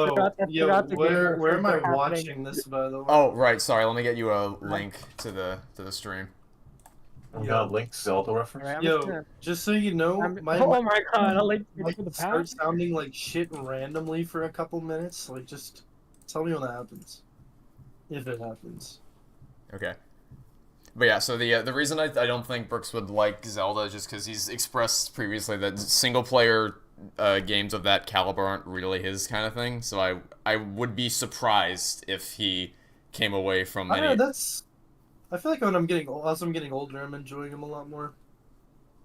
Forgot the game where am I happening. watching this, by the way? Oh, right, sorry, let me get you a link to the stream. We got a Link Zelda reference. Alright, I'm Yo, just gonna- just so you know, I'm- my oh my god, I like might to the start past. sounding like shit randomly for a couple minutes. Like, just tell me when that happens. If it happens. Okay. But yeah, so the reason I don't think Brooks would like Zelda is just because he's expressed previously that single-player games of that caliber aren't really his kind of thing, so I would be surprised if he came away from I any... don't know, I feel like when I'm getting as I'm getting older, I'm enjoying them a lot more.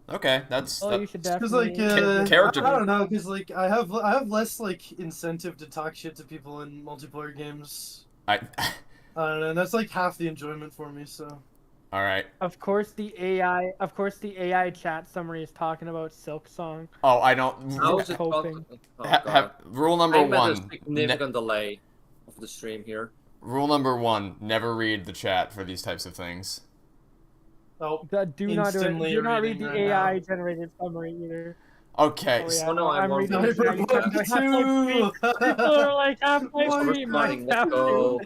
Okay, that's... Oh, you should Because definitely. like Character- I don't know, because like I have less like incentive to talk shit to people in multiplayer games. I I don't know. That's like half the enjoyment for me. So. Alright. Of course, the AI chat summary is talking about Silk Song. Oh, I don't... How is it Hoping. rule number I'm at a one. significant delay of the stream here. Rule number one, never read the chat for these types of things. Oh. Do not do it. Instantly Do not read reading the right now. AI generated summary either. Okay, Oh, so- yeah, Oh, no, I'm reading on it. Cyberpunk 2! People are like halfway Oh, through we're flying, let's Minecraft. go.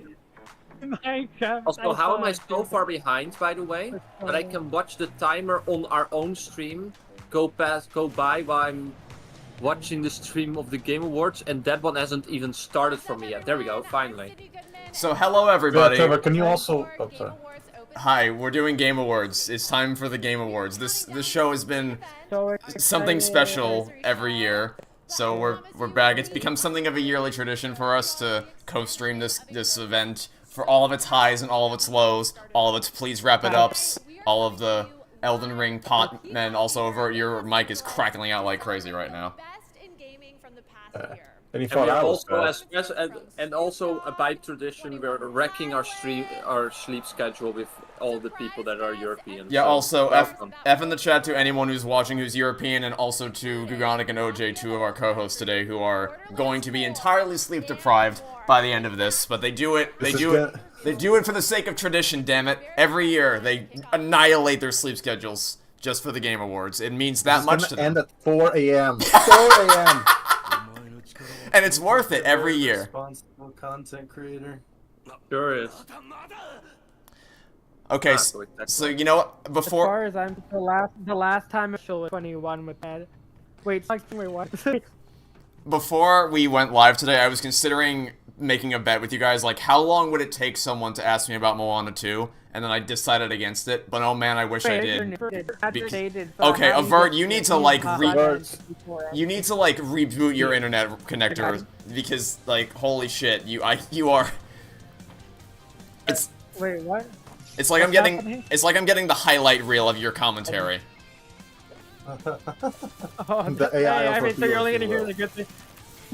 Minecraft. Also, how am I so far behind, by the way, that I can watch the timer on our own stream go by while I'm watching the stream of the Game Awards, and that one hasn't even started for me yet. There we go, finally. So hello everybody. Trevor, can you also... Oh, sorry. Hi, we're doing Game Awards. It's time for the Game Awards. This show has been So something excited. special every year. So we're back. It's become something of a yearly tradition for us to co-stream this event for all of its highs and all of its lows, all of its please wrap it ups, all of the Elden Ring pot men. Also, Avert, your mic is crackling out like crazy right now. And he And we thought are I was also, and also by tradition, we're wrecking our sleep schedule with all the people that are European. Yeah, so also, welcome. F in the chat to anyone who's watching who's European, and also to Gugonic and OJ, two of our co-hosts today, who are going to be entirely sleep deprived by the end of this. But they do it for the sake of tradition, damn it. Every year, they annihilate their sleep schedules just for the Game Awards. It means that much to them. end at 4 a.m. 4 a.m. And it's worth it every year. Responsible content creator. Sure is. Okay, so exactly. so you know what? As Before... far as I'm the last time I was 21 with that. Wait, what? Before we went live today, I was considering making a bet with you guys, like, how long would it take someone to ask me about Moana 2? And then I decided against it, but oh man, I wish I did. Okay, Avert, you need to, like, you need to, like, reboot your internet connector, because, like, holy shit, you are... Wait, what? It's like What's happening? it's like I'm getting the highlight reel of your commentary. Oh, The AI I mean, so you're overview, only if gonna you hear will. the good thing.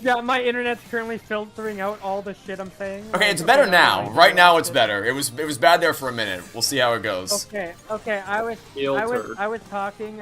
Yeah, my internet's currently filtering out all the shit I'm saying. Okay, it's better now. Right now, it's better. It was bad there for a minute. We'll see how it goes. Okay, I was talking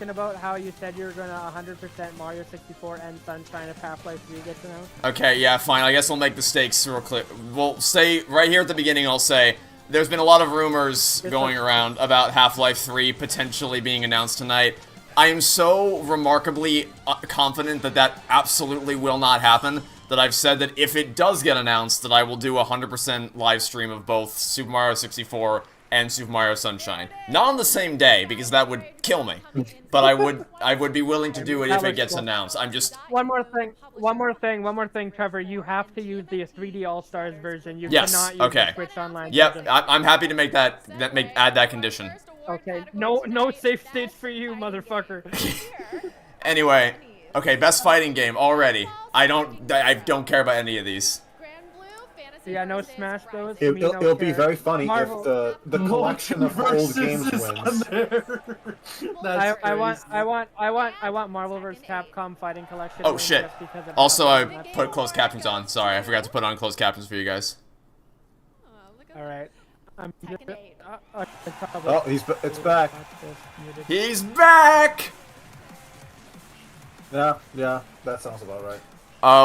about how you said you were gonna 100% Mario 64 and Sunshine if Half-Life 3 gets announced. Okay, yeah, fine. I guess I'll make the stakes real clear. We'll say right here at the beginning. I'll say there's been a lot of rumors going around about Half-Life 3 potentially being announced tonight. I am so remarkably confident that that absolutely will not happen, that I've said that if it does get announced, that I will do a 100% live stream of both Super Mario 64 and Super Mario Sunshine. Not on the same day, because that would kill me. But I would be willing to do it if it gets announced. I'm just... One more thing, Trevor. You have to use the 3D All-Stars version. You Yes, cannot use okay. the Switch Online Yep, version. I'm happy to make add that condition. Okay, no safe states for you, motherfucker. Anyway, okay, best fighting game already. I don't care about any of these. Yeah, no Smash Bros. It'll be very funny Marvel. if the collection of old games wins. I want Marvel vs. Capcom Fighting Collection. Oh wins shit. just because of Also, that. I put closed captions on. Sorry, I forgot to put on closed captions for you guys. All right. I'm Oh, it's back. He's back! Yeah, that sounds about right.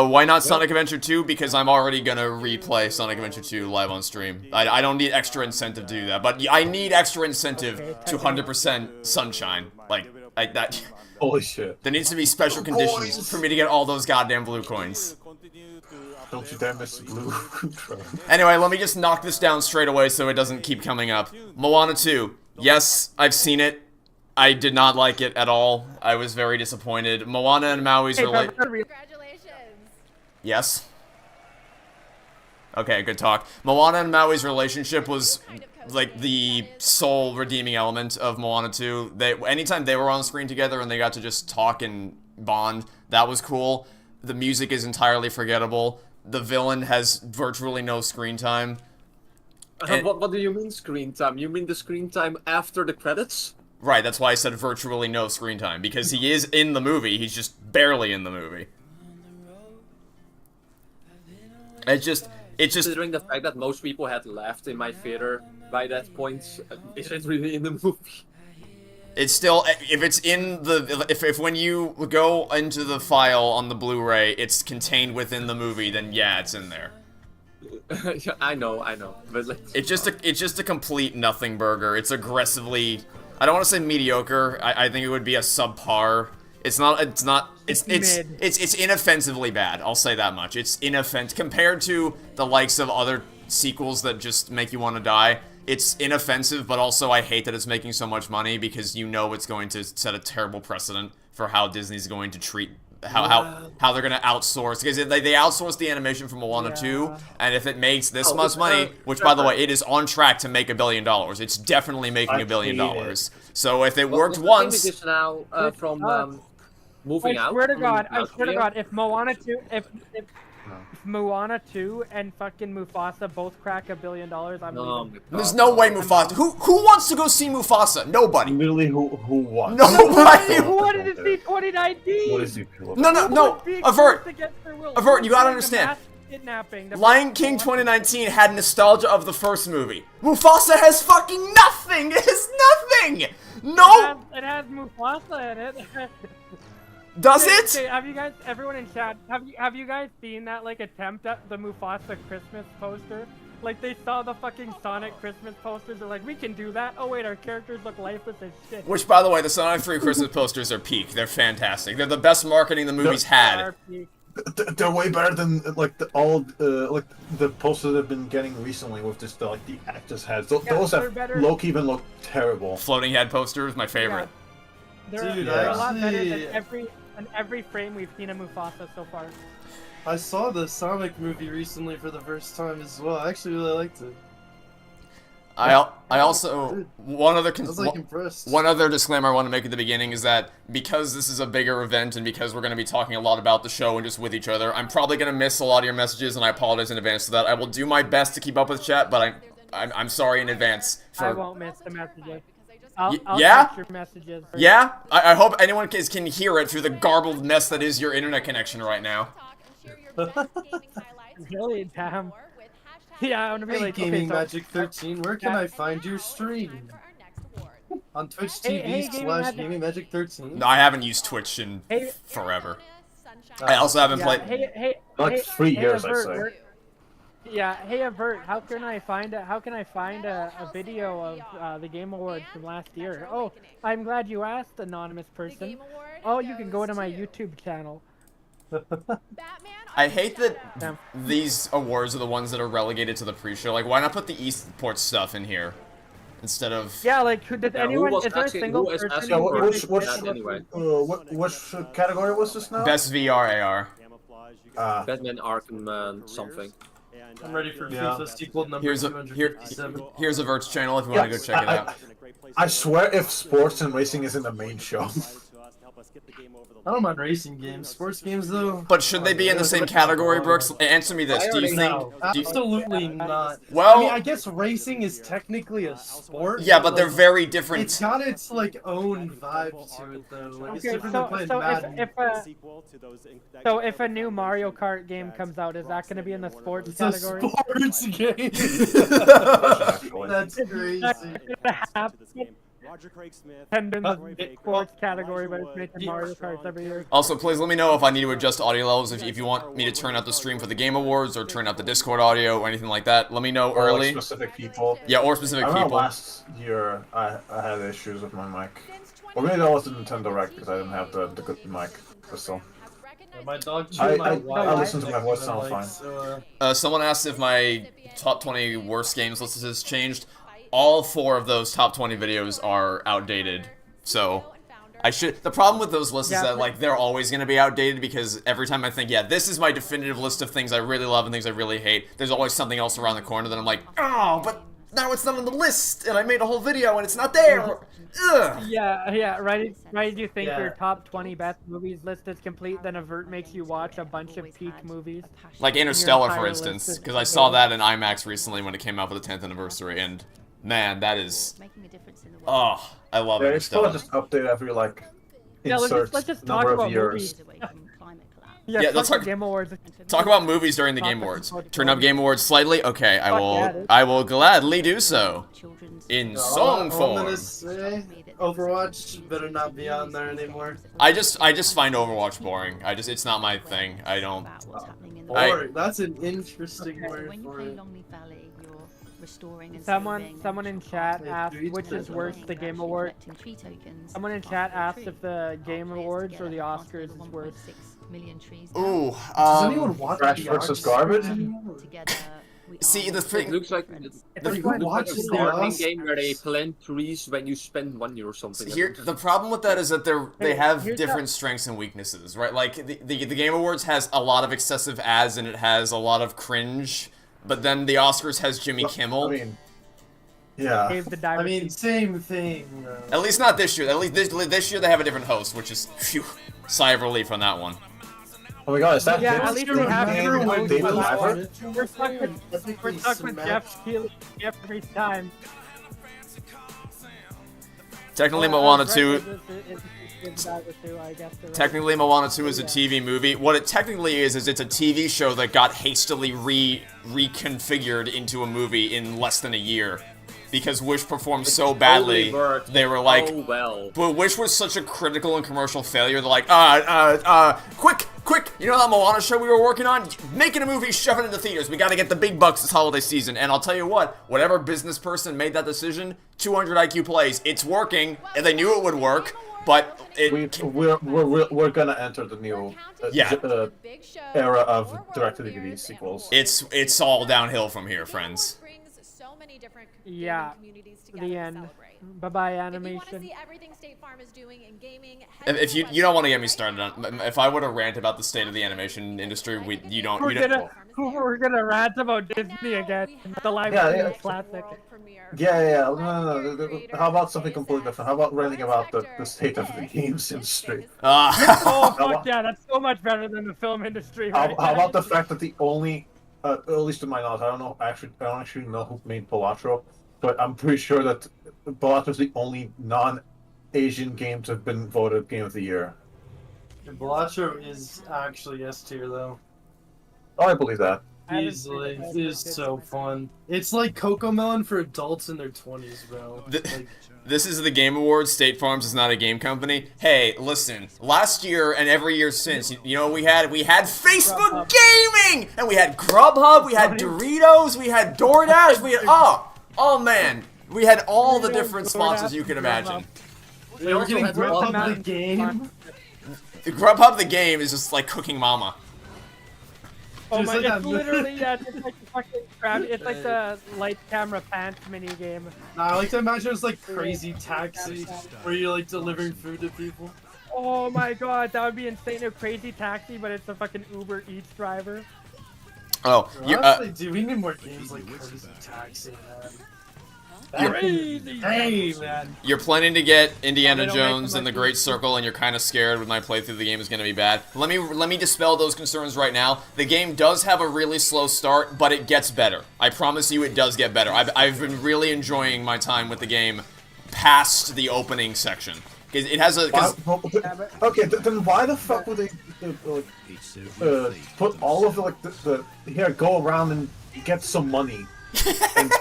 Why not Sonic Adventure 2? Because I'm already gonna replay Sonic Adventure 2 live on stream. I don't need extra incentive to do that, but I need extra incentive to 100% Sunshine. Like that. Holy shit. There needs to be special conditions for me to get all those goddamn blue coins. Don't you dare miss blue. Anyway, let me just knock this down straight away so it doesn't keep coming up. Moana 2. Yes, I've seen it. I did not like it at all. I was very disappointed. Moana and Maui's Congratulations. Yes. Okay, good talk. Moana and Maui's relationship was like the sole redeeming element of Moana 2. Anytime they were on screen together and they got to just talk and bond, that was cool. The music is entirely forgettable. The villain has virtually no screen time. What do you mean screen time? You mean the screen time after the credits? Right, that's why I said virtually no screen time, because he is in the movie, he's just barely in the movie. It's just... Considering the fact that most people had left in my theater by that point, is it really in the movie? It's still, if it's in the, if when you go into the file on the Blu-ray, it's contained within the movie, then yeah, it's in there. Yeah, I know, but like, It's just a complete nothing burger. It's aggressively, I don't want to say mediocre. I think it would be a subpar. It's inoffensively bad. I'll say that much. It's inoffensive compared to the likes of other sequels that just make you want to die. It's inoffensive, but also I hate that it's making so much money because you know it's going to set a terrible precedent for how Disney's going to treat how they're going to outsource, because they outsourced the animation from Moana 2, and if it makes this much money, which by the way, it is on track to make $1 billion. It's definitely making $1 billion. So if it worked once, is now from moving out. I swear to God, if Moana 2, if Moana 2 and fucking Mufasa both crack $1 billion, I'm leaving. There's no way Mufasa. Who wants to go see Mufasa? Nobody. Literally, who wants? Nobody. Who wanted to see 2019? What is he? No. Avert, you gotta understand. Lion King 2019 had nostalgia of the first movie. Mufasa has fucking nothing. It has nothing. No. It has Mufasa in it. Does it? Okay, have you guys, everyone in chat, have you guys seen that like attempt at the Mufasa Christmas poster? Like they saw the fucking Sonic Christmas posters, they're like, we can do that. Oh wait, our characters look lifeless as shit. Which, by the way, the Sonic 3 Christmas posters are peak. They're fantastic. They're the best marketing the movie's had. They're way better than like the posters they've been getting recently with just the actors' heads. Those have low-key even look terrible. Floating head posters, my favorite. Yeah. They're a lot better than every frame we've seen of Mufasa so far. I saw the Sonic movie recently for the first time as well. I actually really liked it. I also one other disclaimer I want to make at the beginning is that because this is a bigger event and because we're going to be talking a lot about the show and just with each other, I'm probably going to miss a lot of your messages, and I apologize in advance for that. I will do my best to keep up with chat, but I'm sorry in advance. I won't miss the messages. I'll your messages. Yeah? I hope anyone can hear it through the garbled mess that is your internet connection right now. Really, damn. Yeah, I'm gonna be like, Gaming Magic 13, where can I find your stream? On Twitch TV / Gaming Magic 13. No, I haven't used Twitch in forever. I also haven't played. Like 3 years, I say. Yeah, hey Avert, how can I find a video of the Game Awards from last year? Oh, I'm glad you asked, anonymous person. Oh, you can go to my YouTube channel. I hate that these awards are the ones that are relegated to the pre-show. Like, why not put the esports stuff in here instead of? Yeah, like, is there a single person? Which category was this now? Best VR AR. Batman Arkham something. I'm ready for FIFA sequel number 257. Here's Avert's channel if you want to go check it out. I swear if sports and racing is in the main show. I don't mind racing games. Sports games, though. But should they be in the same category, Brooks? Answer me this. Do you think? No, absolutely not. Well, I mean, I guess racing is technically a sport. Yeah, but they're very different. It's got its like own vibe to it, though. Like, it's different than playing Madden. So if a new Mario Kart game comes out, is that going to be in the sports category? It's a sports game. That's crazy. Roger Craig Smith. Sports category, but it's making Mario Kart every year. Also, please let me know if I need to adjust audio levels. If you want me to turn out the stream for the Game Awards or turn out the Discord audio or anything like that, let me know early. Or specific people. Yeah, or specific people. Last year I had issues with my mic. Or maybe that was the Nintendo Direct because I didn't have the good mic. So. My dog I listen to my voice sound fine. So, Someone asked if my top 20 worst games list has changed. All 4 of those top 20 videos are outdated, so I should. The problem with those lists is that like they're always going to be outdated because every time I think, yeah, this is my definitive list of things I really love and things I really hate, there's always something else around the corner that I'm like, oh, but now it's not on the list, and I made a whole video and it's not there. Ugh. Yeah. Right. Do you think your top 20 best movies list is complete? Then Avert makes you watch a bunch of peak movies, like Interstellar, for instance, because I saw that in IMAX recently when it came out for the 10th anniversary, and man, that is. Oh, I love it. It's still just update every like insert let's just talk number about of years. Yeah, let's talk Game Awards. Talk about movies during the Game Awards. Turn up Game Awards slightly. Okay, I will gladly do so. In song all I'm gonna form. say, Overwatch better not be on there anymore. I just find Overwatch boring. It's not my thing. I don't. Boring. That's an interesting word for it. Someone in chat asked which is worse, the Game Awards. Someone in chat asked if the Game Awards or the Oscars is worse. Ooh. Does anyone watch Trash the versus Oscars garbage? anymore? See, the It thing. looks like If you watch a the gardening Oscars, game where they plant trees when you spend money or something. Here, the problem with that is that they have here's different strengths and weaknesses, right? Like the Game Awards has a lot of excessive ads and it has a lot of cringe, but then the Oscars has Jimmy Kimmel. I mean, yeah. Save the I diamond. mean, same thing. At least not this year. At least this year they have a different host, which is phew, sigh of relief on that one. Oh my god, is that Yeah, him? at least we have everyone. David Laverne? We're stuck with Jeff Keighley every time. Technically, Moana 2. Technically, Moana 2 is a TV movie. What it technically is it's a TV show that got hastily reconfigured into a movie in less than a year. Because Wish performed so badly, they were like, oh well. but Wish was such a critical and commercial failure, they're like, quick, you know that Moana show we were working on? Making a movie, shoving it into theaters, we gotta get the big bucks this holiday season, and I'll tell you what, whatever business person made that decision, 200 IQ plays, it's working, and they knew it would work, but we're gonna enter the new era of direct-to-DVD sequels. It's all downhill from here, friends. Yeah, the end. Bye-bye animation. If you don't want to get me started on, if I were to rant about the state of the animation industry, you don't. We're gonna rant about Disney again. The live action classic. Yeah. No. How about something completely different? How about ranting about the state of the games industry? Oh fuck yeah, that's so much better than the film industry. How about the fact that the only, at least in my knowledge, I don't actually know who made Balatro, but I'm pretty sure that Balatro is the only non-Asian game to have been voted Game of the Year. Balatro is actually S tier though. Oh, I believe that. Easily, it is so fun. It's like Cocomelon for adults in their 20s, bro. This is the Game Awards. State Farms is not a game company. Hey, listen. Last year and every year since, you know what we had? We had Facebook Gaming! And we had Grubhub, we had Doritos, we had DoorDash, we had... Oh man. We had all the different sponsors you could imagine. We were getting Grubhub the game. Grubhub the game is just like Cooking Mama. Oh my god, it's literally, it's like fucking crap. It's like the light camera pants mini game. Nah, I like to imagine it's like Crazy Taxi, where you're like delivering food to people. Oh my god, that would be insane. A Crazy Taxi, but it's a fucking Uber Eats driver. Oh, honestly, dude, we need more games like Crazy Taxi, man. Crazy! Hey, man. You're planning to get Indiana Jones and the Great Circle, and you're kind of scared when my playthrough of the game is going to be bad. Let me dispel those concerns right now. The game does have a really slow start, but it gets better. I promise you, it does get better. I've been really enjoying my time with the game past the opening section. Because it has a... Okay, then why the fuck would they put all of the here, go around and get some money and,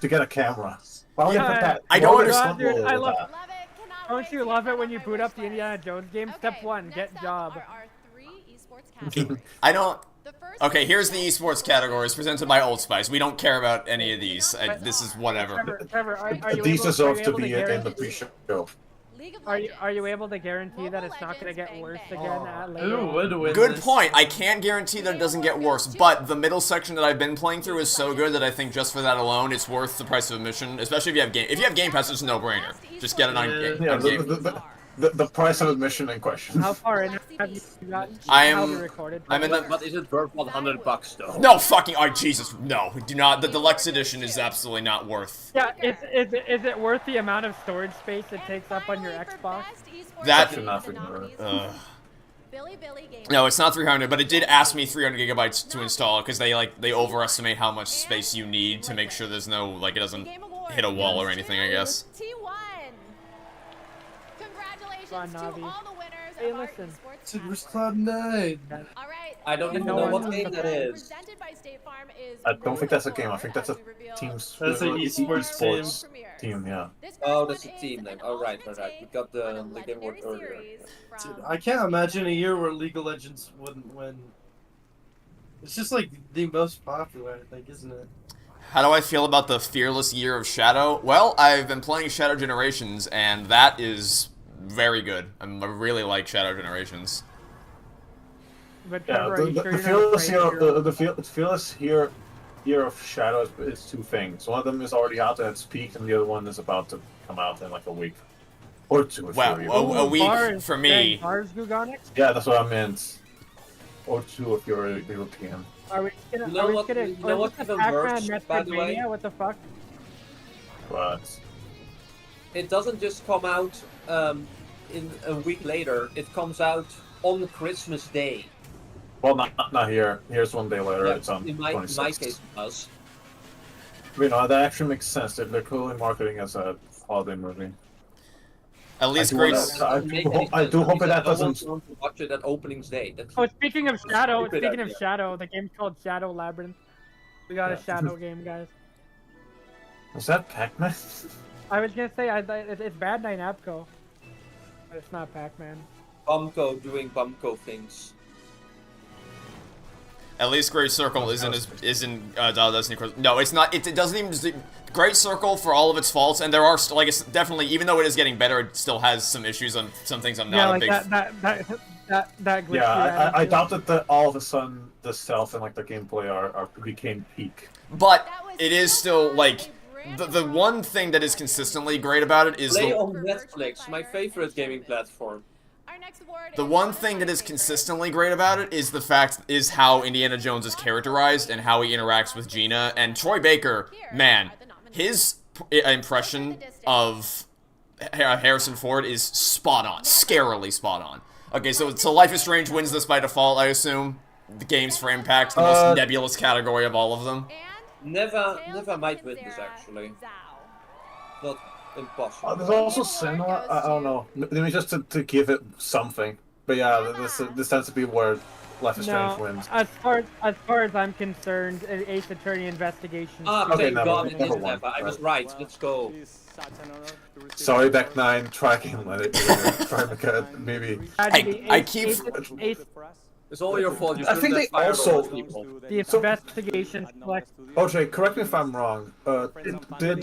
to get a camera? Why would they put that? I don't understand. Dude, I love it. Don't you love it when you boot up the Indiana Jones game? Step 1, get job. I don't... Okay, here's the esports categories presented by Old Spice. We don't care about any of these. This is whatever. Trevor, are you These deserve to able be get in the pre-show. Are you able to guarantee that it's not gonna get worse again later? Who would win Good this? point. I can't guarantee that it doesn't get worse, but the middle section that I've been playing through is so good that I think just for that alone, it's worth the price of admission. Especially if you have Game. If you have Game Pass, it's a no-brainer. Just get it on, Yeah, on Game. The price of admission in question. How far in have you gotten? I How am- we recorded? I'm in the. But is it worth $100 though? No fucking. Oh Jesus, no. Do not. The deluxe edition is absolutely not worth. Yeah, is it worth the amount of storage space it takes up on your Xbox? That- Should not ignore it. No, it's not 300, but it did ask me 300 gigabytes to install because they overestimate how much space you need to make sure there's no it doesn't hit a wall or anything. I guess. Come on, Navi. Hey, listen. Silver's Cloud 9. I don't even No know one- what game that is. I don't think that's a game. I think that's a team's. That's an esports team. Yeah. Oh, that's a team name. Oh, right. We got the Game Award earlier. Dude, I can't imagine a year where League of Legends wouldn't win. It's just like the most popular, I think, isn't it? How do I feel about the fearless year of Shadow? Well, I've been playing Shadow Generations, and that is very good. I really like Shadow Generations. But Yeah. Trevor, are The, you the, sure the you're not fearless afraid year, of your- the fearless year of Shadow is two things. One of them is already out and it's peaked, and the other one is about to come out in like a week or two. Wow, If you're a week Bars- for me. dang, Bars Gugonix? Yeah, that's what I meant. Or two if you're a European. Are we just gonna? You know are we what- just gonna? you know what the even Pac-Man works, by the way? Metroidvania? What the fuck? But It doesn't just come out in a week later. It comes out on Christmas Day. well, not here. Here's one day later. Yeah, It's on in my 26th. case, it does. You know, that actually makes sense. They're clearly marketing as a holiday movie. At least I do great. wanna- I Doesn't make do any hope- I sense do hope because that no one's doesn't- going to watch it at opening's day. That's Oh, speaking of Shadow, stupid speaking of idea. Shadow, the game's called Shadow Labyrinth. We got a Yeah. Shadow game, guys. Was that Pac-Man? I was gonna say it's Bad Night Namco, but it's not Pac-Man. Bumco doing Bumco things. At least Great Circle isn't Destiny Cross. No, it's not. It doesn't even. Great Circle for all of its faults, and there are like it's definitely, even though it is getting better, it still has some issues on some things. I'm not Yeah, a like big. that glitchy Yeah, I attitude. doubt that all of a sudden the stealth and like the gameplay are became peak. But it is still like the one thing that is consistently great about it is Play the on Netflix, my favorite gaming platform. the one thing that is consistently great about it is the fact is how Indiana Jones is characterized and how he interacts with Gina and Troy Baker. Man, his impression of Harrison Ford is spot on, scarily spot on. Okay, so Life is Strange wins this by default, I assume. The games for Impact, the most nebulous category of all of them. Never might win this actually. Not impossible. There's also Senua. I don't know. Maybe just to give it something. But yeah, this tends to be where Life is Strange No, wins. as far as I'm concerned, Ace Attorney Investigation. Ah, Okay, thank never- God it never is won. Never. I was right. Let's go. Sorry, Back 9, tracking let it try to get maybe. I keep- Ace, It's all your fault. You I think shouldn't they have fired also- all those people. the So- investigation select. OJ, correct me if I'm wrong. Did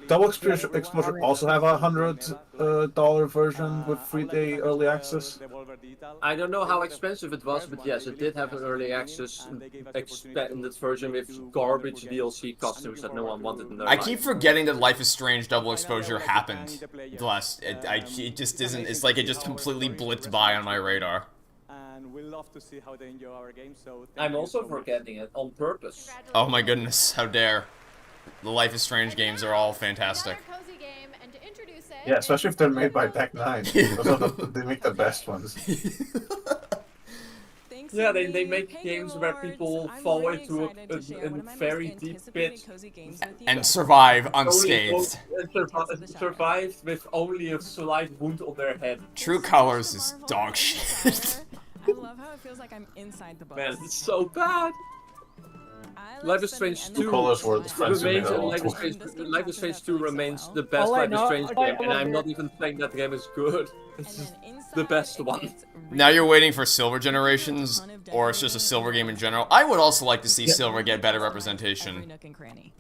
Double Exposure also have a $100 version with 3-day early access? I don't know how expensive it was, but yes, it did have an early access expanded version with garbage DLC costumes that no one wanted in their I life. keep forgetting that Life is Strange Double Exposure happened. The last, it just isn't. It's like it just completely blipped by on my radar. And we love to see how they enjoy our game. So I'm also forgetting it on purpose. Oh my goodness, how dare! The Life is Strange games are all fantastic. Yeah, especially if they're made by Back 9. Those are they make the best ones. Yeah, they make games where people fall into a very deep pit. And survive Only unscathed. survived with only a slight wound on their head. True Colors is dog shit. I love how it feels like I'm inside the box. Man, it's so bad. Life is Strange 2 Colors were the friends who remains, made it all. Life is Strange 2 remains the best All I Life is know- Strange all I game, and know I'm is- not even saying that game is good. It's just the best one. Now you're waiting for Silver Generations, or it's just a Silver game in general. I would also like to see Silver get better representation.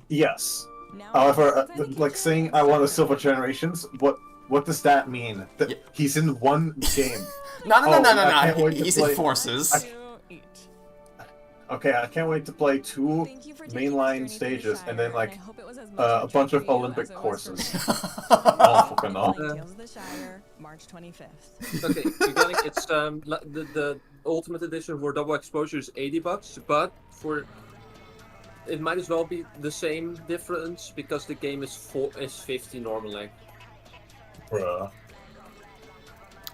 Yes. However, like saying I want a Silver Generations, what What does that mean? That Yeah. he's in one game. No, I can't no. wait to He's in play- Forces. To each. Okay, I can't wait to play 2 Thank you for taking this mainline journey through the stages Shire, and then like I hope it was as much a a bunch treat of for you Olympic as it was courses. for me. Oh, fucking hell. Playing Tales of the Shire, March 25th. Okay, regarding it's the ultimate edition for double exposure is $80, but for it might as well be the same difference because the game is 50 normally. Bruh.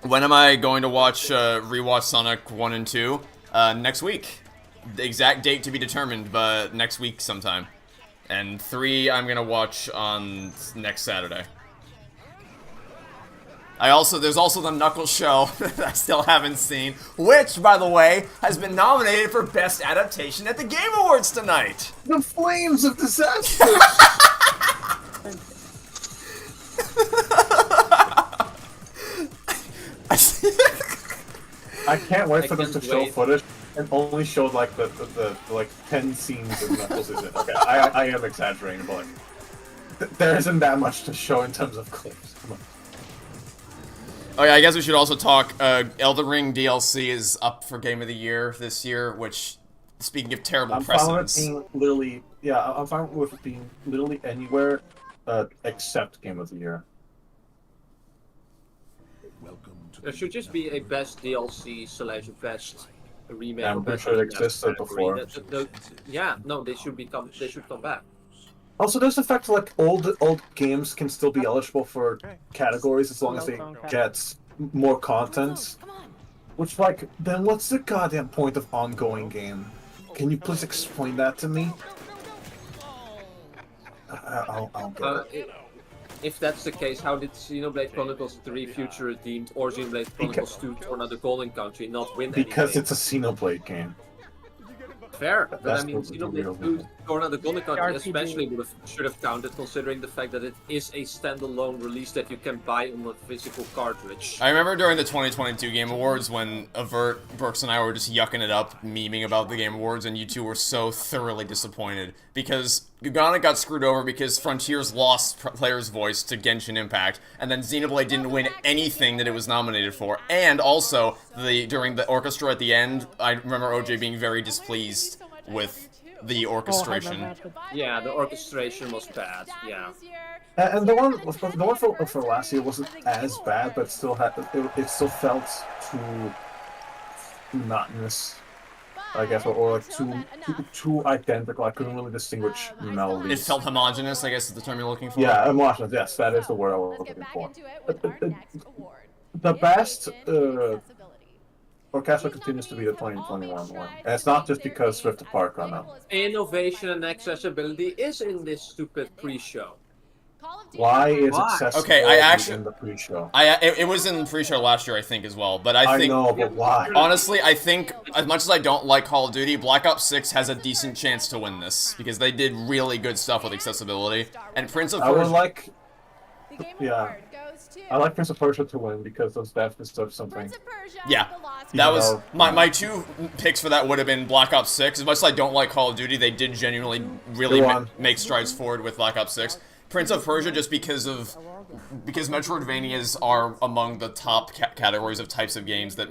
When am I going to rewatch Sonic 1 and 2? Next week. The exact date to be determined, but next week sometime. And 3 I'm gonna watch on next Saturday. There's also the Knuckles show that I still haven't seen, which, by the way, has been nominated for Best Adaptation at the Game Awards tonight! The flames of disaster! I can't wait for them to can't show wait. footage and only show like the like 10 scenes of Knuckles is it. Okay, I am exaggerating, but like there isn't that much to show in terms of clips. Come on. Oh yeah, I guess we should also talk, Elden Ring DLC is up for Game of the Year this year, which, speaking of terrible I'm fine with precedents... being literally I'm fine with it being literally anywhere except Game of the Year. There should just be a best DLC / best remake. Yeah, I'm or pretty best sure it remastered existed category. before. Yeah, no, they should come back. Also, there's the fact like old games can still be eligible for categories as long as they get more content. Which, like, then what's the goddamn point of ongoing game? Can you please explain that to me? I'll get it. If that's the case, how did Xenoblade Chronicles 3 Future Redeemed or Xenoblade Chronicles 2 Torna the Golden Country not win Because anything? it's a Xenoblade game. Fair, but That's I mean, the real Xenoblade 2 reason. Torna the Golden Country RPG. especially should have counted, considering the fact that it is a standalone release that you can buy on a physical cartridge. I remember during the 2022 Game Awards when Avert, Brooks, and I were just yucking it up, memeing about the Game Awards, and you two were so thoroughly disappointed because Gugana got screwed over because Frontiers lost Player's Voice to Genshin Impact, and then Xenoblade didn't win anything that it was nominated for. And also, during the orchestra at the end, I remember OJ being very displeased with the orchestration. Yeah, the orchestration was bad. Yeah. And the one for last year wasn't as bad, but still it still felt too monotonous, I guess, or like too identical. I couldn't really distinguish melodies. It felt homogenous, I guess is the term you're looking for. Yeah, emotional. Yes, that is the word I was looking for. The best orchestra continues to be the 2021 one, and it's not just because Rift Apart got out. Innovation and accessibility is in this stupid pre-show. Why is Why? accessibility Okay, I actually- in the pre-show? It was in pre-show last year, I think, as well. But I think, know, but why? honestly, I think as much as I don't like Call of Duty, Black Ops 6 has a decent chance to win this because they did really good stuff with accessibility. And Prince of I would Persia, like, I like Prince of Persia to win because of that deserves something. yeah, You that was know, my two picks for that would have been Black Ops 6. As much as I don't like Call of Duty, they did genuinely really Go on. make strides forward with Black Ops 6. Prince of Persia just because Metroidvanias are among the top categories of types of games that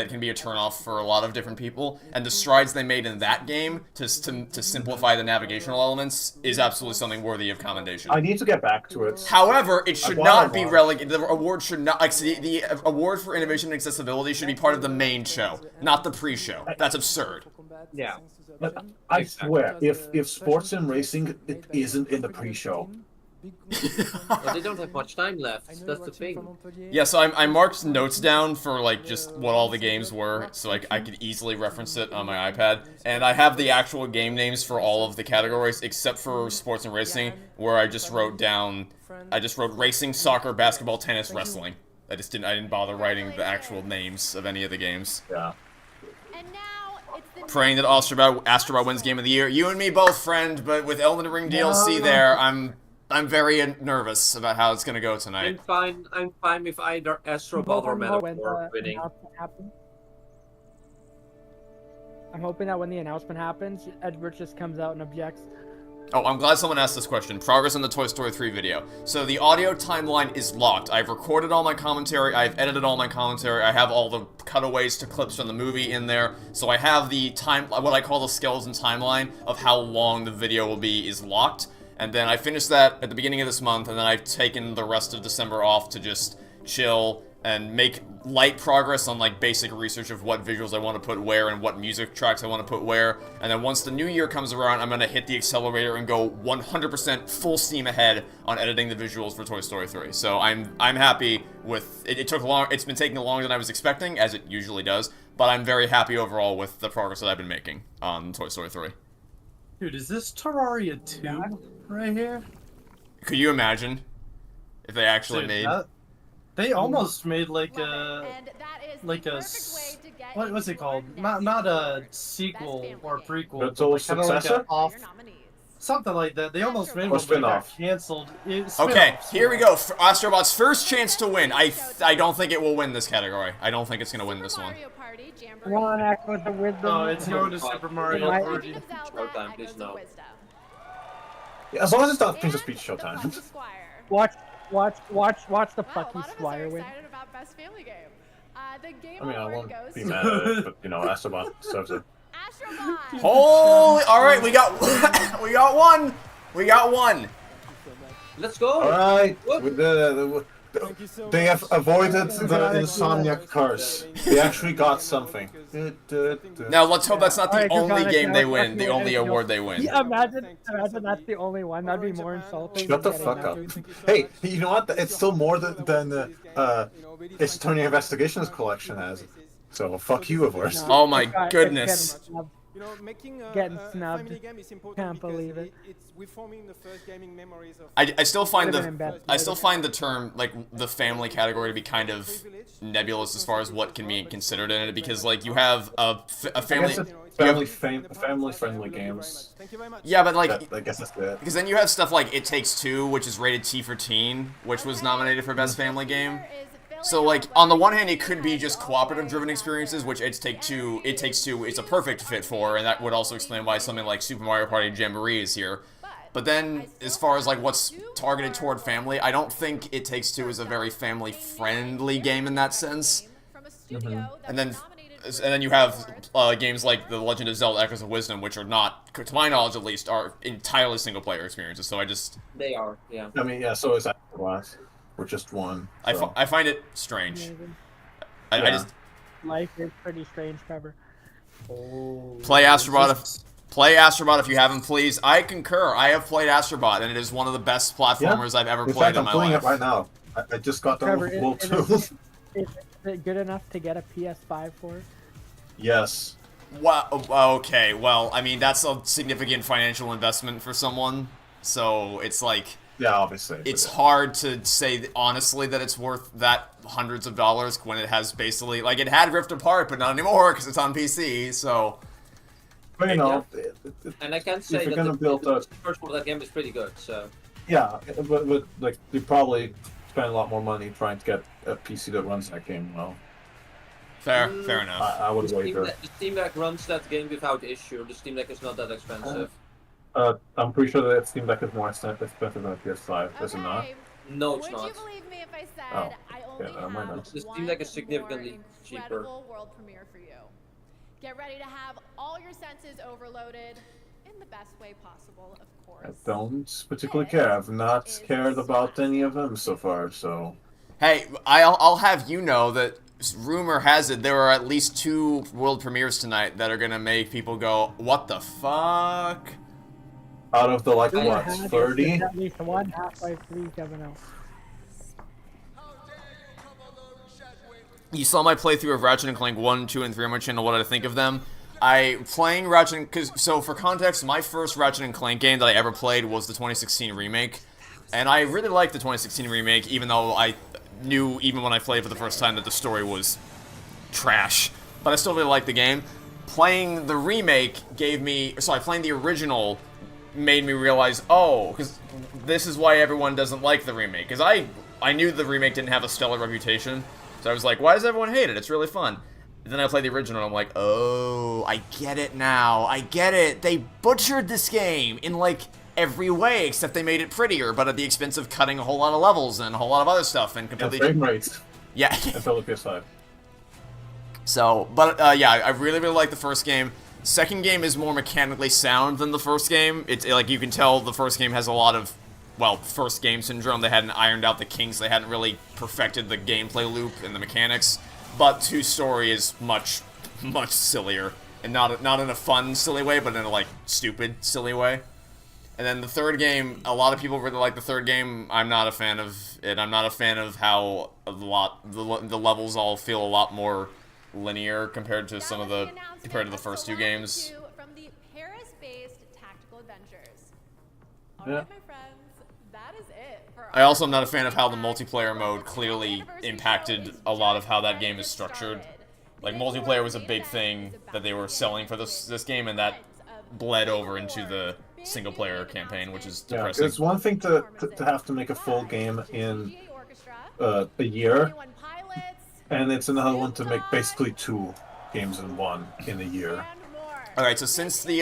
can be a turnoff for a lot of different people, and the strides they made in that game to simplify the navigational elements is absolutely something worthy of commendation. I need to get back to it. However, it should I not want be to watch. relegated. The award should not like the award for innovation and accessibility should be part of the main show, not the pre-show. That's absurd. Yeah. But I swear, if sports and racing it isn't in the pre-show, But they don't have much time left. That's the thing. Yeah, so I marked notes down for like just what all the games were, so like I could easily reference it on my iPad. And I have the actual game names for all of the categories except for sports and racing, where I just wrote racing, soccer, basketball, tennis, wrestling. I didn't bother writing the actual names of any of the games. yeah. Praying that Astrobot wins Game of the Year. You and me both, friend, but with Elden Ring DLC there, I'm very nervous about how it's gonna go tonight. I'm fine with either Astrobot or Metaphor winning. I'm hoping that when the announcement happens, Edward just comes out and objects. Oh, I'm glad someone asked this question. Progress on the Toy Story 3 video. So the audio timeline is locked. I've recorded all my commentary, I've edited all my commentary, I have all the cutaways to clips from the movie in there. So I have the what I call the skeleton timeline of how long the video will be is locked. And then I finished that at the beginning of this month, and then I've taken the rest of December off to just chill and make light progress on like basic research of what visuals I want to put where and what music tracks I want to put where. And then once the new year comes around, I'm gonna hit the accelerator and go 100% full steam ahead on editing the visuals for Toy Story 3. So I'm happy with it. It took long. It's been taking longer than I was expecting, as it usually does. But I'm very happy overall with the progress that I've been making on Toy Story 3. Dude, is this Terraria 2 right here? Could you imagine if they actually Dude, made? They almost made like a what's it called? Not a sequel or prequel. But it's a successor? Something like that. They almost made Or one, but it got spin-off. canceled. Okay, here we go. Astrobot's first chance to win. I don't think it will win this category. I don't think it's gonna win this one. Come on, act with the wisdom. No, it's going to Super Mario Party. Showtime, please no. Yeah, as long as it's not Princess Peach Showtime. Watch the plucky Squire win. I mean, I won't be mad at it, but, you know, Astrobot deserves it. Holy! All right, we got we got one. We got one. Let's go! Alright, they have avoided the Insomniac curse. They actually got something. Now let's hope that's not the Alright, only Draconic, game they now win, the fuck me, only anything award else? they win. Yeah, imagine that's the only one. That'd be more insulting. Shut the than fuck up. getting Hey, you know what? It's still more than Ace Attorney Investigations collection has. So fuck you, Averse. Oh my It's goodness. getting snubbed. You know, making Getting a snubbed. family game is important Can't because believe it. it's reforming the first gaming memories of I still find Could've been the better. I still find the term like the family category to be kind of nebulous as far as what can be considered in it, because like you have a family. Family-friendly games. Thank you very much. Yeah, but like I guess that's it. because then you have stuff like It Takes Two, which is rated T for teen, which was nominated for best family game. So like on the one hand, it could be just cooperative-driven experiences, which It Takes Two is a perfect fit for, and that would also explain why something like Super Mario Party Jamboree is here. But then, as far as like what's targeted toward family, I don't think It Takes Two is a very family-friendly game in that sense. And then you have games like The Legend of Zelda: Echoes of Wisdom, which are not, to my knowledge at least, are entirely single-player experiences. So They are, yeah. I mean, yeah, so is Astrobot. We're just one. So. I find it strange. I Yeah. just Life is pretty strange, Trevor. play Astrobot if you haven't, please. I concur. I have played Astrobot, and it is one of the best platformers I've ever In played fact, in I'm my playing life. it right now. I just got done Trevor, with World 2. is it good enough to get a PS5 for? Yes. Wow. Okay. Well, I mean that's a significant financial investment for someone. So it's like Yeah, obviously. it's hard to say honestly that it's worth that hundreds of dollars when it has basically like it had Rift Apart, but not anymore because it's on PC. So But you know, And I can say if you're that gonna build a, the first one of that game is pretty good, so... yeah, but like you probably spend a lot more money trying to get a PC that runs that game well. fair enough. I would wager. The Steam Deck runs that game without issue. The Steam Deck is not that expensive. I'm pretty sure that Steam Deck is more expensive than a PS5, is it not? No, it's Would not. you believe me if I said Oh, I yeah, only I might have not. The Steam Deck is one significantly more cheaper. incredible world premiere for you. Get ready to have all your senses overloaded in the best way possible, of I course. don't particularly care. I've not cared about any of them so far, so... Hey, I'll have you know that rumor has it there are at least 2 world premieres tonight that are gonna make people go, "What the fuck?" Out of the, like, There's what, 30? at least one Half-Life 3 coming out. You saw my playthrough of Ratchet and Clank 1, 2, and 3 on my channel. What did I think of them? Playing Ratchet, so for context, my first Ratchet and Clank game that I ever played was the 2016 remake, and I really liked the 2016 remake, even though I knew even when I played for the first time that the story was trash. But I still really liked the game. Playing the remake playing the original made me realize, oh, because this is why everyone doesn't like the remake. Because I knew the remake didn't have a stellar reputation, so I was like, why does everyone hate it? It's really fun. And then I played the original, and I'm like, oh, I get it now. I get it. They butchered this game in, like, every way, except they made it prettier, but at the expense of cutting a whole lot of levels and a whole lot of other stuff and Yeah, completely. frame rates. Yeah. Until the PS5. So, but yeah, I really like the first game. Second game is more mechanically sound than the first game. It's like you can tell the first game has a lot of, well, first game syndrome. They hadn't ironed out the kinks. They hadn't really perfected the gameplay loop and the mechanics. But 2 story is much sillier, and not in a fun silly way, but in a like stupid silly way. And then the third game, a lot of people really like the third game. I'm not a fan of it. I'm not a fan of how the levels all feel a lot more linear compared to the first 2 games. From the Paris-based Tactical Adventures. Yeah. Alright, my friends, that is it for I also am not a fan of how the multiplayer mode clearly impacted a lot of how that game is structured. Like, multiplayer was a big thing that they were selling for this game, and that bled over into the single-player campaign, which is Yeah, depressing. it's one thing to have to make a full game in a year, and it's another one to make basically 2 games in one in a year. Alright, so since the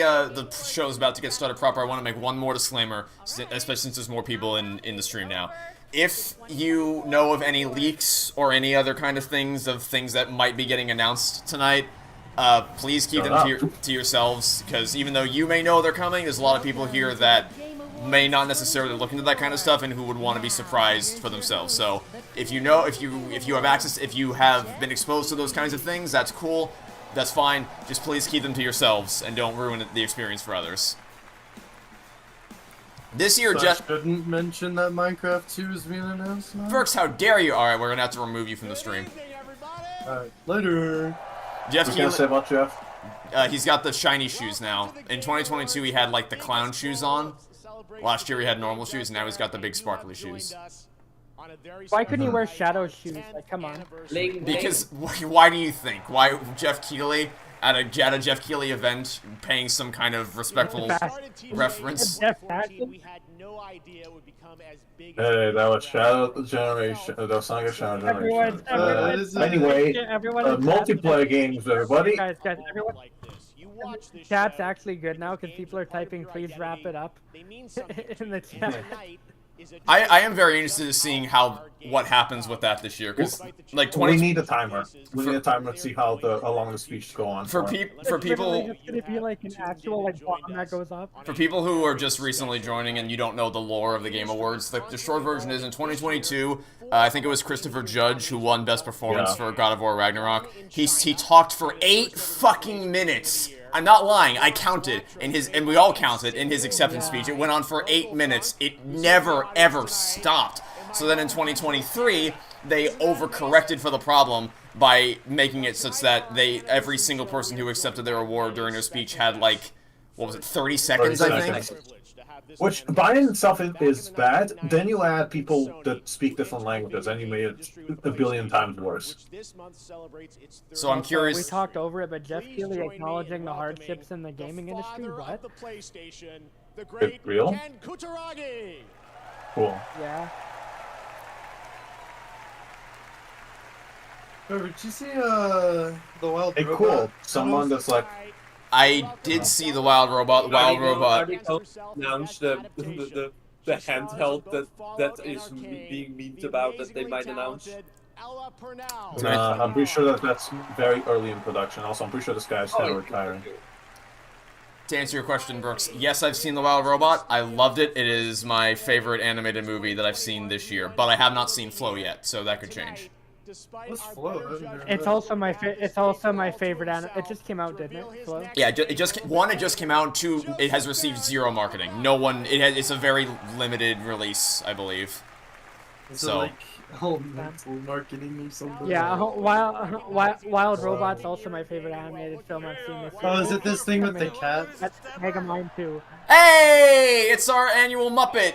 show is about to get started proper, I want to make one more disclaimer, especially since there's more people in the stream now. If you know of any leaks or any other kind of things that might be getting announced tonight, please keep them to yourselves, because even though you may know they're coming, there's a lot of people here that may not necessarily look into that kind of stuff and who would want to be surprised for themselves. So if you have access, if you have been exposed to those kinds of things, that's cool. That's fine. Just please keep them to yourselves and don't ruin the experience for others. This year, So I Jeff... shouldn't mention that Minecraft 2 is being announced now? Burks, how dare you? Alright, we're gonna have to remove you from the stream. Alright, later. Jeff What you gonna say about Jeff? he's got the shiny shoes now. In 2022, he had, like, the clown shoes on. Last year, he had normal shoes, and now he's got the big sparkly shoes. Why couldn't you wear shadow shoes? Like, come on. Because, why do you think? Why Jeff Keighley, at a Jeff Keighley event, paying some kind of respectful reference? Jeff Patton? Hey, that was Shadow Generation. That was Sonic Shadow Generation. Anyway, multiplayer games, everybody. Guys, everyone. Chat's actually good now because people are typing, please wrap it up in the chat. I am very interested in seeing what happens with that this year, because like We need a timer. We need a timer to see how long the speech go on. for people It's gonna be like an actual like bomb that goes up. For people who are just recently joining and you don't know the lore of the Game Awards, the short version is in 2022, I think it was Christopher Judge who won Best Performance for God of War Ragnarok. He talked for 8 fucking minutes. I'm not lying, I counted, and we all counted, in his acceptance speech. It went on for 8 minutes. It never, ever stopped. So then in 2023, they overcorrected for the problem by making it such that every single person who accepted their award during their speech had, like, what was it, 30 seconds, 30 I think? seconds. Which, by itself, is bad. Then you add people that speak different languages, and you made it a billion times worse. So I'm curious. We talked over it, but Jeff Keighley acknowledging the hardships in the gaming industry. What? It's real? Cool. Yeah. Did you see the Wild Hey, Robot? cool. Someone that's like, I did see the Wild Robot. Announced the handheld that is being memed about that they might announce. I'm pretty sure that's very early in production. Also, I'm pretty sure this guy's kind of retiring. To answer your question, Brooks, yes, I've seen The Wild Robot. I loved it. It is my favorite animated movie that I've seen this year, but I have not seen Flow yet, so that could change. What's Flow? It's also my favorite anime. It just came out, didn't it? Flow? Yeah, it just came out. 2, it has received 0 marketing. No one. It's a very limited release, I believe. Is So. it like mental marketing or something? Yeah, Wild Robot's also my favorite animated film I've seen this year. Oh, is it this thing with the cat? That's Megamind 2. Hey, it's our annual Muppet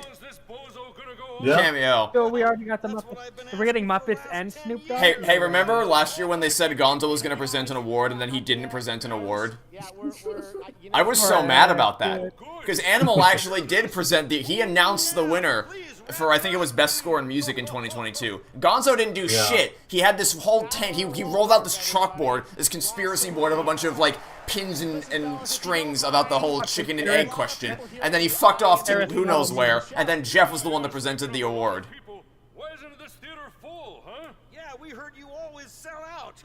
Yeah. cameo. So we already got the Muppets. We're getting Muppets and Snoop Dogg? Hey, remember last year when they said Gonzo was going to present an award and then he didn't present an award? I was so mad about that. Because Animal actually did present he announced the winner for, I think it was Best Score in Music in 2022. Gonzo didn't do shit. He had this whole he rolled out this chalkboard, this conspiracy board of a bunch of, like, pins and strings about the whole chicken and egg question, and then he fucked off to who knows where, and then Jeff was the one that presented the award. Why isn't this theater full, huh? Yeah, we heard you always sell out.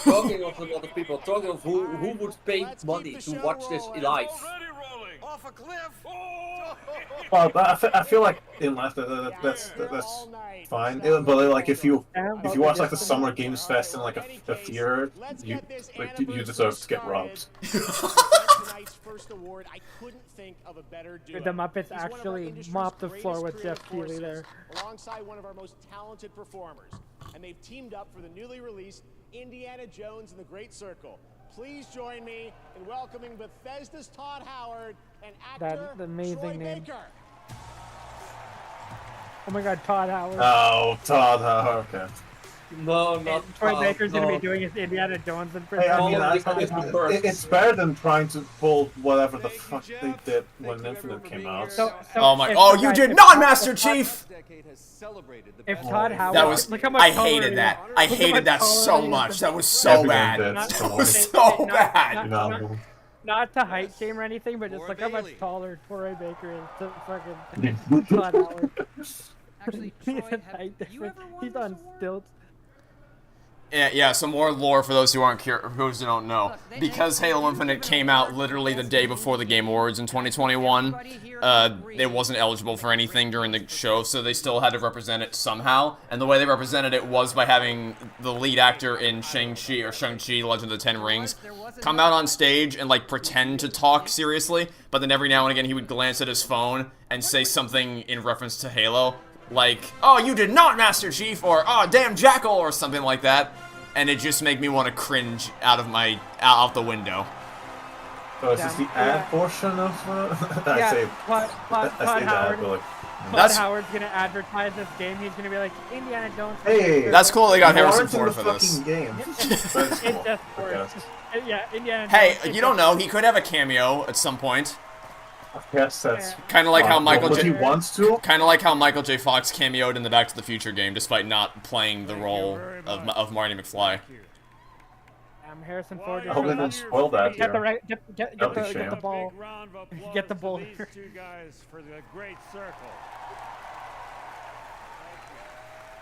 Talking of a lot of people, talking of who would pay money to watch this live. Off a cliff. Well, I feel like in life that's fine. But like if you watch like the Summer Games Fest in like a theater, you deserve to get robbed. The Muppets actually mopped the floor with Jeff Keighley there. Alongside one of our most talented performers, and they've teamed up for the newly released Indiana Jones and the Great Circle. Please join me in welcoming Bethesda's Todd Howard and actor That's amazing Troy name. Baker. Oh my God, Todd Howard. Oh, Todd Howard. Okay. No, not Troy Baker's gonna be no. doing his Indiana Jones Hey, I impression. mean, it's better than trying to pull whatever the fuck they did when Infinite came out. Oh my! Oh, you did not, Master Chief. If Todd Howard, That was. look how much I taller hated he that. is. I Look how hated much that taller so he is much. than- That was so Everyone bad. did. That was so bad. Not to height shame or anything, but just look how much taller Troy Baker is to fucking Todd Howard. Actually, He Troy, has have height you difference. ever won He's this on award? stilts. Yeah, some more lore for those who aren't who don't know. Because Halo Infinite came out literally the day before the Game Awards in 2021, it wasn't eligible for anything during the show, so they still had to represent it somehow. And the way they represented it was by having the lead actor in Shang-Chi, Legend of the Ten Rings, come out on stage and, like, pretend to talk seriously, but then every now and again he would glance at his phone and say something in reference to Halo. Like, oh, you did not, Master Chief, or, oh, damn Jackal, or something like that. And it just made me want to cringe out the window. So is this the ad portion of? Yeah, say Todd that, Howard. really. Todd Howard's gonna advertise this game. He's gonna be like, Indiana Jones. Hey, That's cool they got you Harrison aren't in Ford the for this. fucking game. It's just for it. Yeah, Indiana Hey, Jones. you don't know, he could have a cameo at some point. Yes, that's Kind of like how Michael he J. wants to. Kind of like how Michael J. Fox cameoed in the Back to the Future game, despite not playing the role of Marty McFly. Harrison Ford. I hope they don't spoil that Get the here. right. Get That'd be the shame. ball. Get the ball. These two guys for the Great Circle.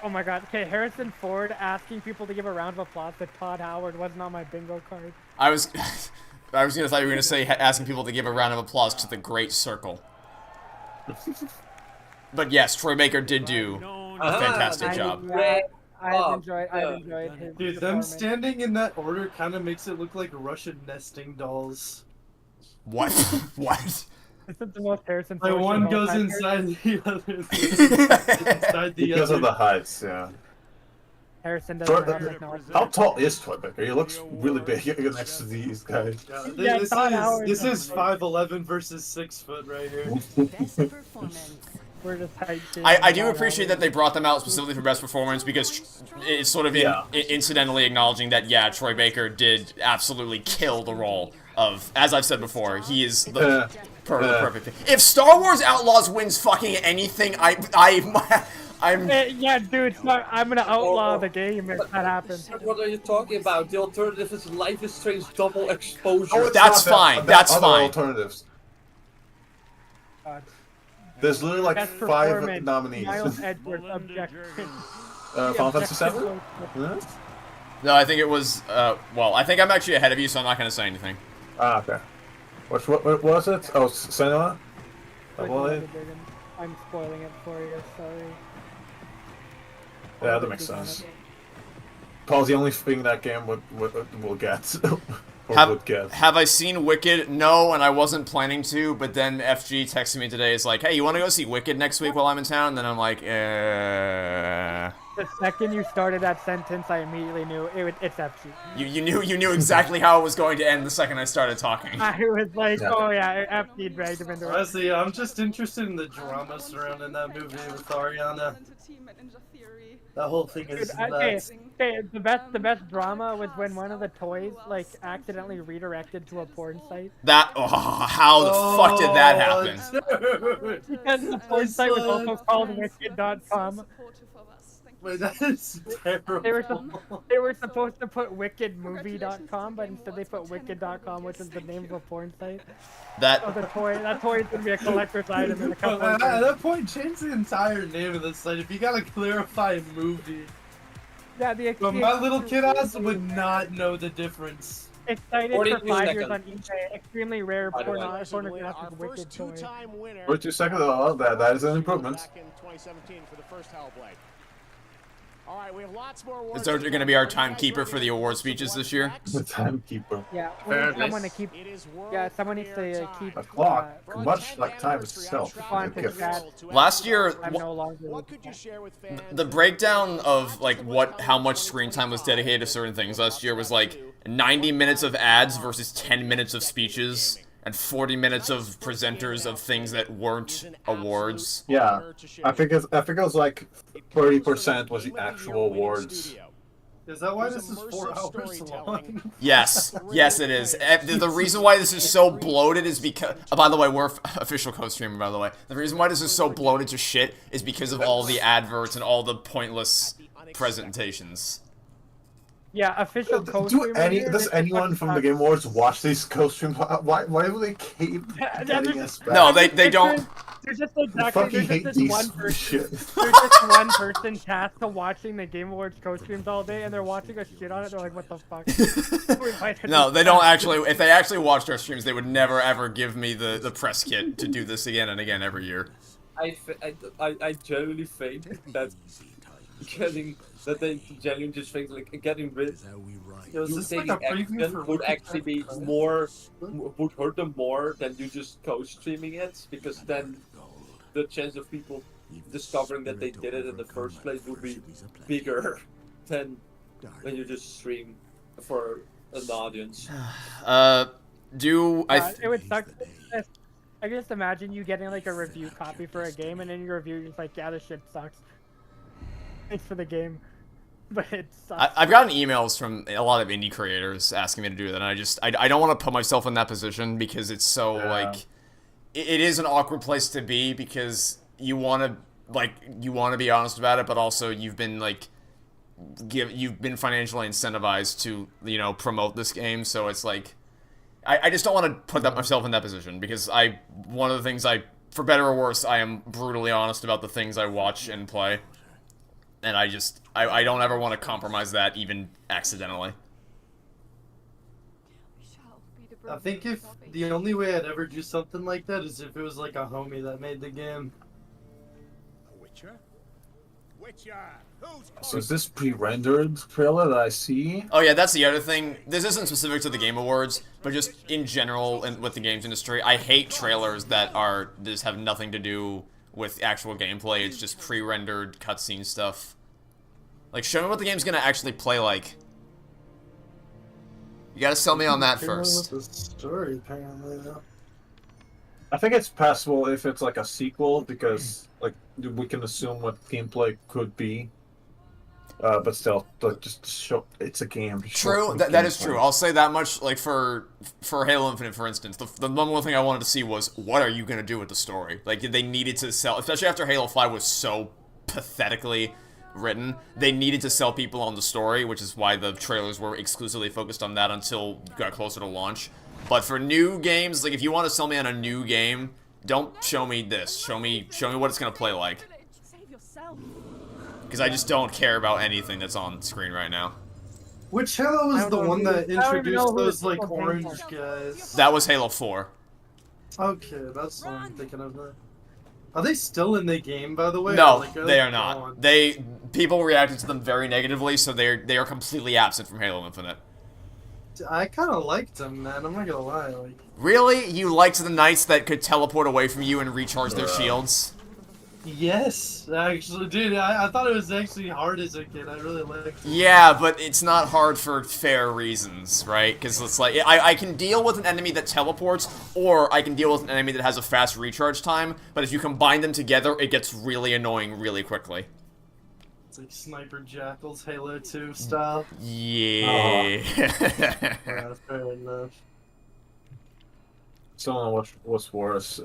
Oh my God. Okay, Harrison Ford asking people to give a round of applause to Todd Howard wasn't on my bingo card. I was thought you were gonna say asking people to give a round of applause to the Great Circle. But yes, Troy Baker did do a fantastic job. I've enjoyed his Dude, them performance. standing in that order kind of makes it look like Russian nesting dolls. What? What? This is the most Harrison Like Ford one shit of all goes time. inside the other. Inside the Because other. of the heights, yeah. Harrison doesn't Troy, have technology. how tall is Troy Baker? He looks really big next to these guys. Yeah, Todd Howard. This is 5'11" versus 6 foot right here. Best performance. We're just hyped. I do appreciate that they brought them out specifically for best performance because it's sort of incidentally acknowledging that, yeah, Troy Baker did absolutely kill the role of, as I've said before, he is the perfect thing. If Star Wars Outlaws wins fucking anything, I'm Yeah, dude, I'm gonna outlaw the game if that happens. What are you talking about? The alternative is Life is Strange double exposure. Oh, it's That's not fine, that. that's Other fine. alternatives. God. There's literally like Best 5 performance, nominees. Miles Edwards objection. Final Fantasy 7? No, I think it was, well, I think I'm actually ahead of you, so I'm not going to say anything. Ah, okay. What was it? Oh, Senua? I'm spoiling it for you, sorry. Yeah, that makes sense. Paul's the only thing that game will get. Have I seen Wicked? No, and I wasn't planning to, but then FG texted me today, is like, hey, you want to go see Wicked next week while I'm in town? And then I'm like, The second you started that sentence, I immediately knew it's FG. You knew exactly how it was going to end the second I started talking. I was like, oh yeah, FG dragged him into it. Honestly, I'm just interested in the drama surrounding that movie with Ariana. That whole thing is nuts. Okay, the best drama was when one of the toys like accidentally redirected to a porn site. That how the fuck did that happen? Because the porn site was also called Wicked.com. Wait, that is terrible. They were supposed to put wickedmovie.com, but instead they put wicked.com, which is the name of a porn site. That Oh, that toy is gonna be a collector's item in a couple At of years. that point, change the entire name of the site. If you gotta clarify movie. Yeah, But my little kid ass would not know the difference. Excited for 42 5 years seconds. on eBay. Extremely rare By the way. pornographic Our wicked first toy. two-time winner. 42 seconds. Oh, that is an improvement. Back in 2017 for the first Hellblade. All right, we have lots more is awards Doja to going to come. be our Are you guys timekeeper ready for the to award know speeches what's this year? next? The timekeeper. Yeah, we Fair need someone to enough. keep. It is world Yeah, someone needs premiere to time. keep. A clock, For our much 10th like time anniversary, itself. I'm Fine traveling to the chat. world to Last year, ask I'm you, no longer. what could you share with fans The breakdown of like how much screen time was dedicated to certain things last year was like 90 minutes of ads versus 10 minutes of speeches and 40 minutes of presenters of things that weren't awards. Yeah, I think it was like 30% was the actual awards. Is that why this is 4 hours long? Yes, yes it is. The reason why this is so bloated is because, by the way, we're official co-streamer, by the way. The reason why this is so bloated to shit is because of all the adverts and all the pointless presentations. Yeah, official co-streamer. Does anyone from the Game Awards watch these co-streams? Why do they keep getting us back? No, they don't. There's just I exactly fucking there's hate just this these one person. shit. There's just one person tasked to watching the Game Awards co-streams all day, and they're watching us shit on it. They're like, "What the fuck?" No, they don't actually. If they actually watched our streams, they would never ever give me the press kit to do this again and again every year. I genuinely think that they genuinely just think like getting rid Is this like taking a preview action for would Wicked actually be Tower? would hurt them more than you just co-streaming it, because then the chance of people discovering that they did it in the first place would be bigger than when you just stream for an audience. It would suck. I can just imagine you getting like a review copy for a game, and in your review, you're just like, "Yeah, this shit sucks." Thanks for the game, but it sucks. I've gotten emails from a lot of indie creators asking me to do that, and I don't want to put myself in that position because it's so like it is an awkward place to be because you want to be honest about it, but also you've been like you've been financially incentivized to promote this game, so it's like I just don't want to put myself in that position because one of the things for better or worse, I am brutally honest about the things I watch and play. And I don't ever want to compromise that, even accidentally. I think if the only way I'd ever do something like that is if it was like a homie that made the game. Witcher? Witcher! Who's So is this pre-rendered trailer that I see? Oh yeah, that's the other thing. This isn't specific to the Game Awards, but just in general and with the games industry, I hate trailers that just have nothing to do with actual gameplay. It's just pre-rendered cutscene stuff. Like, show me what the game's gonna actually play like. You gotta sell me on that first. With the story, apparently, though. I think it's passable if it's like a sequel because like we can assume what gameplay could be. But still, like, just show it's a game. Just show True, some that is gameplay. true. I'll say that much. Like for Halo Infinite, for instance, the number one thing I wanted to see was what are you gonna do with the story? Like they needed to sell, especially after Halo 5 was so pathetically written. They needed to sell people on the story, which is why the trailers were exclusively focused on that until you got closer to launch. But for new games, like if you want to sell me on a new game, don't show me this. Show me what it's gonna play like. Because I just don't care about anything that's on screen right now. Which Halo was the one that I don't even know introduced who those the like people orange think guys? That was Halo 4. Okay, that's what I'm thinking of. That. Are they still in the game, by the way? No, Or, like, they are gone? not. People reacted to them very negatively, so they are completely absent from Halo Infinite. I kind of liked them, man. I'm not gonna lie. Like, Really? You liked the knights that could teleport away from you and recharge their shields? yes, actually, dude. I thought it was actually hard as a kid. I really liked it. Yeah, but it's not hard for fair reasons, right? Because it's like, I can deal with an enemy that teleports, or I can deal with an enemy that has a fast recharge time, but if you combine them together, it gets really annoying really quickly. It's like Sniper Jackals, Halo 2 style. Yeah. Yeah, fair enough. Someone what's worse,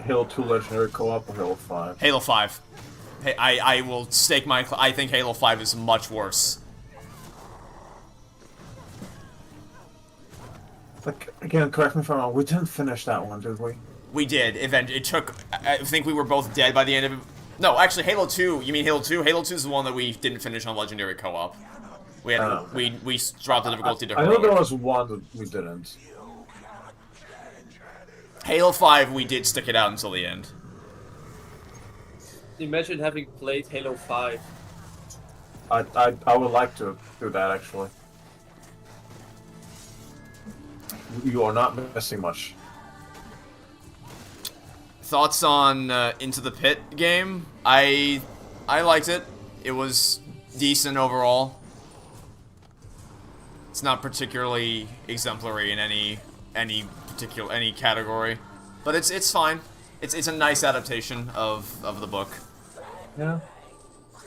Halo 2 Legendary Co-op or Halo 5? Halo 5. Hey, I will stake my... I think Halo 5 is much worse. Like, again, correct me if I'm wrong, we didn't finish that one, did we? We did. It took... I think we were both dead by the end of it. No, actually, Halo 2... You mean Halo 2? Halo 2 is the one that we didn't finish on Legendary Co-op. We had we dropped the difficulty to I know there heroic. was one that we didn't. Halo 5, we did stick it out until the end. Imagine having played Halo 5. I would like to do that, actually. You are not missing much. Thoughts on Into the Pit game? I liked it. It was decent overall. It's not particularly exemplary in any category, but it's fine. It's a nice adaptation of the book. Yeah.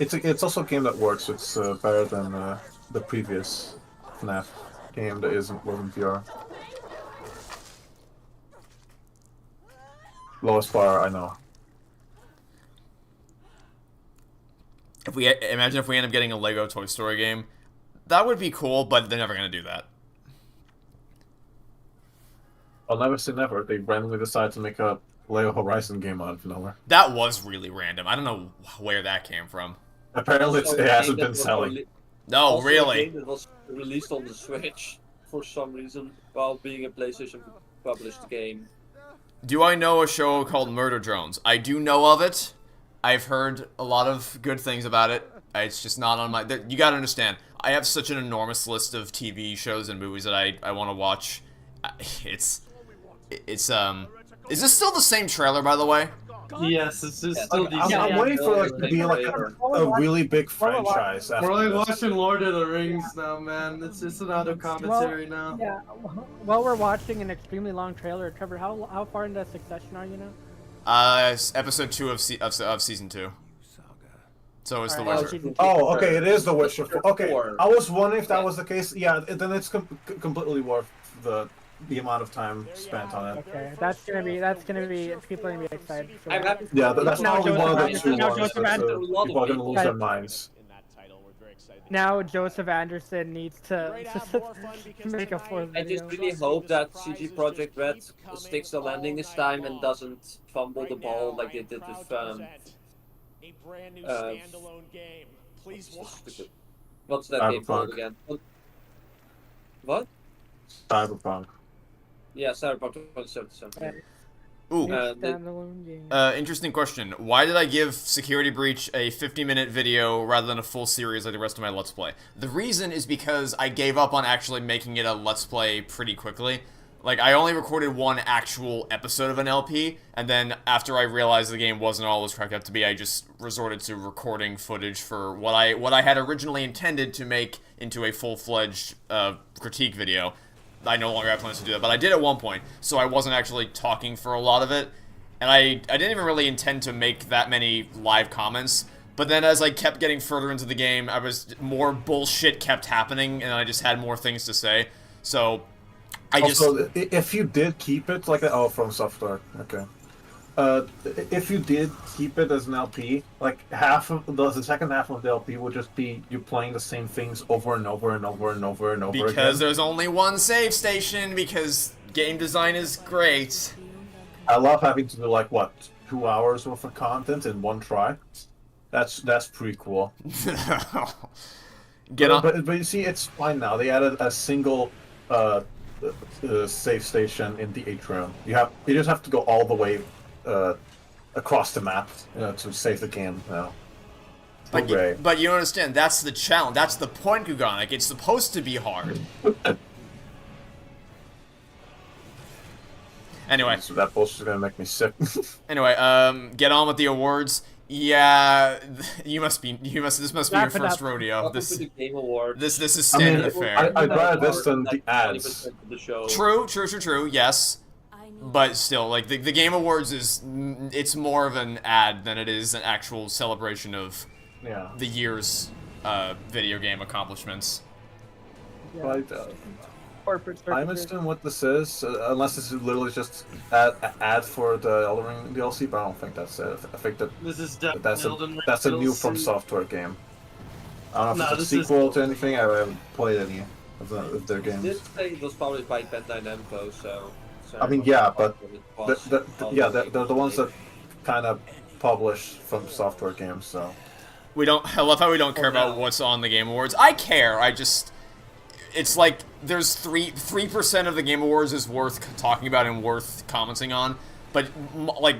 It's also a game that works. It's better than the previous FNAF game that wasn't VR. Lowest bar, I know. Imagine if we end up getting a Lego Toy Story game, that would be cool. But they're never gonna do that. I'll never say never. They randomly decide to make a Lego Horizon game out of nowhere. That was really random. I don't know where that came from. Apparently, it hasn't been selling. No, Also really. a game that was released on the Switch for some reason, while being a PlayStation published game. Do I know a show called Murder Drones? I do know of it. I've heard a lot of good things about it. It's just not on my... You gotta understand, I have such an enormous list of TV shows and movies that I want to watch. It's... Is this still the same trailer, by the way? Yes, it's just still I'm waiting for like to be like a really big franchise. We're like this. watching Lord of the Rings now, man. It's just another commentary now. Yeah, while we're watching an extremely long trailer, Trevor, how far into Succession are you now? Episode 2 of season 2. So it's The Alright, Witcher. Oh, okay, it is The Witcher. Okay, Four. I was wondering if that was the case. Yeah, then it's completely worth the amount of time spent on it. Okay, that's gonna be people are gonna be excited. For I'm that. happy. Yeah, that's Now probably one of the Joseph two Anderson- now ones Joseph that Anderson- people are gonna lose their minds. In that title, we're very excited. Now Joseph Anderson needs to Great to have more fun because make a tonight- fourth I just video. really hope that CG Projekt Red sticks the landing this time and doesn't fumble the ball like they did with a brand new standalone game. Please watch. what's that game called Cyberpunk. again? What? Cyberpunk. Yeah, Cyberpunk 2077. Ooh. Standalone game. Interesting question. Why did I give Security Breach a 50-minute video rather than a full series like the rest of my Let's Play? The reason is because I gave up on actually making it a Let's Play pretty quickly. Like, I only recorded one actual episode of an LP, and then after I realized the game wasn't all it was cracked up to be, I just resorted to recording footage for what I had originally intended to make into a full-fledged critique video. I no longer have plans to do that, but I did at one point, so I wasn't actually talking for a lot of it, and I didn't even really intend to make that many live comments, but then as I kept getting further into the game, more bullshit kept happening, and I just had more things to say, so Also, if you did keep it like that, From Software, okay. If you did keep it as an LP, like the second half of the LP would just be you playing the same things over and over and over and over and over because again. there's only one save station, because game design is great. I love having to do like what 2 hours worth of content in one try. That's pretty cool. Get on. But you see, it's fine now. They added a single save station in the atrium. You just have to go all the way across the map to save the game now. But Hooray. but you don't understand, that's the challenge, that's the point, Guganik. It's supposed to be hard. Anyway. So that bullshit's gonna make me sick. Anyway, get on with the awards. Yeah, this must be your first rodeo. Welcome to the Game Awards. This is standard affair. I'd rather this than the ads. 20% of the show. True, yes. But still, like, the Game Awards it's more of an ad than it is an actual celebration of the year's video game accomplishments. But, corporate circus. I'm interested in what this is, unless this is literally just ad for the Elden Ring DLC, but I don't think that's it. I think that This is that's Elden Ring a new DLC. From Software game. I don't know if No, it's this a sequel to anything. I haven't played any of their games. This thing was published by Bandai Namco, so. I mean, yeah, but they're the ones that kind of publish From Software games, so. We don't. I love how we don't care about what's on the Game Awards. I care. I just. It's like there's 3% of the Game Awards is worth talking about and worth commenting on, but like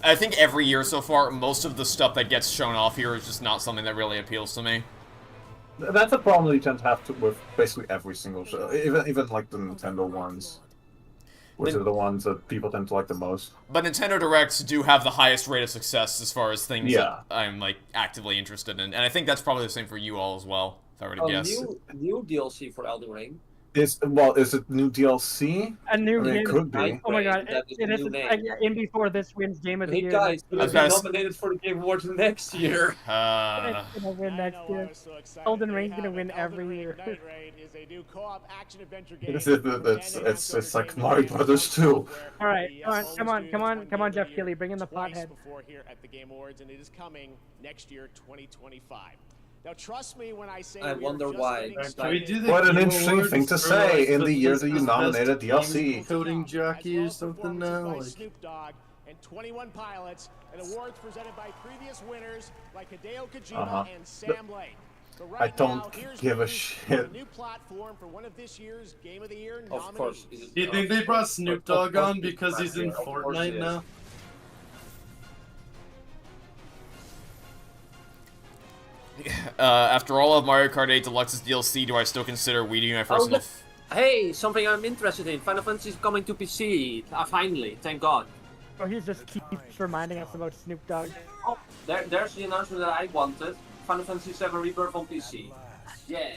I think every year so far, most of the stuff that gets shown off here is just not something that really appeals to me. That's a problem that you tend to have with basically every single show, even like the Nintendo ones, which are the ones that people tend to like the most. But Nintendo Directs do have the highest rate of success as far as things that I'm like actively interested in, and I think that's probably the same for you all as well. If I were to guess. New DLC for Elden Ring. Is it new DLC? A new I mean, game. it could be. Oh my god! That is It the is new name. in before this wins Game of the Hey Year. guys, I we'll was be gonna nominated for the Game Awards next year. It's gonna win next year. Elden Ring's gonna win every year. Is a new co-op action adventure game. It's like Mario Brothers 2. All right, come on, Jeff Keighley, bring in the Twice pothead. before here at the Game Awards, and it is coming next year, 2025. Now, trust me when I say I we are wonder just why. getting Can we started. do the What an Game interesting Awards thing to for, say like, in the year best that you best nominated game DLC. Coding jockey or As well as something performances now. by Like, Snoop Dogg and 21 Pilots, and awards presented by previous winners like Hideo Kojima and Sam Lake. But I right don't now, here's give a news shit. on a new platform for one of this year's Game of the Year nominees. Of course. do you think they brought Snoop Dogg on because he's in Fortnite now? After all of Mario Kart 8 Deluxe's DLC, do I still consider Wii U my personal? Hey, something I'm interested in. Final Fantasy is coming to PC. Finally, thank God. Oh, he just keeps reminding us about Snoop Dogg. Oh, there's the announcement that I wanted. Final Fantasy VII Rebirth on PC. Yeah.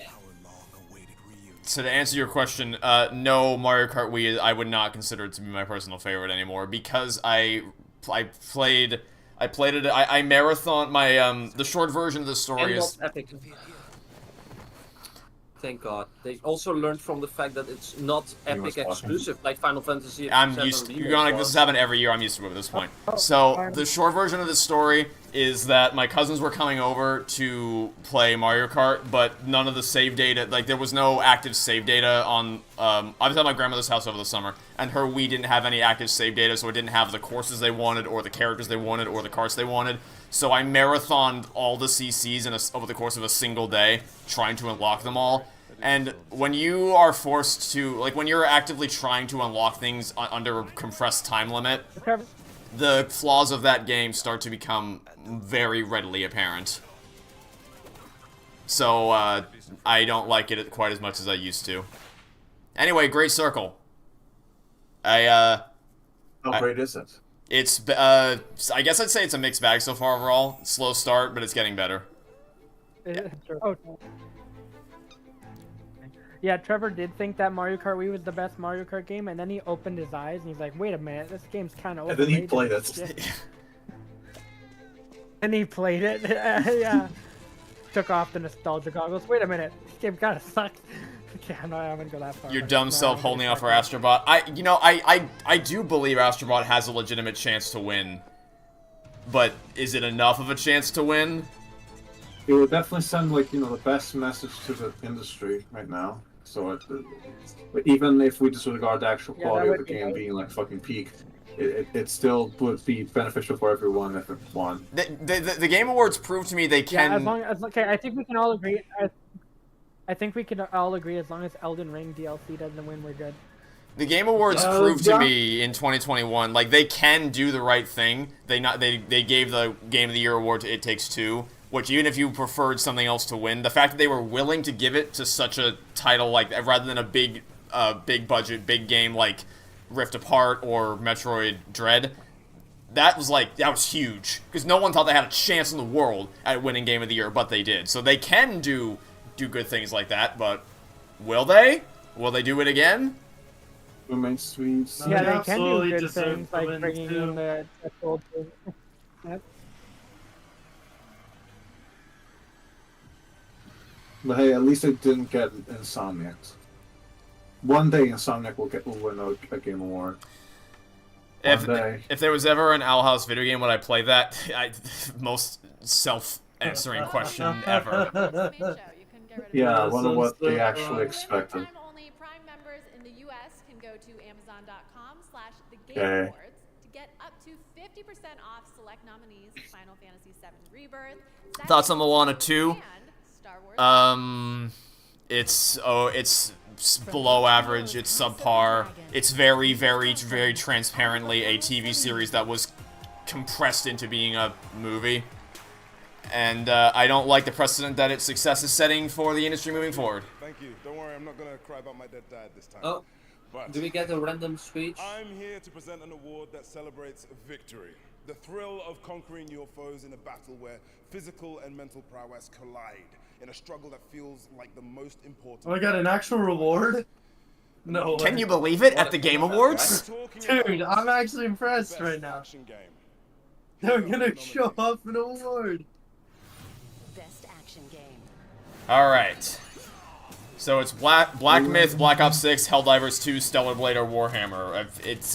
So to answer your question, no, Mario Kart Wii, I would not consider it to be my personal favorite anymore because I played it. I marathon my the short version of the story And is. not Epic. Thank God. They also learned from the fact that it's not Epic exclusive like Final Fantasy. I'm VII used. Remake You're this was. has happened every year. I'm used to it at this point. So the short version of the story is that my cousins were coming over to play Mario Kart, but none of the save data, like there was no active save data on. I was at my grandmother's house over the summer, and her Wii didn't have any active save data, so it didn't have the courses they wanted, or the characters they wanted, or the carts they wanted. So I marathoned all the CCs over the course of a single day, trying to unlock them all. And when you are forced to, like, when you're actively trying to unlock things under a compressed time limit, the flaws of that game start to become very readily apparent. So, I don't like it quite as much as I used to. Anyway, Great Circle. How great is it? It's, I guess I'd say it's a mixed bag so far overall. Slow start, but it's getting better. Oh. Yeah, Trevor did think that Mario Kart Wii was the best Mario Kart game, and then he opened his eyes and he's like, "Wait a minute, this game's kind of." And then he played it. And he played it. Yeah. Took off the nostalgia goggles. Wait a minute, this game kind of sucks. Okay, I'm not gonna go that far. Your dumb self holding out for Astrobot. I do believe Astrobot has a legitimate chance to win, but is it enough of a chance to win? It would definitely send the best message to the industry right now. So even if we disregard the actual quality of the game being like fucking peak, it still would be beneficial for everyone if it won. The Game Awards prove to me they can. Yeah, as long as I think we can all agree. I think we can all agree as long as Elden Ring DLC doesn't win, we're good. The Game Awards proved to me in 2021, like, they can do the right thing. They gave the Game of the Year award to It Takes Two, which even if you preferred something else to win, the fact that they were willing to give it to such a title like rather than a big budget, big game like Rift Apart or Metroid Dread, that was huge. Because no one thought they had a chance in the world at winning Game of the Year, but they did. So they can do good things like that, but will they? Will they do it again? Yeah, they can do good things like bringing in the old thing. Yep. But hey, at least it didn't get Insomniacs. one day Insomniac will win a Game Award. If One day. if there was ever an Owl House video game, would I play that? Most self-answering question ever. Yeah, I wonder what they so actually fun. expected. Limited time only Prime members in the US can go to amazon.com/thegameawards Okay. to get up to 50% off select nominees Final Fantasy VII Rebirth. Thoughts on Moana 2? And Star Wars. It's below average. It's subpar. It's very, very, very transparently a TV series that was compressed into being a movie. And I don't like the precedent that its success is setting for the industry moving forward. Thank you. Don't worry, I'm not gonna cry about my dead dad this time. Oh, But do we get a random speech? I'm here to present an award that celebrates victory. The thrill of conquering your foes in a battle where physical and mental prowess collide. In a struggle that feels like the most important. Oh, I got an actual reward? No. Can way. you believe it? At the Game Awards? Dude, I'm actually impressed right now. They're gonna show off an award. Best action game. Alright. So it's Black Myth, Black Ops 6, Helldivers 2, Stellar Blade, or Warhammer.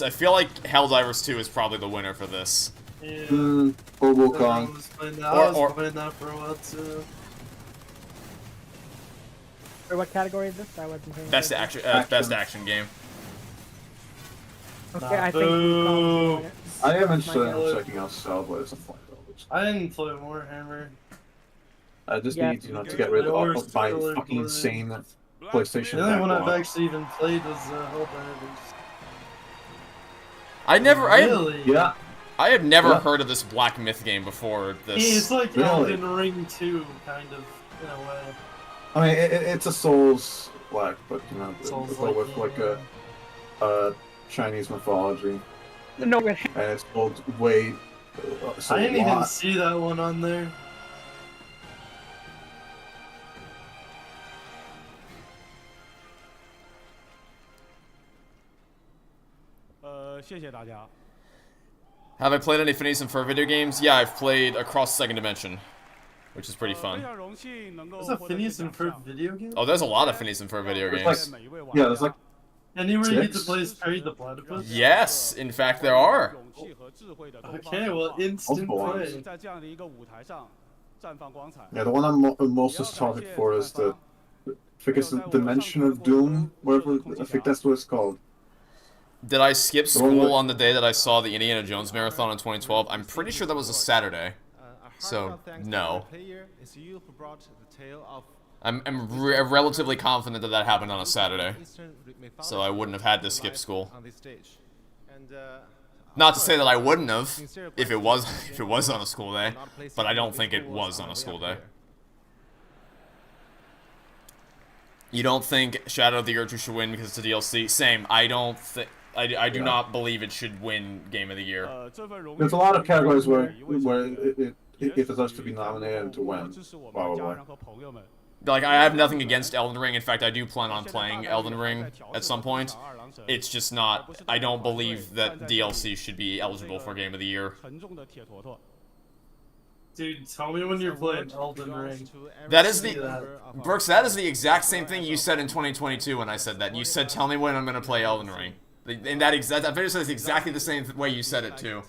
I feel like Helldivers 2 is probably the winner for this. Yeah. Robocon. I was playing that for a while too. Or what category is this? I wasn't paying Best attention. best action game. Okay, I think Boo. we I am My interested in God. checking out Cellblade at some point. I didn't play Warhammer. I just Yeah. need, to get rid of my fucking insane PlayStation. The only one I've backlog. actually even played was Helldivers. I Really? Yeah. I have never Yeah. heard of this Black Myth game before this. It's like Really? Elden Ring 2, kind of, in a way. I mean, it's a Souls-like, but Souls-like, with like a Chinese mythology, No, and it's called way. So I didn't a even lot. see that one on there. Have I played any Phineas and Ferb video games? Yeah, I've played Across the Second Dimension, which is pretty fun. There's a Phineas and Ferb video game? Oh, there's a lot of Phineas and Ferb video There's games. yeah, there's like Anywhere you get to six? play as Perry the Platypus? Yes, in fact, there are. Okay, well, instant Multiple play. yeah, the one I'm most nostalgic for is the I think it's the Dimension of Doom, whatever. I think that's what it's called. Did I skip The one school with- on the day that I saw the Indiana Jones marathon in 2012? I'm pretty sure that was a Saturday. So, no. I'm relatively confident that that happened on a Saturday. So I wouldn't have had to skip school. Not to say that I wouldn't have if it was on a school day, but I don't think it was on a school day. You don't think Shadow of the Erdtree should win because it's a DLC? Same. I don't think. I do not believe it should win Game of the Year. There's a lot of categories where it deserves to be nominated to win. Probably. Like, I have nothing against Elden Ring. In fact, I do plan on playing Elden Ring at some point. It's just not. I don't believe that DLC should be eligible for Game of the Year. Dude, tell me when you're playing Elden Ring. That is Brooks, that is the exact same thing you said in 2022 when I said that. You said, tell me when I'm going to play Elden Ring. And that video says exactly the same way you said it, too.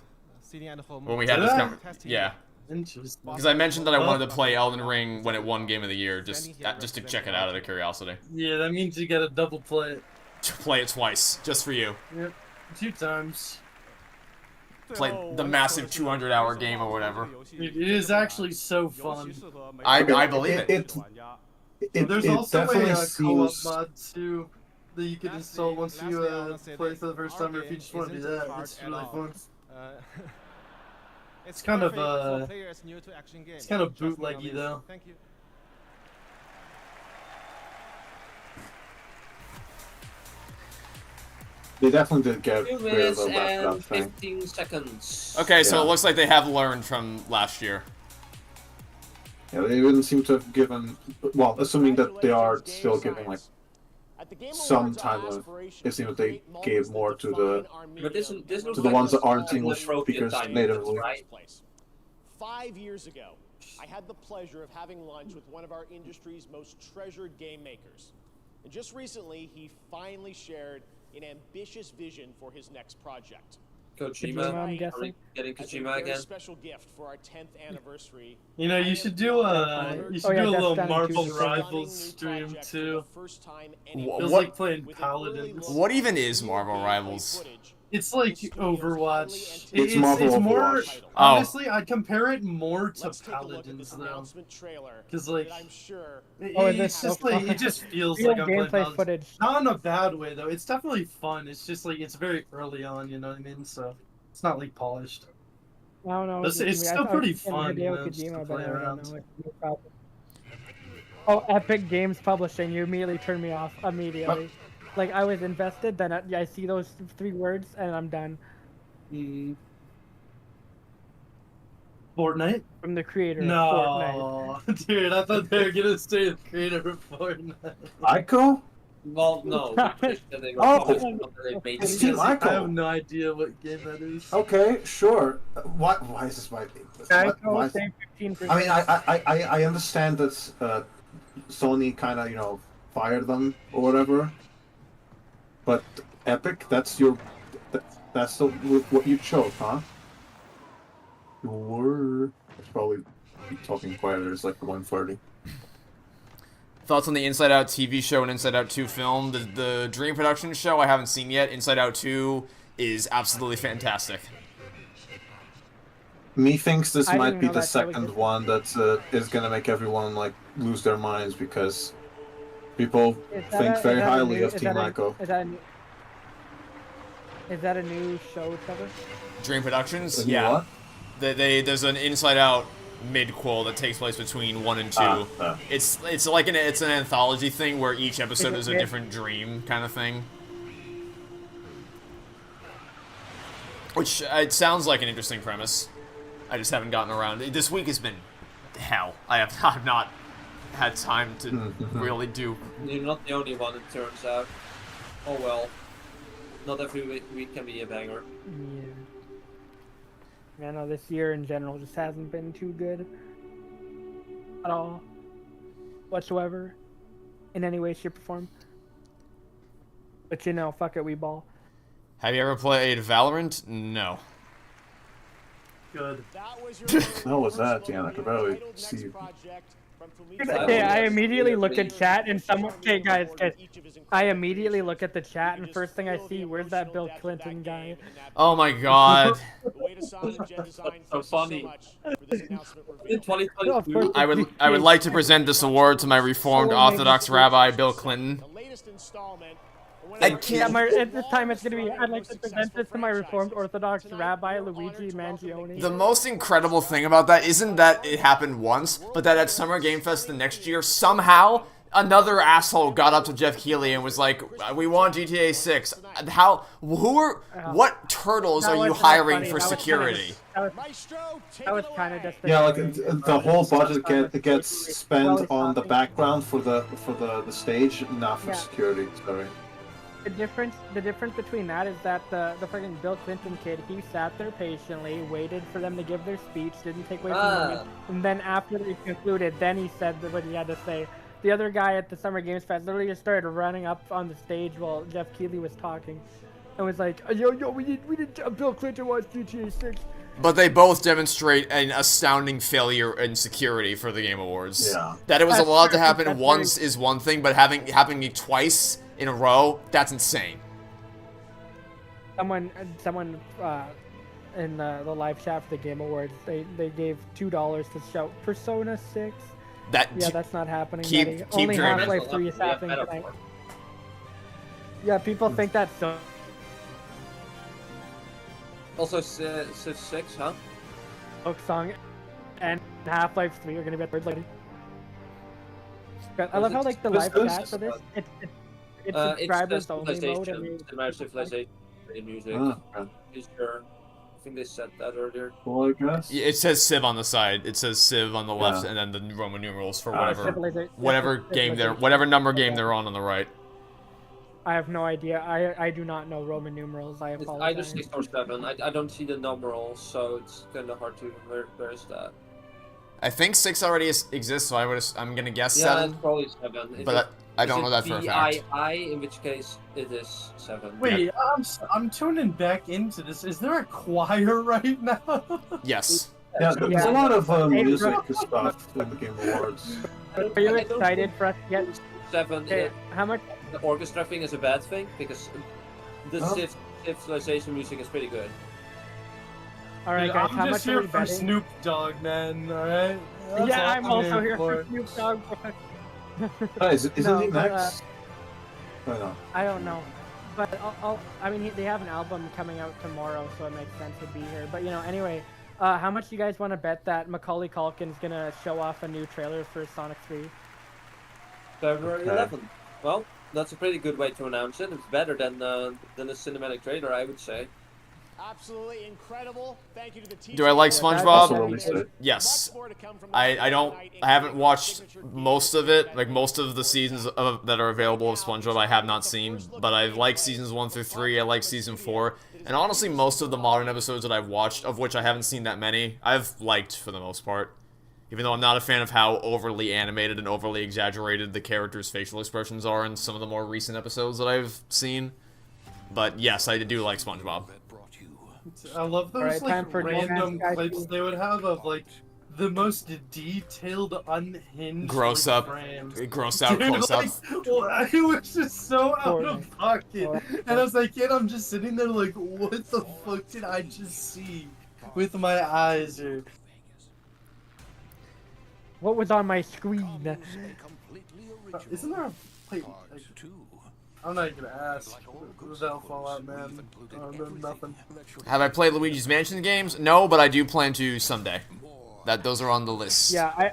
When we had this conversation. Yeah. Interesting. Because I mentioned that I wanted to play Elden Ring when it won Game of the Year, just to check it out out of curiosity. Yeah, that means you gotta double play it. Play it twice, just for you. Yep, 2 times. Play the massive 200-hour game or whatever. Dude, it is actually so fun. I believe it. There's It also definitely a co-op seems. mod too that you can install once you play for the first time, or if you just want to do that. It's really fun. It's kind of bootleggy though. They definitely did get 2 rid of minutes the left and out thing. 15 seconds. Okay, so Yeah. it looks like they have learned from last year. Yeah, they didn't seem to have given. Well, assuming that they are still giving like some time limit, it seems that they gave more to the But this looks to the like ones that it's aren't an English appropriate speakers time, natively. right? 5 years ago, I had the pleasure of having lunch with one of our industry's most treasured game makers. And just recently, he finally shared an ambitious vision for his next project. Kojima, I'm are we guessing. getting As a Kojima very again? special gift for our 10th anniversary. You know, you should do a Oh, yeah, do a little Death Stranding Marvel 2 's Rivals Stunning new stream project for too. the first time Wha- anywhere. Feels what- like playing With an early Paladins. look What even at is new Marvel gameplay Rivals? footage It's like from the studio's Overwatch. early It's Marvel It's more. Overwatch. Oh. Honestly, I'd compare it more to Let's take a look at Paladins this though. announcement trailer 'Cause, like, that I'm sure Oh, is It's this just so like fun? it just feels Real like I'm playing gameplay Paladins. footage. Not in a bad way though. It's definitely fun. It's just like it's very early on. You know what I mean? So it's not like polished. I don't know. It's I still was pretty thinking fun, you Hideo know, just to Kojima, play but I don't around. know, it's no problem. Oh, Epic Games Publishing, you immediately turned me off immediately. Like I was invested, then I see those 3 words and I'm done. Fortnite? From the creator of Fortnite. No, dude. I thought they were gonna say the creator of Fortnite. Ico? Well, no. because they were Oh, publishing something they made it's it. Team I have Ico. no idea what game that is. Okay, sure. Why is this my? Why is- Same 15%. I mean, I understand that Sony kind of fired them or whatever, but Epic, that's what you chose, huh? Sure. It's probably talking quieter. It's like 1:30. Thoughts on the Inside Out TV show and Inside Out 2 film? The Dream Productions show I haven't seen yet. Inside Out 2 is absolutely fantastic. Me thinks this I might didn't be know the that show was second good. one that is gonna make everyone like lose their minds because people Is that think a- very is that a highly new- of is Team that a- Ico. Is that a new show, Trevor? Dream Productions? And you Yeah. what? There's an Inside Out midquel that takes place between 1 and 2. It's like it's an anthology thing where each episode is a mid? different dream kind of thing. Which it sounds like an interesting premise. I just haven't gotten around. This week has been hell. I've not had time to really do. You're not the only one, it turns out. Oh well. Not every week can be a banger. Yeah. I know this year in general just hasn't been too good at all, whatsoever, in any way, shape, or form. But you know, fuck it, we ball. Have you ever played Valorant? No. Good. How was that, Dan? I could barely see you. Okay, I immediately look at chat and someone. Okay, guys, I immediately look at the chat and first thing I see, where's that Bill Clinton guy? Oh my god. So funny. In 2022, I would like to present this award to my Reformed Orthodox Rabbi Bill Clinton. I Yeah, can't. at this time it's gonna be. I'd like to present this to my Reformed Orthodox Rabbi Luigi Mangione. The most incredible thing about that isn't that it happened once, but that at Summer Game Fest the next year, somehow, another asshole got up to Jeff Keighley and was like, we want GTA 6. What turtles That are you was not hiring funny. for That was security? That was kind of just. Yeah, like the whole budget gets spent on the background for the stage, not for Yeah. security. Sorry. The difference between that is that the freaking Bill Clinton kid, he sat there patiently, waited for them to give their speech, didn't take away from the moment, and then after they concluded, then he said what he had to say. The other guy at the Summer Games Fest literally just started running up on the stage while Jeff Keighley was talking, and was like, "Yo, we need Bill Clinton wants GTA 6." But they both demonstrate an astounding failure in security for the Game Awards. Yeah. That it was That's allowed to true. happen That's once very- is one thing, but happening twice in a row, that's insane. Someone in the live chat for the Game Awards, they gave $2 to shout Persona 6. Yeah, that's not happening. keep- buddy. keep Only dreaming. Half-Life 3 is happening tonight. Yeah, people think that's so. Also, Civ 6, huh? Hook Song and Half-Life 3 are gonna be at third lady. I love how like the live chat for this, it's subscribers only mode. And the Marriage Civilization music. Is sure. I think they said that earlier. Well, I guess. Yeah, it says Civ on the side. It says Civ on the left, and then the Roman numerals for whatever game whatever number game they're on the right. I have no idea. I do not know Roman numerals. I It's apologize. either 6 or 7. I don't see the numerals, so it's kind of hard to where's that. I think 6 already exists, so I'm gonna guess Yeah, 7. it's probably 7. But I don't know that for a fact. VII, in which case it is 7. Wait, I'm tuning back into this. Is there a choir right now? Yes. Yeah, there's a lot of music stuff in the Game Awards. Are you excited for us to get 7. okay, how much? The orchestra thing is a bad thing because the Oh. Civilization music is pretty good. All right, Dude, guys, I'm how just much are here we for betting? Snoop Dogg, man. All right. That's Yeah, all I'm also here for for. Snoop Dogg. Isn't No, he but, next? I know. I don't know, but I mean, they have an album coming out tomorrow, so it makes sense to be here. But you know, anyway, how much do you guys want to bet that Macaulay Culkin's gonna show off a new trailer for Sonic 3? February Okay. 11th. Well, that's a pretty good way to announce it. It's better than a cinematic trailer, I would say. Absolutely incredible. Thank you to the team. Do I like Yeah, that's SpongeBob? also released it. Yes. Much more to come from I don't. tonight, I haven't including watched signature most of it. Like most of the seasons that are available of SpongeBob, I have not seen. But I like seasons 1 through 3. I like season 4, and honestly, most of the modern episodes that I've watched, of which I haven't seen that many, I've liked for the most part. Even though I'm not a fan of how overly animated and overly exaggerated the characters' facial expressions are in some of the more recent episodes that I've seen. But yes, I do like SpongeBob. I love those Alright, time like for random Nomad clips Sky. they would have of like the most detailed, unhinged. Gross like, up, frames. gross out, Dude, close up. like, well, it was just so out of Fortnite. pocket, and I was like, kid, I'm just sitting there like, what the fuck did I just see with my eyes? Or What was on my screen? isn't there a wait? Like, I'm not even gonna ask. Without Fallout, man. Nothing. Have I played Luigi's Mansion games? No, but I do plan to someday. Those are on the list. Yeah,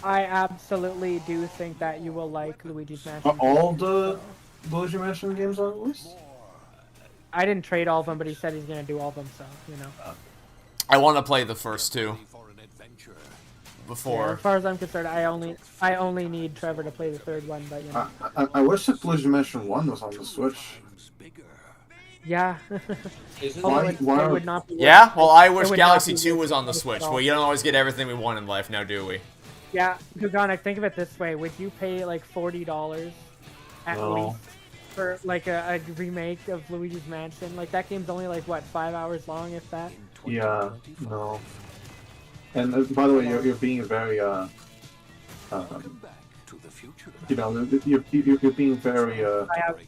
I absolutely do think that you will like Luigi's Are Mansion. all the Luigi Mansion games on the list? I didn't trade all of them, but he said he's gonna do all of them, so you know. I want to play the first 2 Yeah, before. as far as I'm concerned, I only need Trevor to play the third one, but you know. I wish that Luigi Mansion 1 was on the Switch. Yeah. Is it? Why- it why are- would not be Yeah? Well, I wish would not Galaxy be 2 worth was on the it Switch. at all. Well, you don't always get everything we want in life now, do we? Yeah, Gugonic, think of it this way: would you pay like $40 at No. least for like a remake of Luigi's Mansion? Like that game's only like what 5 hours long, if that. Yeah, no. And by the way, you're being very you know, you're being very I have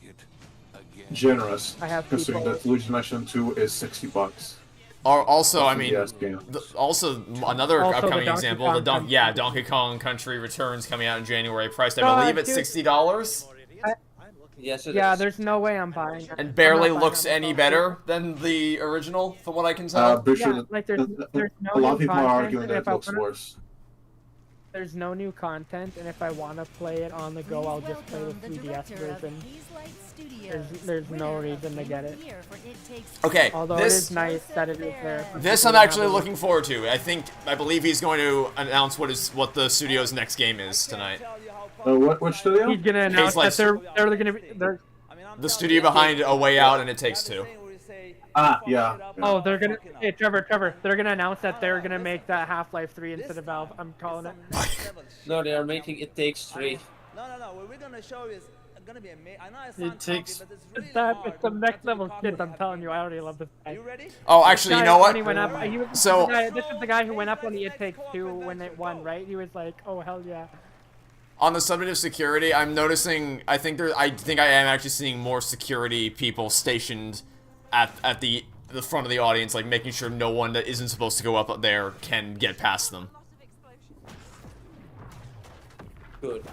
generous, I have considering people- that Luigi Mansion 2 is $60. Or also, I mean, Yes, game. also another Also, the upcoming Donkey example, Kong the Country. Donkey Kong Country Returns coming out in January, priced I No, believe at dude. $60, Yes, it Yeah, is. there's no way I'm buying it. and I'm barely not buying looks it. any better than the original, from what I can tell. Pretty sure Yeah, like there's no a lot new of people are content, arguing and that if it I looks wanna- worse. There's no new content, and if I want to play it on the go, I'll just play the 3DS version. There's no reason to get it. Okay, Although it this is nice that it is there. for this people I'm to actually have a- looking forward to. I believe he's going to announce what the studio's next game is tonight. Which studio? He's gonna announce Lights. that they're gonna be The studio behind A Way Out and It Takes Two. Yeah. oh they're gonna hey Trevor they're gonna announce that they're gonna make that Half-Life 3 instead of Valve. I'm calling it. No, they are making It Takes 3. No. What we're gonna show you is gonna be amazing. I know I sound It takes. cocky, but it's really It's the next level shit. I'm telling you, I already love this guy. You ready? Oh, actually, you know When he what? went up, he was, So- this is the guy who went up on the It Takes Two when it won, right? He was like, "Oh hell yeah!" On the subject of security, I'm noticing. I think I am actually seeing more security people stationed at the front of the audience, like making sure no one that isn't supposed to go up there can get past them. Good.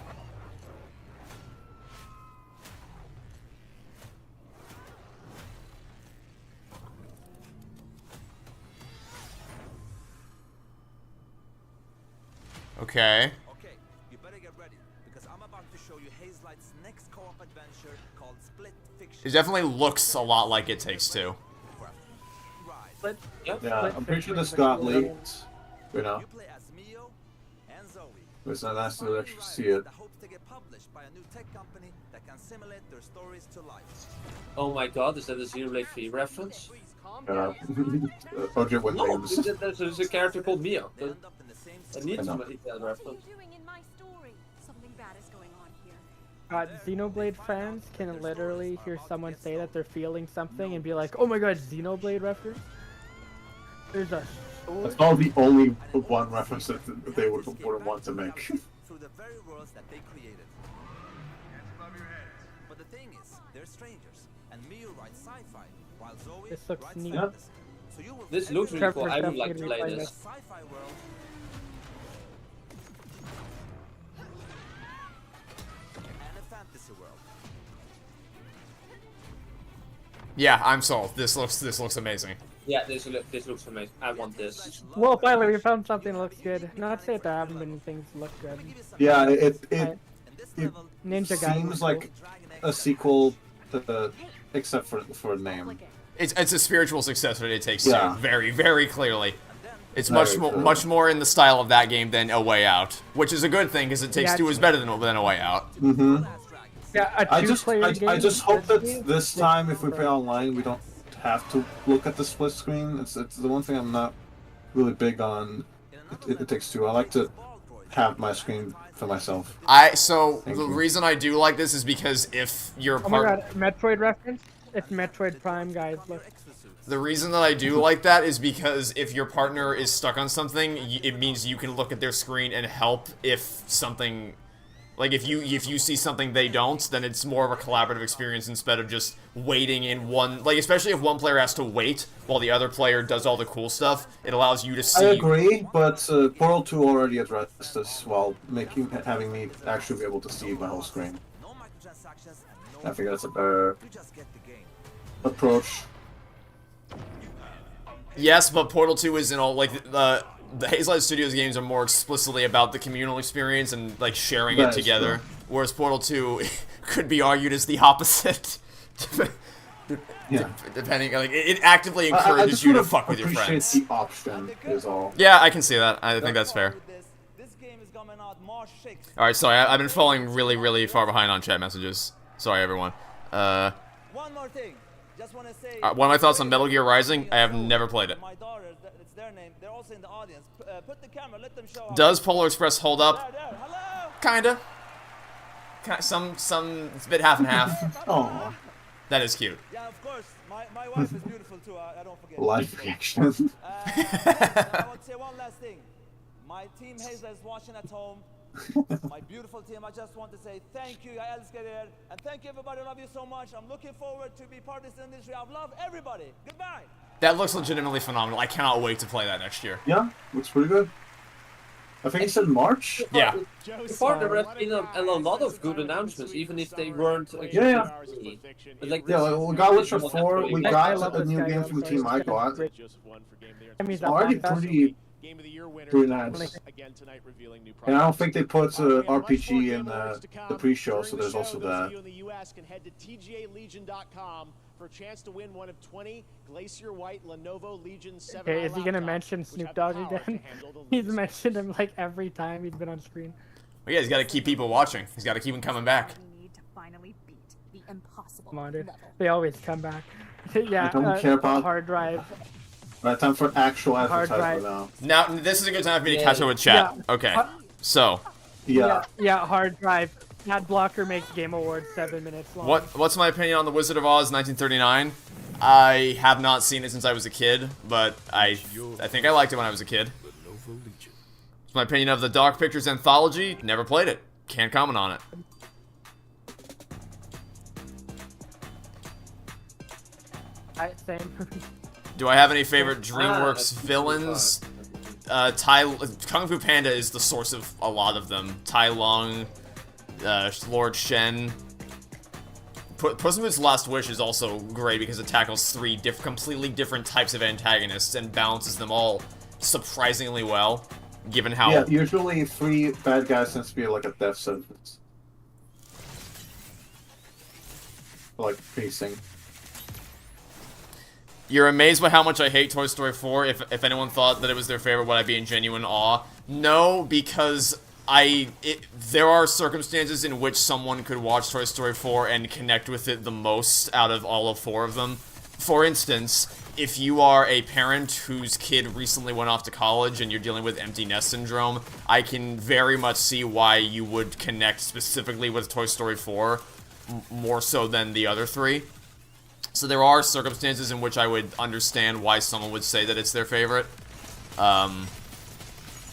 Okay. Okay, you better get ready because I'm about to show you Hazelight's next co-op adventure called Split Fiction. It definitely looks a lot like It Takes Two. But Yeah, I'm pretty sure this got leaked. You know, You play as Mio and Zoe. it's not nice to actually see it. That hopes to get published by a new tech company that can simulate their stories to life. Oh my god, is that a Zero Lake 3 reference? OJ No, Williams. there's a character called Mio. They end up in the same I need I know. to make that reference. doing in my story? Something bad is going on here. Xenoblade fans can literally hear someone say that they're feeling something and be like, "Oh my god, Xenoblade reference." There's a sword. That's all the only one reference that they would want to make. Through the very worlds that they created. But the thing is, they're strangers, and Miyu writes sci-fi, while Zoe This looks writes neat. fantasy. So you will This find looks really cool. I would Trevor's like to definitely play playing this. sci-fi world and a fantasy world. Yeah, I'm sold. This looks amazing. Yeah, this looks amazing. I want this. Well, finally, we found something that looks good. Not to say that there haven't been things that look good. Yeah, it Ninja Gaiden seems was like a sequel, except for a name. It's a spiritual successor to It Takes Yeah. Two, very, very clearly. It's Very clearly. much more in the style of that game than A Way Out, which is a good thing because It Takes Yeah, Two is better than A Way Out. Mm-hmm. Yeah, a I two-player game. I just hope that especially, this time, if we play online, we don't have to look at the split screen. It's the one thing I'm not really big on. It Takes Two. I like to have my screen for myself. So Thank the you. reason I do like this is because if your Oh my partner, god, Metroid reference? It's Metroid Prime, guys. Look. the reason that I do like that is because if your partner is stuck on something, it means you can look at their screen and help if something, like if you see something they don't, then it's more of a collaborative experience instead of just waiting in one, like especially if one player has to wait while the other player does all the cool stuff, it allows you to see. I agree, but Portal 2 already addressed this while having me actually be able to see my whole screen. No microtransactions and I no think that's a better you just get the game. approach. Yes, but Portal 2 isn't all, like, the Hazelight Studios games are more explicitly about the communal experience and, like, sharing it That is together, true. whereas Portal 2 could be argued as the opposite. Yeah. Depending, like, it actively I encourages just you to would fuck with your appreciate friends. the option, is all. Yeah, I can see that. I think that's fair. This game is coming out March 6th. Alright, sorry, I've been falling really, really far behind on chat messages. Sorry, everyone. One more thing. Just want to say What are my thoughts on Metal Gear Rising? I have never played it. My daughter, it's their name. They're also in the audience. Put the camera, let them show. Does Polar Express hold up? There. Hello. Kinda. Some, it's a bit half and half. Oh, That is cute. Yeah, of course. My wife is beautiful too. I don't forget. live reaction. I want to say one last thing. My team Hazel is watching at home. My beautiful team. I just want to say thank you. I älskar er. And thank you everybody. I love you so much. I'm looking forward to be part of this industry. I love everybody. Goodbye. That looks legitimately phenomenal. I cannot wait to play that next year. Yeah, looks pretty good. I think he said March. Yeah. Before there have been a lot of good announcements, even if they weren't. Yeah. But like Yeah, this, we got Witcher 4. We I got love a this new guy game also. from the team I got. I mean, It's already pretty nice. Again tonight, revealing new And I don't products. think they put We have much more RPG in Game Awards to the come. pre-show, so During the there's show, also those of that. you in the US can head to tgalegion.com for a chance to win one of 20 Glacier White Lenovo Legion 7. Okay, is he gonna mention Snoop Dogg again? He's mentioned him like every time he's been on screen. But yeah, he's got to keep people watching. He's got to keep them coming back. We need to finally beat the impossible Come on, dude. level. They always come back. Yeah, don't care about- hard drive. Right, time for actual Hard advertisement now. Now, this is a good time for me to catch up with chat. Yeah. Okay. So, Yeah. Yeah, hard drive. Ad blocker makes Game Awards 7 minutes long. what's my opinion on The Wizard of Oz 1939? I have not seen it since I was a kid, but I think I liked it when I was a kid. It's my opinion of the Dark Pictures Anthology. Never played it. Can't comment on it. Same. Do I have any favorite DreamWorks villains? Kung Fu Panda is the source of a lot of them. Tai Lung, Lord Shen. Puss in Boots' Last Wish is also great because it tackles three completely different types of antagonists and balances them all surprisingly well, given how... Yeah, usually 3 bad guys tends to be like a death sentence. Like pacing. You're amazed by how much I hate Toy Story 4. If anyone thought that it was their favorite, would I be in genuine awe? No, because there are circumstances in which someone could watch Toy Story 4 and connect with it the most out of all of 4 of them. for instance, if you are a parent whose kid recently went off to college and you're dealing with empty nest syndrome, I can very much see why you would connect specifically with Toy Story 4 more so than the other three. So there are circumstances in which I would understand why someone would say that it's their favorite.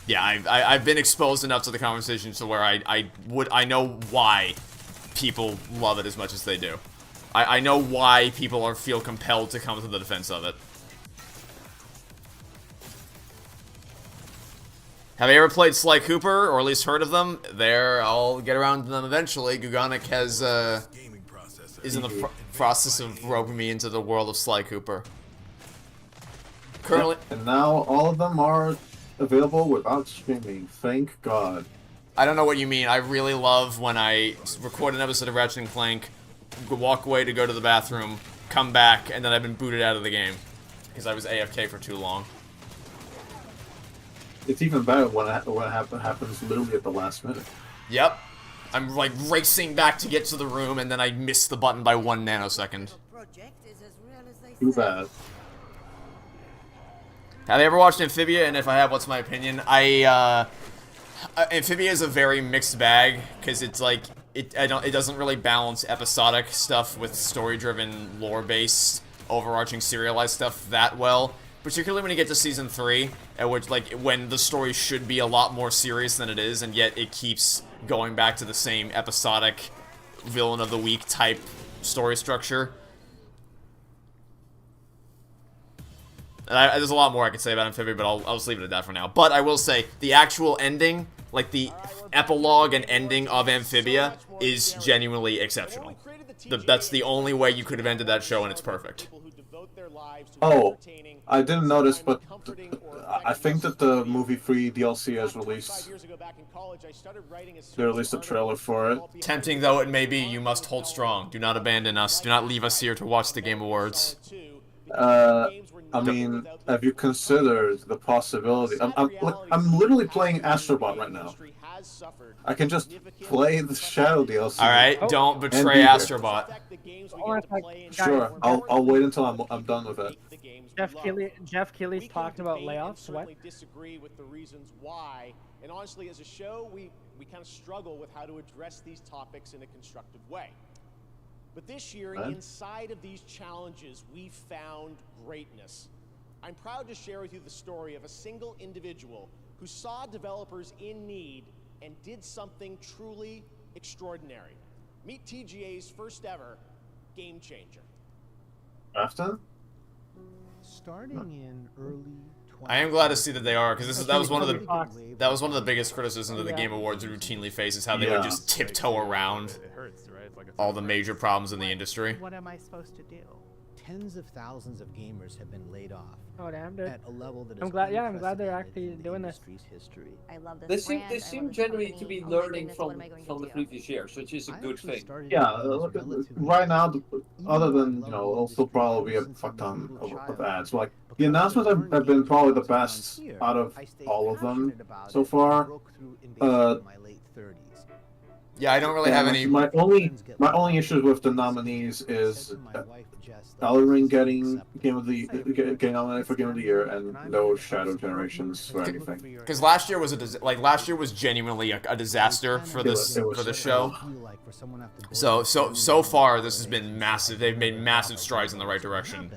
Yeah, I've been exposed enough to the conversation to where I know why people love it as much as they do. I know why people feel compelled to come to the defense of it. Have you ever played Sly Cooper, or at least heard of them? I'll get around to them eventually. Gugonic is in the process of roping me into the world of Sly Cooper. Currently, and now all of them are available without streaming. Thank God. I don't know what you mean. I really love when I record an episode of Ratchet & Clank, walk away to go to the bathroom, come back, and then I've been booted out of the game because I was AFK for too long. It's even better when it happens literally at the last minute. Yep. I'm like racing back to get to the room, and then I miss the button by 1 nanosecond. Too bad. Have you ever watched Amphibia? And if I have, what's my opinion? Amphibia is a very mixed bag because it's like it doesn't really balance episodic stuff with story-driven, lore-based, overarching serialized stuff that well. Particularly when you get to season 3, at which when the story should be a lot more serious than it is, and yet it keeps going back to the same episodic villain of the week type story structure. And there's a lot more I could say about Amphibia, but I'll just leave it at that for now. But I will say, the actual ending, like the epilogue and ending of Amphibia, is genuinely exceptional. That's the only way you could have ended that show, and it's perfect. Oh, I didn't notice, but I think that the movie free DLC has released. They released a trailer for it. Tempting though it may be, you must hold strong. Do not abandon us. Do not leave us here to watch the Game Awards. I mean, have you considered the possibility? I'm literally playing Astrobot right now. I can just play the Shadow DLC. Alright, don't betray Astrobot. Sure, I'll wait until I'm done with it. Jeff Keighley's talking about layoffs. What? Disagree with the reasons why, and honestly, as a show, we kind of struggle with how to address these topics in a constructive way. But this year, inside of these challenges, we found greatness. I'm proud to share with you the story of a single individual who saw developers in need and did something truly extraordinary. Meet TGA's first ever Game Changer. After? Starting in early I am glad to see that they are, because that was one of the biggest criticisms of the Game Awards routinely face, is how they would just tiptoe around all the major problems in the industry. What am I supposed to do? Tens of thousands of gamers have been laid off. Oh damn, dude. At a level that I'm glad they're actually doing this. History. I love this. They seem generally to be learning from the previous years, which is a good thing. Yeah, right now, other than it'll still probably be a fuck ton of ads. Like the announcements have been probably the best out of all of them so far. Yeah, I don't really have any. My only issues with the nominees is Elden Ring getting nominated for Game of the Year, and no Shadow Generations or anything. Because last year was genuinely a disaster for the show. So far this has been massive. They've made massive strides in the right direction,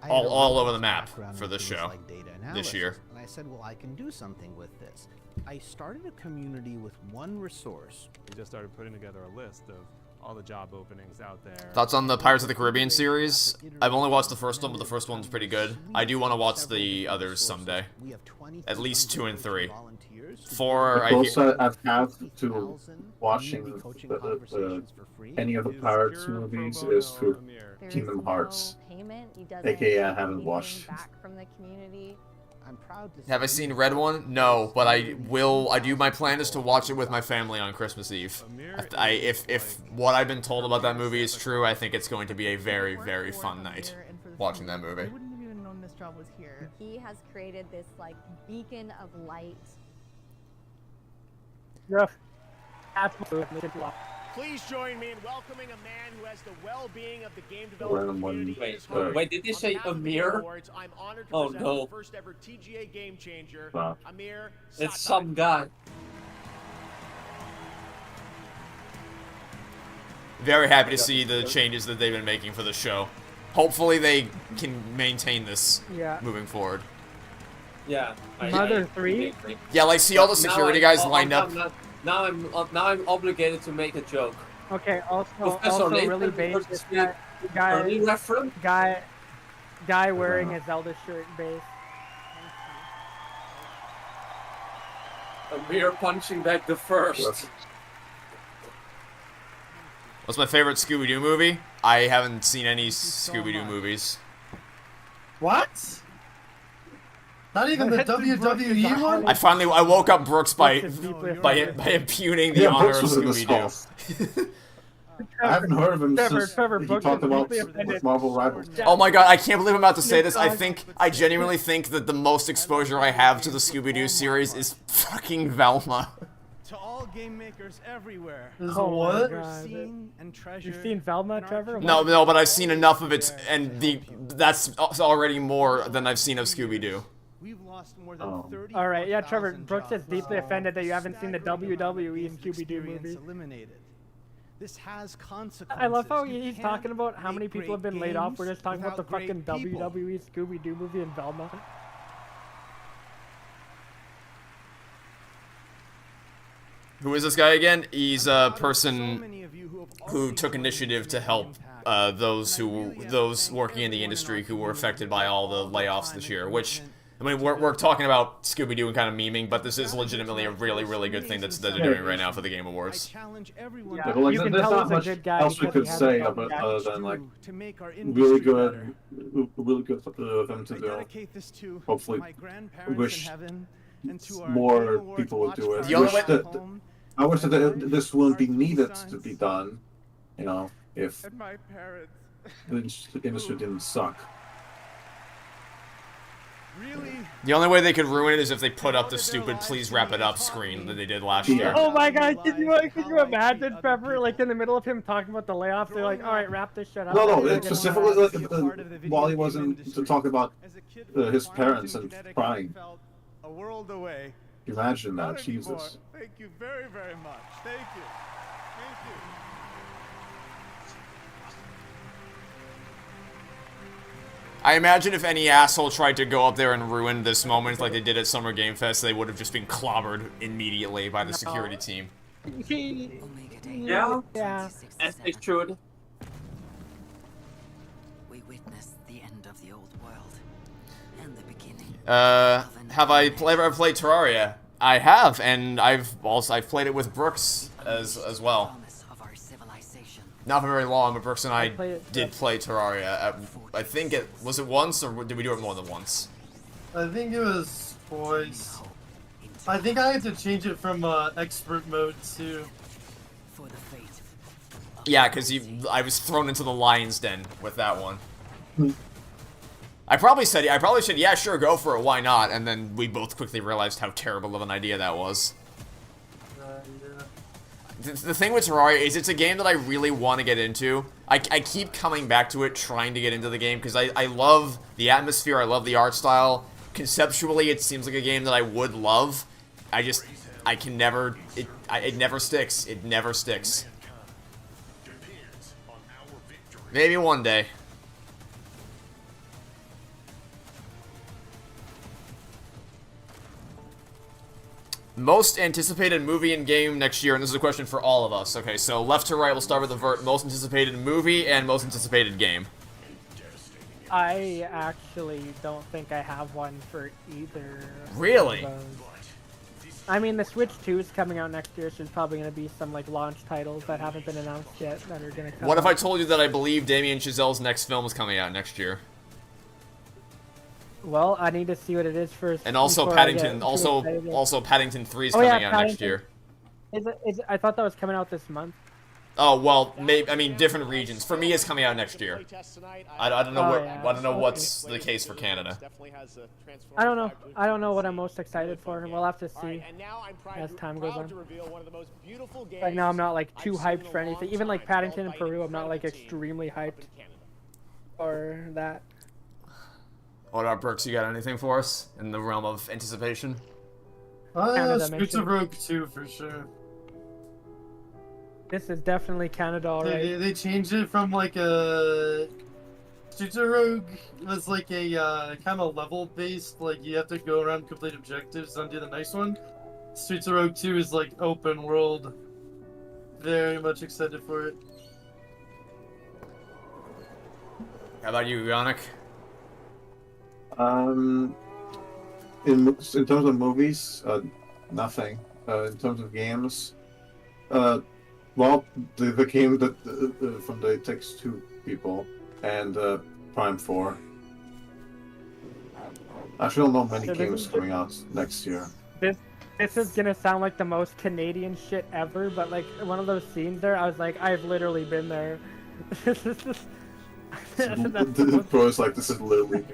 all over the map for this show this year. And I said, well, I can do something with this. I started a community with one resource. We just started putting together a list of all the job openings out there. Thoughts on the Pirates of the Caribbean series? I've only watched the first one, but the first one's pretty good. I do want to watch the others someday. At least 2 and 3. 4, I have to watching any of the Pirates movies is through Kingdom Hearts. AKA I haven't watched. Have I seen Red One? No, but I will. My plan is to watch it with my family on Christmas Eve. If what I've been told about that movie is true, I think it's going to be a very, very fun night watching that movie. I wouldn't have even known this job was here. He has created this beacon of light. Rough. Absolutely. Please join me in welcoming a man who has the well-being of the game development community in his heart. Wait, did you say Amir? I'm honored to Oh present no. the first ever TGA game changer, Wow. Amir It's Satai. some guy. Very happy to see the changes that they've been making for the show. Hopefully they can maintain this moving forward. Yeah. Mother 3? Yeah, like see all the security guys lined up. Now I'm obligated to make a joke. Okay, also Professor Layton really base versus is that Early reference? guy wearing a Zelda shirt base. Amir punching back the first. What's my favorite Scooby-Doo movie? I haven't seen any Scooby-Doo movies. What? Not even the WWE one? I woke up Brooks by impugning the honor of Scooby-Doo. I haven't heard of him since Trevor he Brooks talked is about deeply offended. Marvel Rivals. Oh my god, I can't believe I'm about to say this. I genuinely think that the most exposure I have to the Scooby-Doo series is fucking Velma. To all game makers everywhere. Is Oh what? my God. Seen and treasured. You've seen Velma, Trevor? No, but I've seen enough of it, and that's already more than I've seen of Scooby-Doo. We've lost more than 30. All right, yeah, Trevor. Brooks is deeply offended that you haven't seen the WWE Scooby-Doo movie. Eliminated. This has consequences. I love how You he's can't talking about how many make people have great been laid off. games We're just talking about the without fucking great people. WWE Scooby-Doo movie in Velma. Who is this guy again? He's a person who took initiative to help those working in the industry who were affected by all the layoffs this year. Which, I mean, we're talking about Scooby-Doo and kind of memeing, but this is legitimately a really, really good thing that they're doing right now for the Game Awards. Yeah, but like, You can there's tell not he's a much good guy else we because could he has say a about guy. other than like to make our really industry good, really good of them to I do. dedicate this to Hopefully, my grandparents wish in heaven and to our more Game Awards people would do it. The only Wish way- that I wish that this wouldn't be needed to be done. You know, if And my parents. the industry didn't suck. Really? The only way they could ruin it is if they put up the stupid "Please wrap it up" screen that they did last year. Oh my god, could you imagine Trevor, like in the middle of him talking about the layoffs, they're like, alright, wrap this shit up. No, Like, it's specifically like, while he wasn't to talk about his parents and crying. A world away. Imagine that, Not anymore. Jesus. Thank you very, very much. Thank you. Thank you. I imagine if any asshole tried to go up there and ruin this moment like they did at Summer Game Fest, they would have just been clobbered immediately by the security team. Yeah? Yeah. As they should. We witnessed the end of the old world and the beginning. Have I ever played Terraria? I have, and I've played it with Brooks as well. Not for very long, but Brooks and I did play Terraria. I think was it once, or did we do it more than once? I think it was twice. I think I had to change it from expert mode to. Yeah, because I was thrown into the lion's den with that one. I probably said, yeah, sure, go for it, why not? And then we both quickly realized how terrible of an idea that was. The thing with Terraria is it's a game that I really want to get into. I keep coming back to it, trying to get into the game, because I love the atmosphere, I love the art style. Conceptually, it seems like a game that I would love. I can never, it never sticks. It never sticks. Maybe one day. Most anticipated movie and game next year, and this is a question for all of us. Okay, so left to right, we'll start with the vert. Most anticipated movie and most anticipated game. I actually don't think I have one for either. Really? of those. I mean, the Switch 2 is coming out next year, so there's probably going to be some like launch titles that haven't been announced yet that are going to come What if out. I told you that I believe Damien Chazelle's next film is coming out next year? Well, I need to see what it is first. And also before I get Paddington, too excited. also Paddington 3 is Oh, yeah, coming out next Paddington. year. I thought that was coming out this month. Oh well, maybe I mean different regions. For me, it's coming out next year. I don't know I don't know what's the case for Canada. I don't know. I don't know what I'm most excited for. We'll have to see as time goes on. Right now, I'm not like too hyped for anything. Even like Paddington and Peru, I'm not like extremely hyped for that. What about Brooks? You got anything for us in the realm of anticipation? Streets of Rogue 2 for sure. This is definitely Canada, alright. They changed it from like a Streets of Rogue was like a kind of level based, like you have to go around complete objectives and do the nice one. Streets of Rogue 2 is like open world. Very much excited for it. How about you, Yannick? In terms of movies, nothing. In terms of games, well, the game that from the Takes Two people and Prime 4. I actually don't know many games coming out next year. This is gonna sound like the most Canadian shit ever, but like one of those scenes there, I was like, I've literally been there. Bro, it's like this is literally.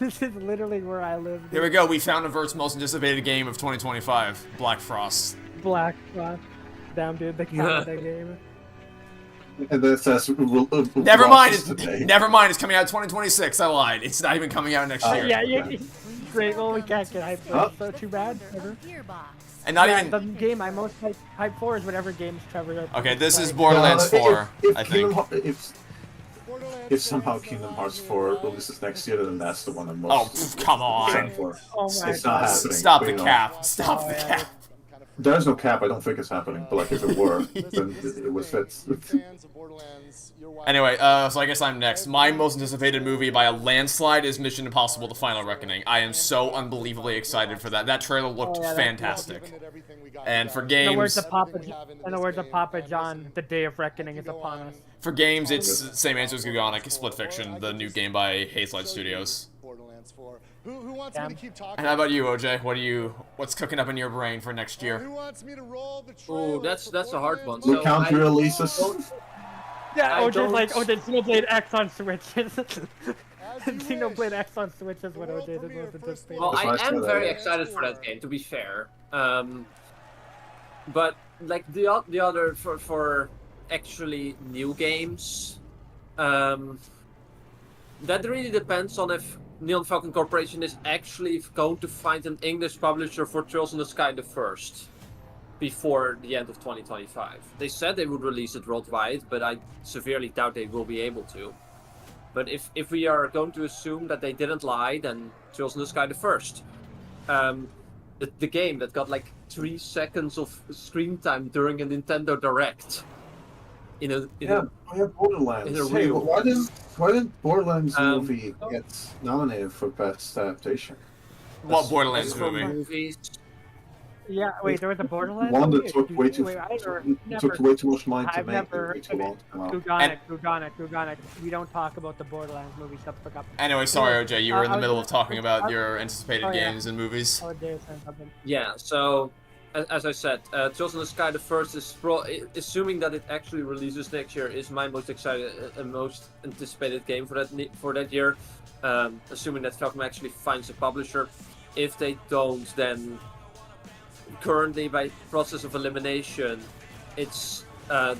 This is literally where I live. Here we go. We found Avert's most anticipated game of 2025, Black Frost. Black Frost. Damn, dude, the Canada game. And then it says, never mind. Never mind. It's coming out 2026. I lied. It's not even coming out next year. Yeah. Great. Well, we can't get hyped for it, so too bad. And not yeah, even the game I'm most hyped for is whatever games Trevor. Okay, this is Borderlands 4. I think. If somehow Kingdom Hearts 4 releases next year, then that's the one I'm most. Oh, come on! Oh my it's not happening. Stop the cap! Stop the cap! There's no cap. I don't think it's happening. But like, if it were, then it would fit. Anyway, so I guess I'm next. My most anticipated movie by a landslide is Mission Impossible: The Final Reckoning. I am so unbelievably excited for that. That trailer looked fantastic. And for games, in the words of Papa John, the day of reckoning is upon us. For games, it's the same answer as Gugonic, Split Fiction, the new game by Hazelight Studios. Who wants me to keep talking? And how about you, OJ? What's cooking up in your brain for next year? Who wants me to roll the Oh, that's a hard one. We count releases. Yeah, OJ's like, Xenoblade X on Switch. Xenoblade X on Switch is what OJ is most anticipated. Well, I am very excited for that game, to be fair. But like the other for actually new games, that really depends on if Neon Falcon Corporation is actually going to find an English publisher for Trails in the Sky the First before the end of 2025. They said they would release it worldwide, but I severely doubt they will be able to. But if we are going to assume that they didn't lie, then Trails in the Sky the First. The game that got like 3 seconds of screen time during a Nintendo Direct. We have Borderlands. Hey, why didn't Borderlands movie get nominated for best adaptation? What Borderlands movie? Yeah, wait, there was a Borderlands one movie? that took way too much money to make. I've never too long to come out. Gugonic. We don't talk about the Borderlands movie. Shut the fuck up. Anyway, sorry, OJ. You were in the middle of talking about your anticipated games and movies. Yeah, so as I said, Trails in the Sky the First is assuming that it actually releases next year is my most excited and most anticipated game for that year. Assuming that Falcom actually finds a publisher. If they don't, then currently by process of elimination, it's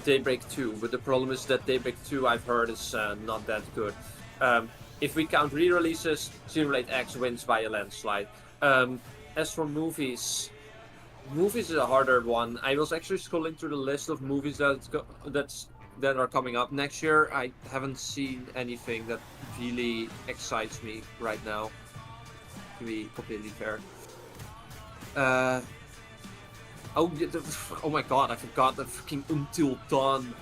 Daybreak 2. But the problem is that Daybreak 2 I've heard is not that good. If we count re-releases, Xenoblade X wins by a landslide. As for movies is a harder one. I was actually scrolling through the list of movies that are coming up next year. I haven't seen anything that really excites me right now, to be completely fair. Oh my god, I forgot the fucking Until Dawn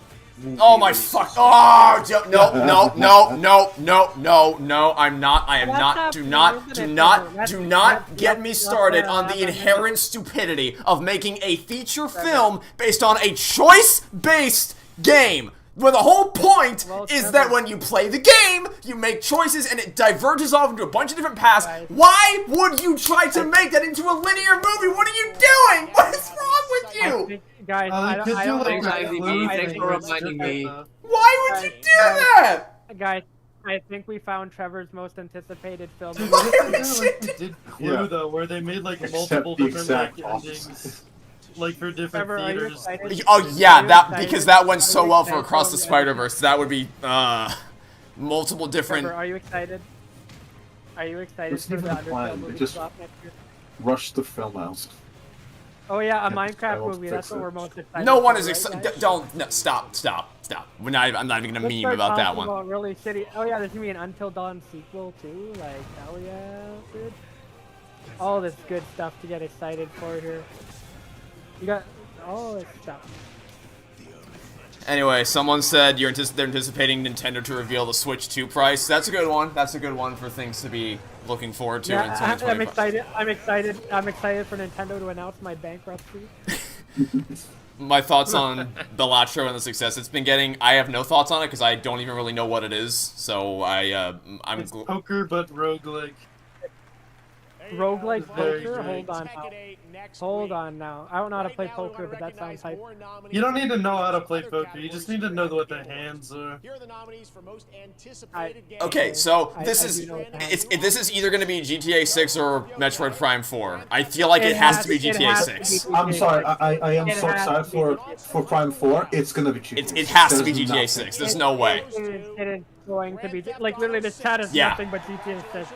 movie. Oh my fuck! Oh, no! I am not. Do not get me started on the inherent stupidity of making a feature film based on a choice-based game. Where the whole point is that when you play the game, you make choices and it diverges off into a bunch of different paths. Why would you try to make that into a linear movie? What are you doing? What is wrong with you? Guys, I don't Thanks, know. IVB. Thanks for reminding me. Why would you do that? Guys, I think we found Trevor's most anticipated film. Did Clue Yeah. though, where they made like Except multiple the different exact like endings, like for different Trevor, are you theaters. excited? Oh yeah, Are you that excited? because that went Are so you well for excited Across the for Spider-Verse. That would be multiple different. Trevor, are you excited? Are you excited It's for the even a plan. Undertale They movie to just drop next year? rush the film out. Oh yeah, a I Minecraft will movie. fix That's what it. we're most excited. No one for, is right, excited. guys? Don't no, stop. I'm not even gonna Let's meme start about that talking one. About really shitty. Oh yeah, there's gonna be an Until Dawn sequel too. Like hell yeah, dude. All this good stuff to get excited for here. You got all this stuff. Anyway, someone said they're anticipating Nintendo to reveal the Switch 2 price. That's a good one. That's a good one for things to be looking forward to in Yeah, 2025. I'm excited. I'm excited for Nintendo to announce my bankruptcy. My thoughts on Balatro and the success it's been getting. I have no thoughts on it because I don't even really know what it is. So I'm It's poker but roguelike. Roguelike Very poker? good. Hold on now. Hold on now. I don't know how to play poker, but that sounds hype. You don't need to know how to play poker. You just need to know what the hands are. Here are the nominees for most anticipated games. Okay, so this I is do know what this is either going to be GTA 6 or Metroid Prime 4. I feel like it has to be GTA 6. I'm sorry, I am It so has excited to for Prime 4. It's gonna be GTA. It has to be There's GTA nothing. 6. There's no way. It is going to be like literally this chat is Yeah. nothing but GTA 6.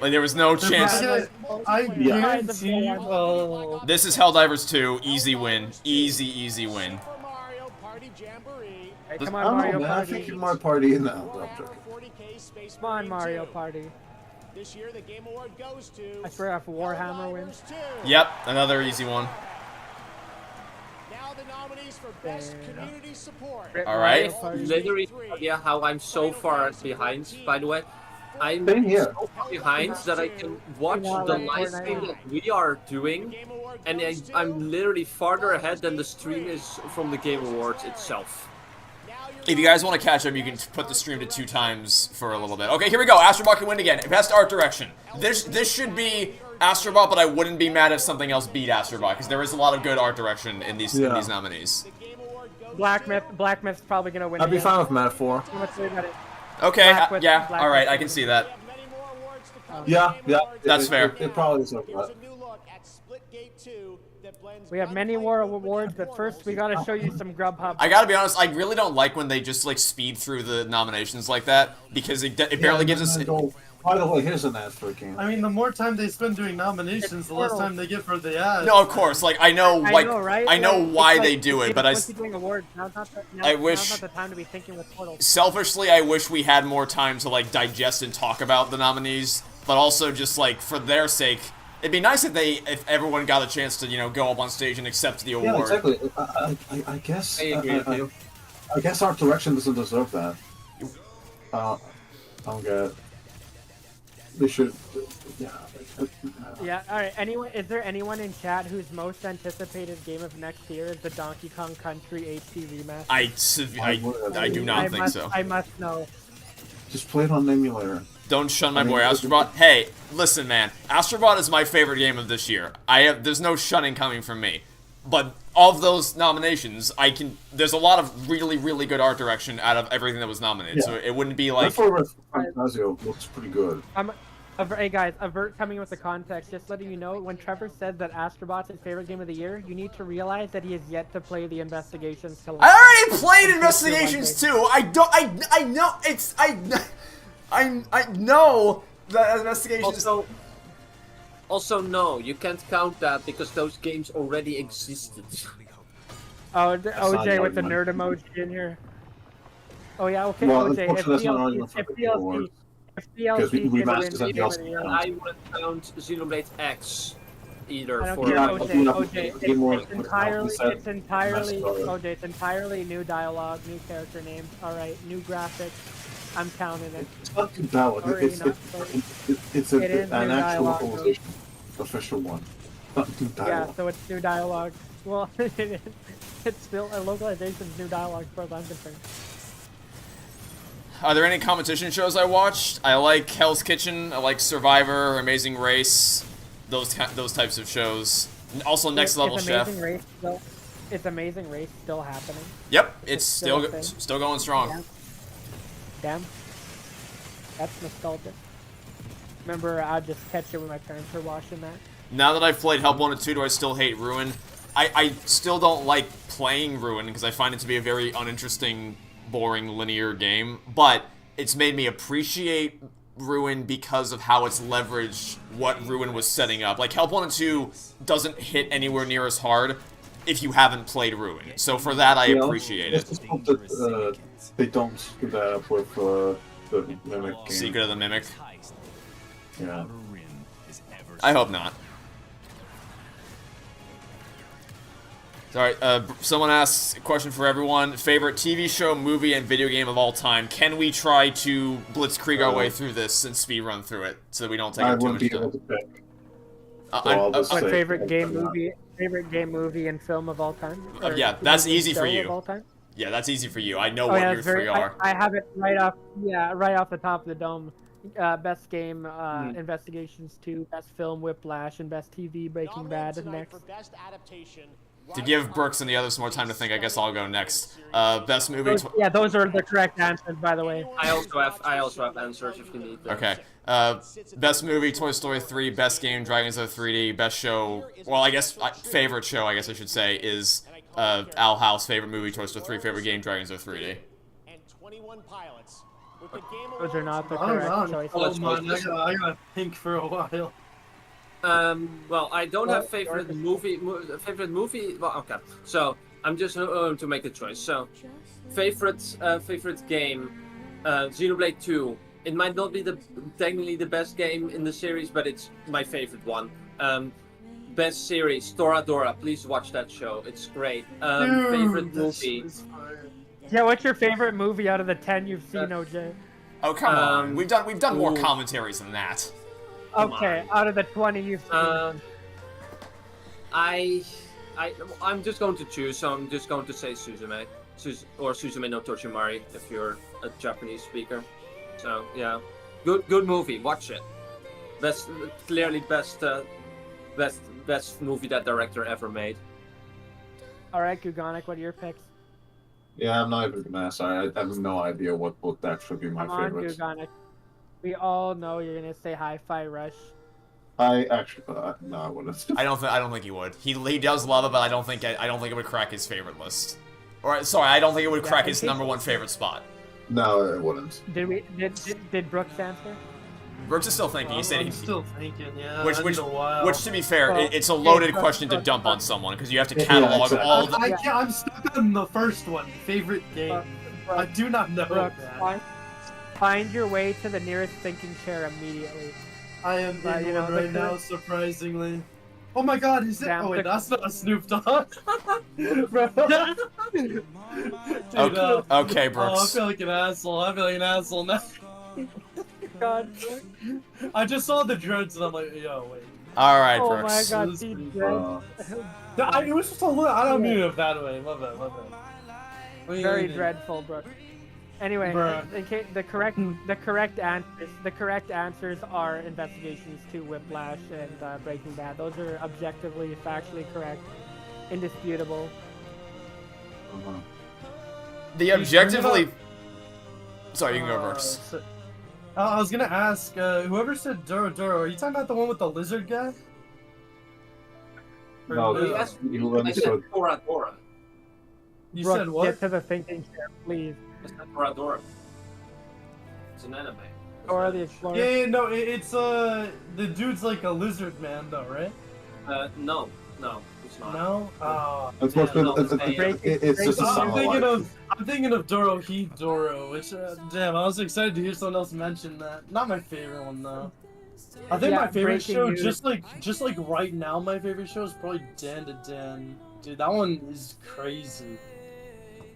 Like there was no chance. I guarantee you. Oh. This is Helldivers 2. Easy win. Easy win. Hey, come I on, don't know, Mario man. I Party. think Mario Party in now. Come on, Mario Party. This year, the Game Award goes to I swear if Warhammer wins. Yep, another easy one. Now the nominees for Best Community Support. All right. Literally, yeah, how I'm so far behind, by the way. I'm Same here. so far behind that I can watch Yeah, the like live Fortnite. stream that we are doing, and I'm literally farther ahead than the stream is from the Game Awards itself. If you guys want to catch up, you can put the stream to 2 times for a little bit. Okay, here we go. Astrobot can win again. Best art direction. This should be Astrobot, but I wouldn't be mad if something else beat Astrobot because there is a lot of good art direction in these nominees. Black Myth's probably gonna win. I'd be again. fine with Mad 4. Too much about it. Okay, Black Myth- yeah, Black all right, Myth. I can see that. Yeah. That's fair. It probably is okay. We have many more awards, but first we gotta show you some Grubhub. I gotta be honest, I really don't like when they just like speed through the nominations like that because it barely gives us. By the way, here's an ad for a game. I mean, the more time they spend doing nominations, the less time they get for the ads. No, of course, like I know, I like know, right? I know Like, why it's they like, do it, but once you're doing awards, now's not the, I now's wish- not the time to be thinking with portals. selfishly, I wish we had more time to like digest and talk about the nominees, but also just like for their sake, it'd be nice if everyone got a chance to go up on stage and accept the award. Yeah, exactly. I guess. I agree with you. I guess Art Direction doesn't deserve that. I don't get it. They should. Yeah. Yeah. All right. Anyone? Is there anyone in chat whose most anticipated game of next year is the Donkey Kong Country HD remaster? I do not think so. I must know. Just play it on an emulator. Don't shun my boy Astrobot. Hey, listen, man. Astrobot is my favorite game of this year. There's no shunning coming from me. But of those nominations, there's a lot of really, really good art direction out of everything that was nominated. Yeah. So it wouldn't be like. Fantasio looks pretty good. Hey guys, Avert coming with the context. Just letting you know, when Trevor said that Astrobot's his favorite game of the year, you need to realize that he has yet to play the Investigations. I already played Investigations 2. I know it's I know that Investigations. Also, no, you can't count that because those games already existed. Oh, OJ with the nerd emoji in here. Oh yeah, okay, Well, OJ. If unfortunately, that's not an argument for the award. Because DLC remasters and game of DLC the year, And I wouldn't count Xenoblade X either I don't for care, Yeah, OJ. yeah, OJ, yeah, it's entirely, yeah, it's entirely, yeah, yeah. OJ, it's entirely new dialogue, new character names. All right, new graphics. I'm counting it. It's not new dialogue. Sorry, It's It is an new actual dialogue, localization, official one. Not new Yeah, dialogue. so it's new dialogue. Well, it's still a localization's new dialogue as far as I'm concerned. Are there any competition shows I watched? I like Hell's Kitchen. I like Survivor, Amazing Race, those types of shows. Also, Next Level Chef. It's Amazing Race still happening. Yep, it's still still going strong. Yeah. Damn. That's nostalgic. Remember, I'd just catch it when my parents were watching that. Now that I've played Help 1 and 2, do I still hate Ruin? I still don't like playing Ruin because I find it to be a very uninteresting, boring, linear game. But it's made me appreciate Ruin because of how it's leveraged what Ruin was setting up. Like, Help 1 and 2 doesn't hit anywhere near as hard if you haven't played Ruin. So for that, I appreciate it. I just hope that they don't screw that up with the Mimic game. Secret of the Mimic. Yeah. I hope not. Sorry, someone asks a question for everyone. Favorite TV show, movie, and video game of all time. Can we try to blitzkrieg our way through this and speedrun through it so that we don't take up too much time? My favorite game, movie, and film of all time? Yeah, that's easy for you. Of all time? Yeah, that's easy for you. I know what your three are. I have it right off the top of the dome. Best game, Investigations 2. Best film, Whiplash, and best TV, Breaking Bad. Next. To give Brooks and the others more time to think, I guess I'll go next. Best movie. Yeah, those are the correct answers, by the way. I also have answers if you need them. Okay. Best movie, Toy Story 3. Best game, Dragons of 3D. Best show, well, I guess favorite show, I guess I should say, is Owl House. Favorite movie, Toy Story 3. Favorite game, Dragons of 3D. Those are not the correct choices. I gotta think for a while. Well, I don't have favorite movie. Well, okay. So I'm just going to make a choice. So, favorite game, Xenoblade 2. It might not be technically the best game in the series, but it's my favorite one. Best series, Toradora. Please watch that show. It's great. Favorite movie. Yeah, what's your favorite movie out of the 10 you've seen, OJ? Oh, come on. We've done more commentaries than that. Okay, out of the 20 you've seen. I'm just going to choose, so I'm just going to say Suzume. Or Suzume no Toshimari, if you're a Japanese speaker. So, yeah. Good movie, watch it. Clearly best movie that director ever made. Alright, Gugonic, what are your picks? Yeah, I'm not even gonna ask. I have no idea what would actually be my favorite. Gugonic. We all know you're gonna say Hi-Fi Rush. I actually, no, I wouldn't. I don't think he would. He does love it, but I don't think it would crack his favorite list. Or sorry, I don't think it would crack his #1 favorite spot. No, it wouldn't. Did Brooks answer? Brooks is still thinking. He said I'm still thinking. Yeah. Which, to be fair, it's a loaded question to dump on someone because you have to catalog all the. I'm stuck on the first one. Favorite game. I do not know. Brooks, find your way to the nearest thinking chair immediately. I am in one right now, surprisingly. Oh my God! Is it? Oh wait, that's not a Snoop Dogg. Dude, okay, Brooks. Oh, I feel like an asshole now. God. I just saw the dreads and I'm like, yo, wait. All right, oh Brooks. Oh my God, it was just a little. I don't mean it that way. Love it. Very dreadful, Brooks. Anyway, the correct answers are Investigations 2, Whiplash, and Breaking Bad. Those are objectively, factually correct, indisputable. The objectively. Sorry, you can go, Brooks. I was gonna ask, whoever said Doro, are you talking about the one with the lizard guy? No, I said Toradora. You Brooks, said what? Get to the thinking chair, please. I said Toradora. It's an anime. Dora the Explorer. Yeah, no, it's the dude's like a lizard man though, right? No, it's not. No? Oh, it's just a I'm thinking of Doro Heat Doro, which damn, I was excited to hear someone else mention that. Not my favorite one though. I think my favorite show, just like right now, my favorite show is probably Dan to Dan. Dude, that one is crazy.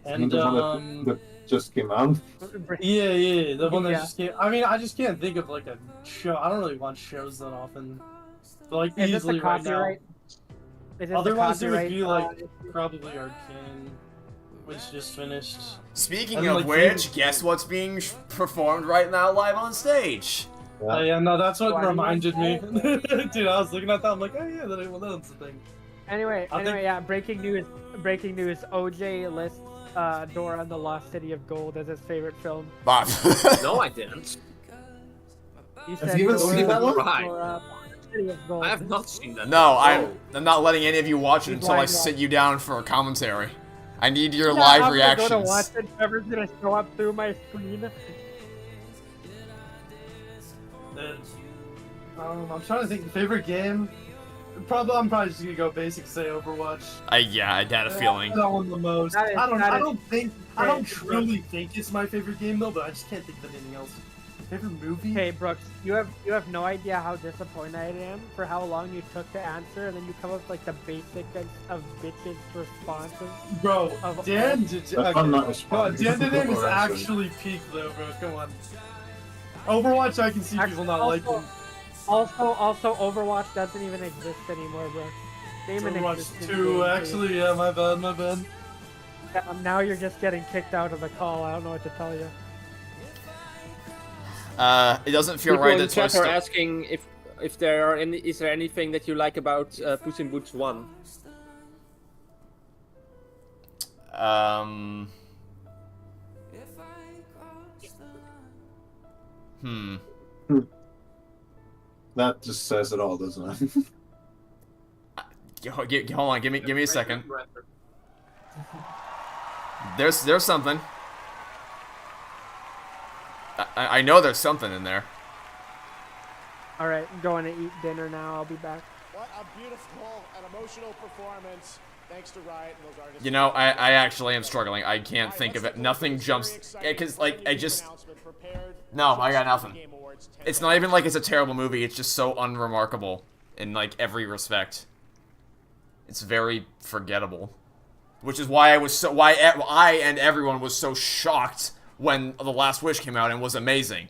And that just came out. Yeah, the one that just came. I mean, I just can't think of like a show. I don't really watch shows that often. But like easily right now. Otherwise, it would be like probably Arcane, which just finished. Speaking of which, guess what's being performed right now live on stage? Yeah, no, that's what reminded me. Dude, I was looking at that. I'm like, oh yeah, that's the thing. Anyway, yeah. Breaking news. OJ lists Dora and the Lost City of Gold as his favorite film. Bob. No, I didn't. You Have you even seen that one? I have not seen that. No, I'm not letting any of you watch it until I sit you down for a commentary. I need your live reactions. I'm gonna watch it. Trevor's gonna show up through my screen. I'm trying to think. Favorite game? I'm probably just gonna go basic. Say Overwatch. Yeah, I had a feeling. That one the most. That is- I don't truly think it's my favorite game though, but I just can't think of anything else. Favorite movie? Hey Brooks, you have no idea how disappointed I am for how long you took to answer, and then you come up with like the basic of bitches responses. Bro, Dan I'm not responding. Dan did is Or answering. actually peak though, bro. Come on. Overwatch, I can see people not liking. Also, Overwatch doesn't even exist anymore, bro. Damon Overwatch existed 2, actually, yeah, my bad. Now you're just getting kicked out of the call. I don't know what to tell you. It doesn't feel People right in that Toy chat are Story. asking if there are any. Is there anything that you like about Puss in Boots 1? That just says it all, doesn't it? Hold on, give me a second. There's something. I know there's something in there. All right, I'm going to eat dinner now. I'll be back. What a beautiful and emotional performance. Thanks to Riot and those artists. You know, I actually am struggling. I can't think of it. Nothing jumps. Because, like, I just... No, I got nothing. It's not even like it's a terrible movie. It's just so unremarkable in, like, every respect. It's very forgettable. Which is why I and everyone was so shocked when The Last Wish came out and was amazing.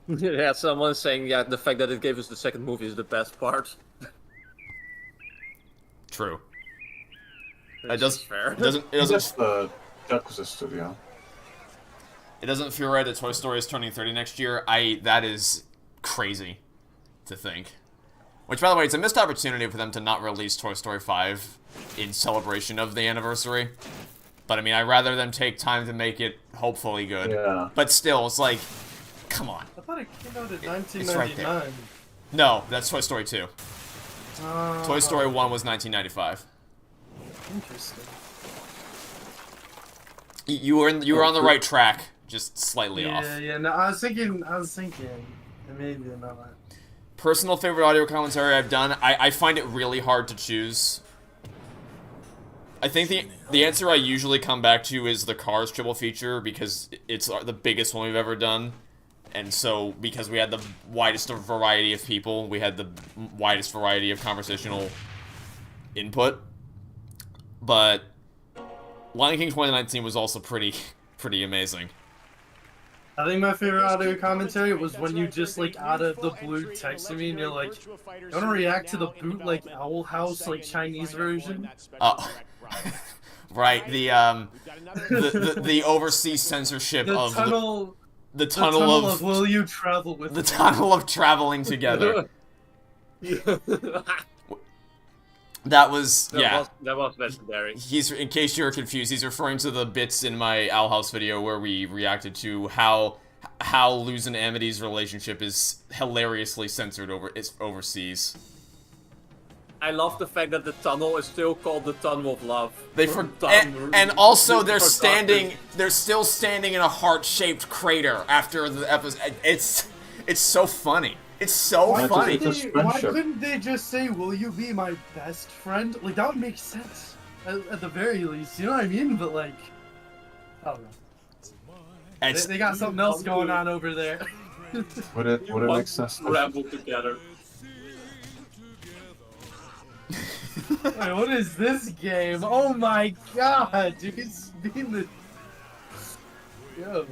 Yeah, someone's saying, yeah, the fact that it gave us the second movie is the best part. True. It doesn't. That's the Yakuza studio. It doesn't feel right that Toy Story is turning 30 next year. That is crazy to think. Which, by the way, it's a missed opportunity for them to not release Toy Story 5 in celebration of the anniversary. But, I mean, I'd rather them take time to make it hopefully good. Yeah. But still, it's like, come on. I thought it came out in It's right there. 1999. No, that's Toy Story 2. Toy Story 1 was 1995. Interesting. You were on the right track, just slightly off. Yeah, no, I was thinking, maybe not. Personal favorite audio commentary I've done, I find it really hard to choose. I think the answer I usually come back to is the Cars triple feature, because it's the biggest one we've ever done. And so, because we had the widest variety of people, we had the widest variety of conversational input. But Lion King 2019 was also pretty amazing. I think my favorite audio commentary was when you just, like, out of the blue texted me and you're like, you wanna react to the bootleg Owl House, like, Chinese version? Oh. Right, the overseas censorship of the tunnel of will you travel with the me? tunnel of traveling together. That was legendary. In case you're confused, he's referring to the bits in my Owl House video where we reacted to how Luz and Amity's relationship is hilariously censored overseas. I love the fact that the tunnel is still called the Tunnel of Love. And also they're still standing in a heart-shaped crater after the episode. It's so funny. It's so funny. Why couldn't they just say, will you be my best friend? Like, that would make sense. At the very least, you know what I mean? But, like, I don't know. They got something else going on over there. Would it make sense? Ramble together. Wait, what is this game? Oh my god, dude, it's been the... Yo.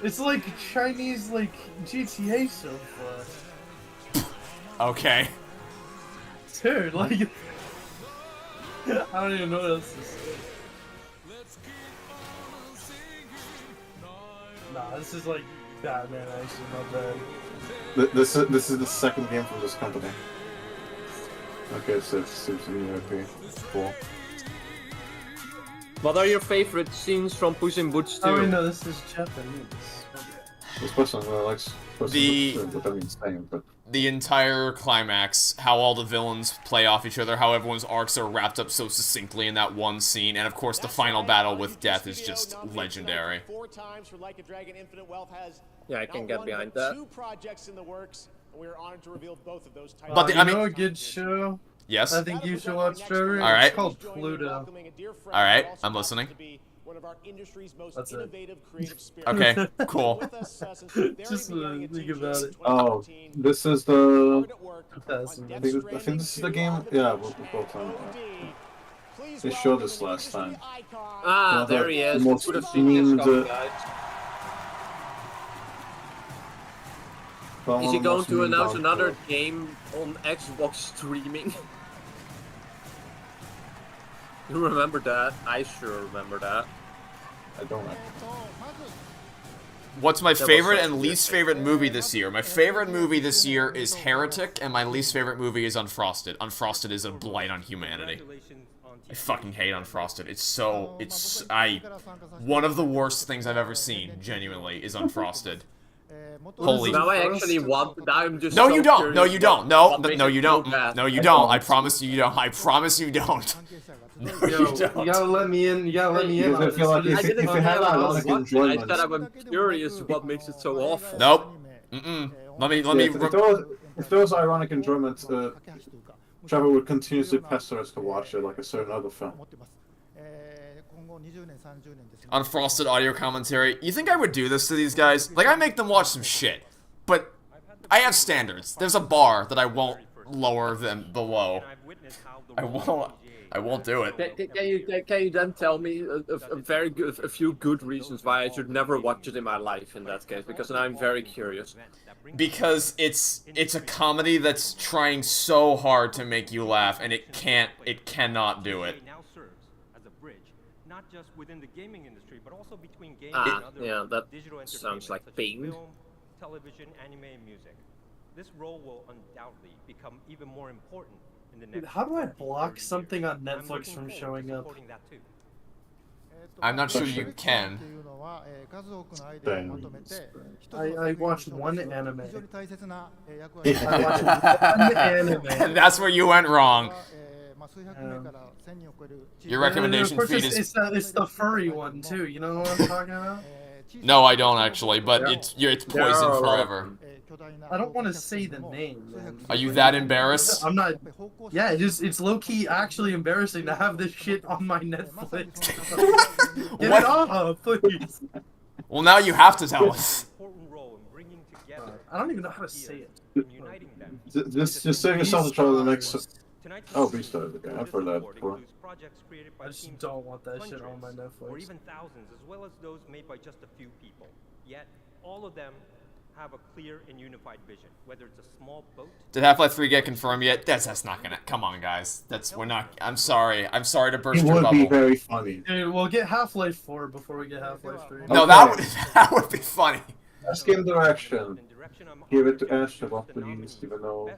It's like Chinese, like, GTA so far. Okay. Dude, like... I don't even know what else to say. Nah, this is like Batman, actually, not bad. This is the second game from this company. Okay, so it's a new IP. Cool. What are your favorite scenes from Puss in Boots 2? Oh, wait, no, this is Japanese. This person likes what I mean saying, but the entire climax, how all the villains play off each other, how everyone's arcs are wrapped up so succinctly in that one scene, and of course the final battle with Death is just legendary. 4 times for Like a Dragon Infinite Wealth has Yeah, I can get behind that. 2 projects in the works, and we are honored to reveal both of those titles. But you know a good show? Yes? I think you should watch, Trevor. All right. It's called Pluto. All right, I'm listening. One of our industry's most That's it. innovative creative spirits. Okay, cool. Just think about it. oh, this is the. That's I think this is the game. Yeah, we'll both on. They showed this last time. Ah, there he is. The most Could have seen this memed, coming, guys. Is he going to announce another game on Xbox streaming? You remember that? I sure remember that. I don't know. What's my That favorite was and least favorite movie this year? My favorite movie this year is Heretic, and my least favorite movie is Unfrosted. Unfrosted is a blight on humanity. I fucking hate Unfrosted. One of the worst things I've ever seen, genuinely, is Unfrosted. Holy. Now I actually want. Now I'm just. No, so you don't. curious No, you don't. No, what makes no, it you so don't. bad. No, you don't. I promise you don't. I promise you don't. No, Yo, you don't. you gotta let me in. You gotta let me in. I feel like I didn't if you have know ironic what. I enjoyment. said I'm curious what makes it so awful. Nope. Mm-mm. Let me. If there was ironic enjoyment, Trevor would continuously pester us to watch it like a certain other film. Unfrosted audio commentary. You think I would do this to these guys? Like, I make them watch some shit. But I have standards. There's a bar that I won't lower than below. I won't do it. Can you then tell me a few good reasons why I should never watch it in my life in that case? Because now I'm very curious. Because it's a comedy that's trying so hard to make you laugh, and it cannot do it. Not just within the gaming industry, but also between gaming Ah, and other yeah, that digital sounds entertainment like such as Bing. film, television, anime, and music. This role will undoubtedly become even more important in the next. How do I 20, block 30 something years. on I'm Netflix looking from forward to showing up? supporting that too. I'm not sure you can. I watched one anime. That's where you went wrong. Your recommendation of course, feed is... it's the furry one too. You know what I'm talking about? No, I don't actually, but it's poison forever. I don't want to say the name, man. Are you that embarrassed? I'm not. Yeah, it's low key actually embarrassing to have this shit on my Netflix. Get What? it off, please. Well, now you have to tell us. I don't even know how to say it. Just save yourself the trouble the next. Oh, Beastars. Okay, I've heard that before. I just don't want that shit on my Or Netflix. even thousands, as well as those made by just a few people. Yet, all of them have a clear and unified vision, whether it's a small boat. Did Half-Life 3 get confirmed yet? That's not gonna... Come on, guys. We're not... I'm sorry to burst It your would bubble. be very funny. Dude, we'll get Half-Life 4 before we get Half-Life 3. No, Okay. that would be funny. Best game direction. Give it to Ashtabot, please, even though.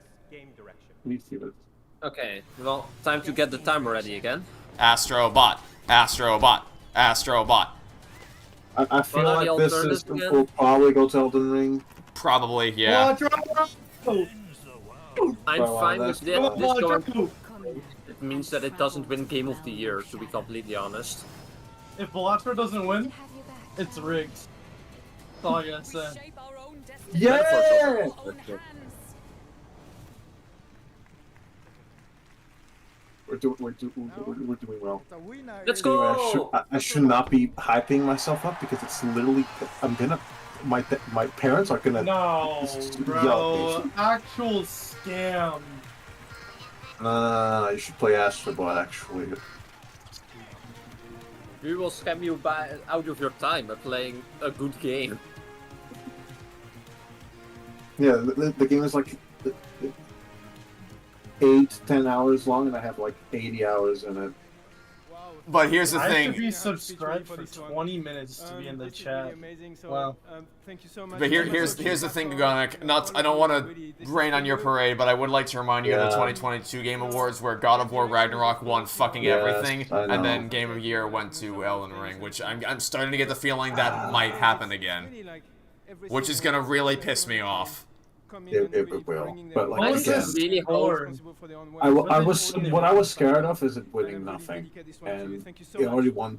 Please give it. Okay, well, time to get the timer ready again. Astrobot. Astrobot. Astrobot. I feel What are the like this is alternatives again? will probably go to Elden Ring. Probably, yeah. I'm Well, fine that's- with this going. It means that it doesn't win Game of the Year, to be completely honest. If Balatro doesn't win, it's rigged. That's all I gotta say. Yeah! We're doing well. Let's Anyway, go! I should not be hyping myself up because it's literally my parents are gonna No, yell bro. at me. Actual scam. No, you should play Astrobot actually. We will scam you out of your time by playing a good game. Yeah, the game is like 8-10 hours long, and I have like 80 hours in it. But here's the I thing. have to be subscribed for 20 minutes to be in the chat. Wow. Thank you so much. But here's the thing, Gagonik. I don't want to rain on your parade, but I would like to remind you of the 2022 Game Awards, where God of War Ragnarok won fucking everything, and then Game of Year went to Elden Ring, which I'm starting to get the feeling that might happen again, which is gonna really piss me off. It will, but like again, really hard. what I was scared of is it winning nothing, and it already won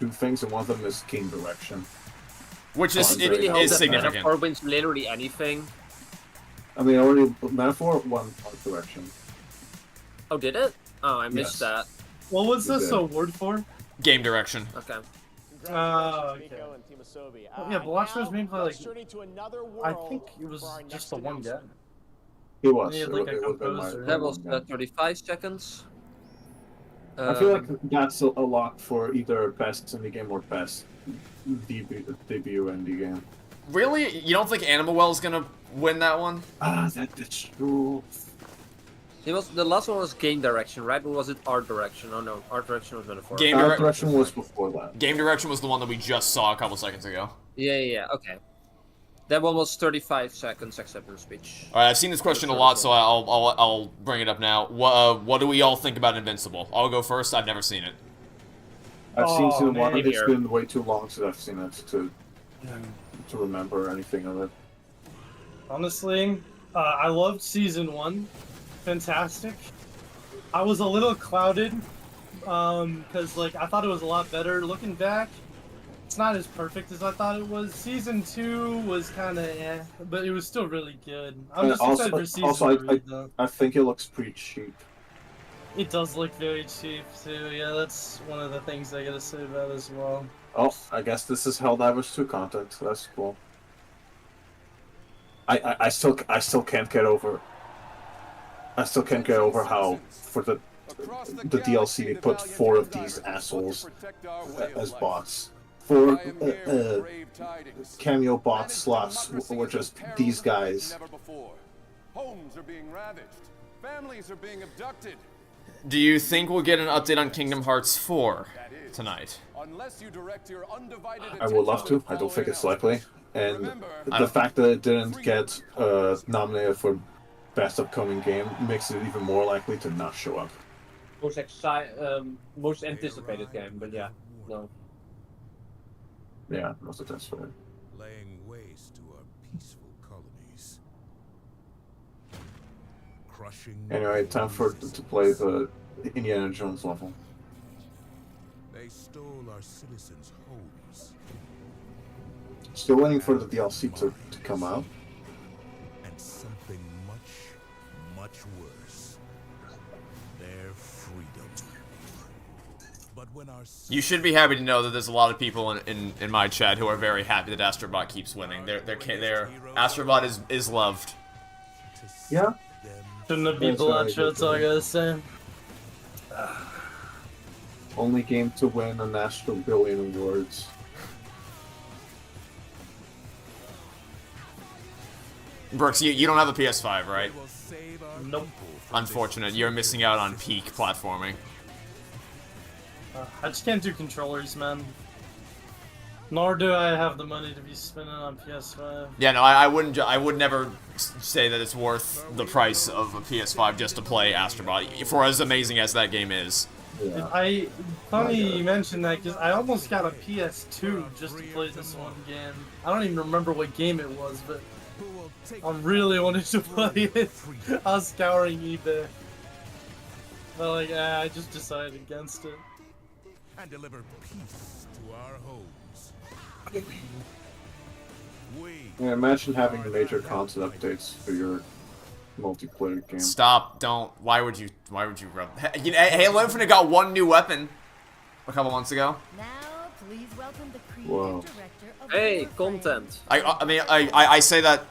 2 things, and one of them is game direction, which is significant. Metaphor wins literally anything. I mean, already Metaphor won Art Direction. Oh, did it? Oh, I missed that. What was this award for? Game direction. Okay. Okay. Yeah, Balatro's gameplay, like, I think it was just the one guy. It was. He had, like, a it was composer. That was 35 seconds. I feel like that's a lot for either best indie game or best debut indie game. Really? You don't think Animal Well is gonna win that one? That's true. It was the last one was game direction, right? Or was it art direction? Oh no, art direction was Metaphor. Art Direction was before that. Game direction was the one that we just saw a couple seconds ago. Yeah, okay. That one was 35 seconds acceptance speech. All right, I've seen this question a lot, so I'll bring it up now. What do we all think about Invincible? I'll go first. I've never seen it. I've seen season 1. man. It's been way too long since I've seen it to remember anything of it. Honestly, I loved season 1. Fantastic. I was a little clouded, because like I thought it was a lot better. Looking back, it's not as perfect as I thought it was. Season 2 was kind of but it was still really good. I'm just excited for season 3 though. I think it looks pretty cheap. It does look very cheap too. Yeah, that's one of the things I gotta say about it as well. Oh, I guess this is Helldivers 2 content. That's cool. I still can't get over. I still can't get over how for the DLC they put 4 of these assholes as bots. 4 cameo bot slots were just these guys. Homes are being ravaged. Families are being abducted. Do you think we'll get an update on Kingdom Hearts 4 tonight? Unless you direct your undivided I would love to. I don't think it's likely. And the fact that it didn't get nominated for Best Upcoming Game makes it even more likely to not show up. Most anticipated game, but yeah, no. Yeah, most anticipated. Laying waste to our peaceful colonies. Crushing. Anyway, time to play the Indiana Jones level. They stole our citizens' homes. Still waiting for the DLC to come out. And something much worse. Their freedom. But when our You should be happy to know that there's a lot of people in my chat who are very happy that Astrobot keeps winning. Their Astrobot is loved. Yeah. Shouldn't have been Blancho, that's all I gotta say. Only game to win an Astro Billion Awards. Brooks, you don't have a PS5, right? Nope. Unfortunate. You're missing out on peak platforming. I just can't do controllers, man. Nor do I have the money to be spending on PS5. Yeah, no, I would never say that it's worth the price of a PS5 just to play Astrobot, for as amazing as that game is. Yeah. Funny you mentioned that, because I almost got a PS2 just to play this one game. I don't even remember what game it was, but I really wanted to play it. I was scouring eBay. But like, I just decided against it. And deliver peace to our homes. Yeah, imagine having major content updates for your multiplayer game. Stop! Don't. Why would you rub? Halo Infinite got one new weapon a couple months ago. Now, please welcome the Whoa. Hey, content. I mean, I say that,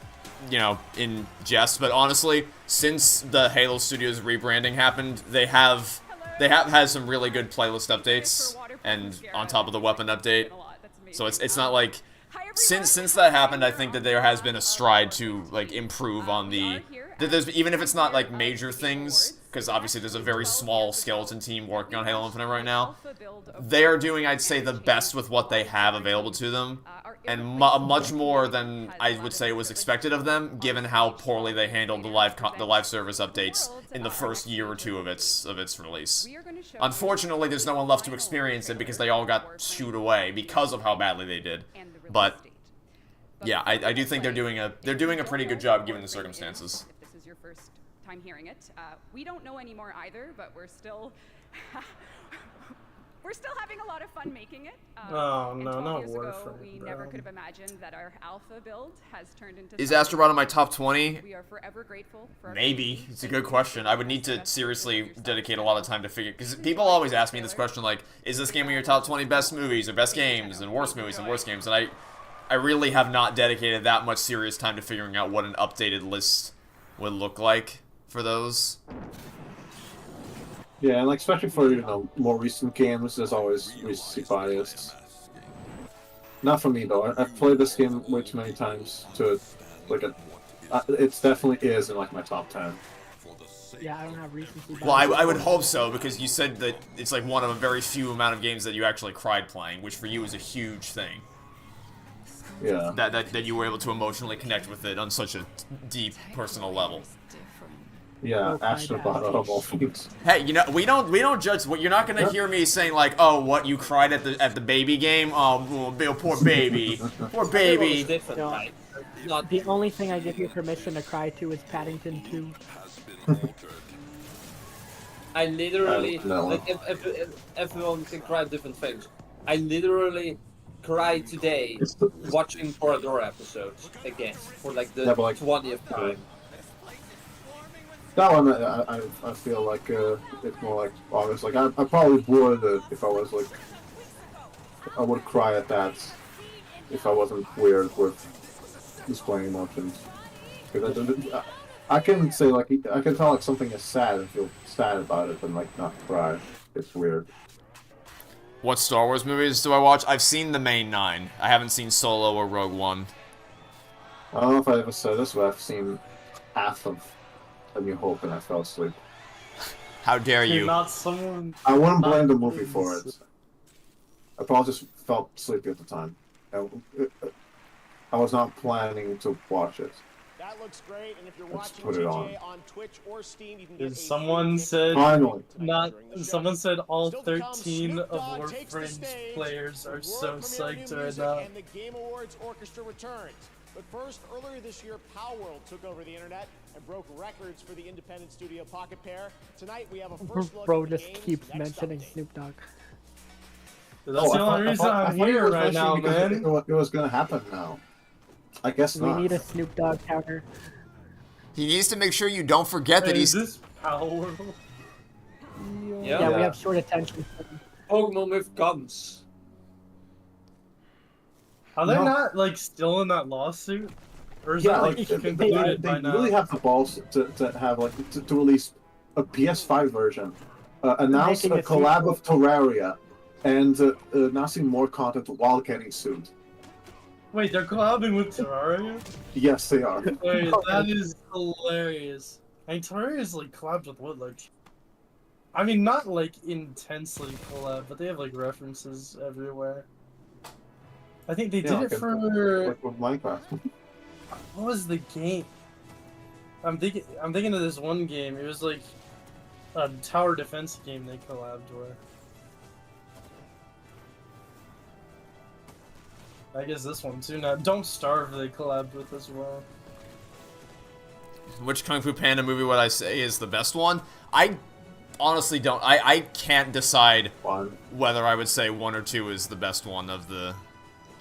you know, in jest, but honestly, since the Halo Studios rebranding happened, they have had some really good playlist updates, and on top of the weapon update. So it's not like since that happened, I think that there has been a stride to like improve on the. There's, even if it's not like major things, because obviously there's a very small skeleton team working on Halo Infinite right now. They are doing, I'd say, the best with what they have available to them, and much more than I would say was expected of them, given how poorly they handled the live service updates in the first year or two of its release. Unfortunately, there's no one left to experience it because they all got shooed away because of how badly they did. But yeah, I do think they're doing a pretty good job given the circumstances. If this is your first time hearing it, we don't know anymore either, but we're still having a lot of fun making it. Oh, and no, 12 not years ago, Warframe, we bro. never could have imagined that our alpha build has turned into. Is something Astrobot in my top 20? We are forever grateful for our Maybe. It's a good question. I would need to seriously dedicate a lot of time to figure, because people always ask me this question, like, is this game in your top 20 best movies or best games and worst movies and worst games? And I really have not dedicated that much serious time to figuring out what an updated list would look like for those. Yeah, and like especially for more recent games, there's always recency bias. Not for me though. I've played this game way too many times to like it definitely is in like my top 10. Yeah, I don't have recency bias. Well, I would hope so, because you said that it's like one of a very few amount of games that you actually cried playing, which for you is a huge thing. Yeah. That you were able to emotionally connect with it on such a deep personal level. Yeah, Astrobot out of all things. Hey, we don't judge. You're not gonna hear me saying like, oh, what, you cried at the baby game? Oh, poor baby, poor baby. No, the only thing I give you permission to cry to is Paddington 2. I literally, No. like, if everyone can cry at different things. I literally cried today watching Toradora episodes again for like the 20th time. That one, I feel like it's more like obvious. Like I probably would if I was like, I would cry at that if I wasn't weird with displaying emotions. Because I can say like I can tell like something is sad and feel sad about it, but like not cry. It's weird. What Star Wars movies do I watch? I've seen the main 9. I haven't seen Solo or Rogue One. I don't know if I ever said this, but I've seen half of A New Hope and I fell asleep. How dare you? Not someone. I wouldn't blame the movie for it. I probably just felt sleepy at the time. I was not planning to watch it. That looks great, and if you're Let's watching put it on. TJ on Twitch or Steam, you can get Someone said Finally. Someone said all 13 of Warframe's players are so psyched right now. And the Game Awards Orchestra returns. But first, earlier this year, Palworld took over the internet and broke records for the independent studio Pocket Pair. Tonight, we have a first look Bro at the just game's keeps next mentioning update. Snoop Dogg. That's the only reason I'm here right now, man. It was going to happen now. I guess We not. need a Snoop Dogg counter. He needs to make sure you don't forget that Is he's. this Palworld? Yeah, we have short attention span. Pokemon with guns. Are they No. not like still in that lawsuit? Or is Yeah, that like like, concluded they by now? really have the balls to have like to release a PS5 version, announce Making a a collab sequel. with Terraria, and announcing more content while getting sued. Wait, they're collabing with Terraria? Yes, they are. Wait, that is hilarious. And Terraria's like collabed with what, like? I mean, not like intensely collab, but they have like references everywhere. I think they did like it for like with Minecraft. what was the game? I'm thinking of this one game. It was like a tower defense game they collabed with. I guess this one too. Now, Don't Starve they collabed with as well. Which Kung Fu Panda movie would I say is the best one? I honestly don't. I can't decide whether I would say 1 or 2 is the best one of the.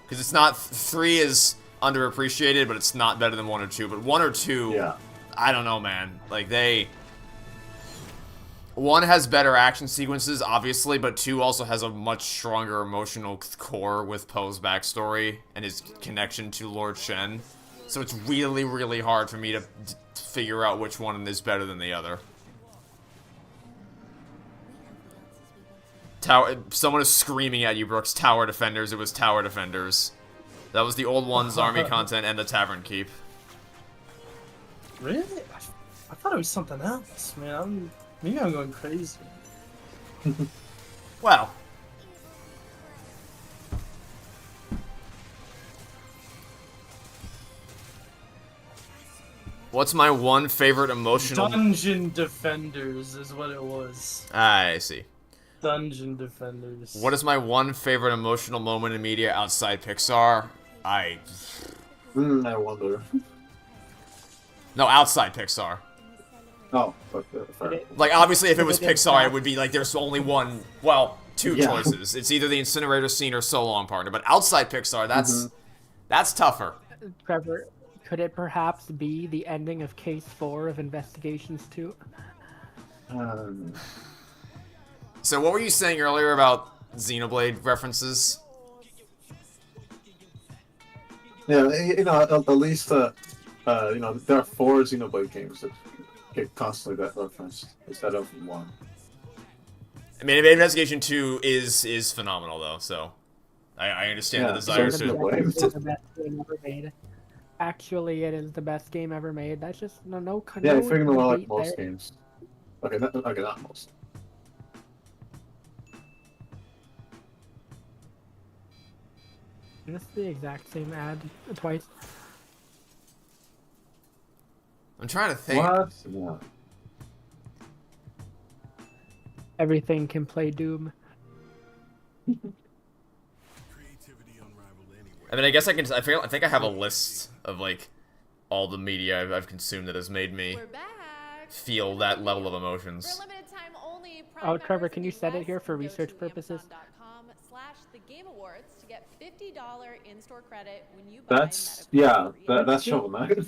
Because it's not. 3 is underappreciated, but it's not better than 1 or 2. But 1 or 2. Yeah. I don't know, man. Like, they. 1 has better action sequences, obviously, but 2 also has a much stronger emotional core with Poe's backstory and his connection to Lord Shen. So it's really, really hard for me to figure out which one is better than the other. Someone is screaming at you, Brooks. Tower Defenders. It was Tower Defenders. That was the old one's army content and the Tavern Keep. Really? I thought it was something else, man. Maybe I'm going crazy. Well. What's my one favorite emotional... Dungeon Defenders is what it was. I see. Dungeon Defenders. What is my one favorite emotional moment in media outside Pixar? I wonder. No, outside Pixar. Oh, fair. Like, obviously, if it was Pixar, it would be like there's only one, well, two choices. It's either the incinerator scene or So Long Partner. But outside Pixar, that's tougher. Trevor, could it perhaps be the ending of Case 4 of Investigations 2? So what were you saying earlier about Xenoblade references? Yeah, you know, at least, you know, there are 4 Xenoblade games that get constantly that referenced instead of 1. I mean, Investigation 2 is phenomenal, though, so I understand the desire to... It's the best game ever made. Actually, it is the best game ever made. That's just no. Yeah, I figured more like debate most there. games. Okay, not most. Is this the exact same ad twice? I'm trying to think. What? Yeah. Everything can play Doom. I mean, I guess I can. I think I have a list of like all the media I've consumed that has made me feel that level of emotions. Oh, Trevor, can you set it here for research purposes? /TheGameAwards to get $50 in-store credit when you buy That's that's Shovel Knight.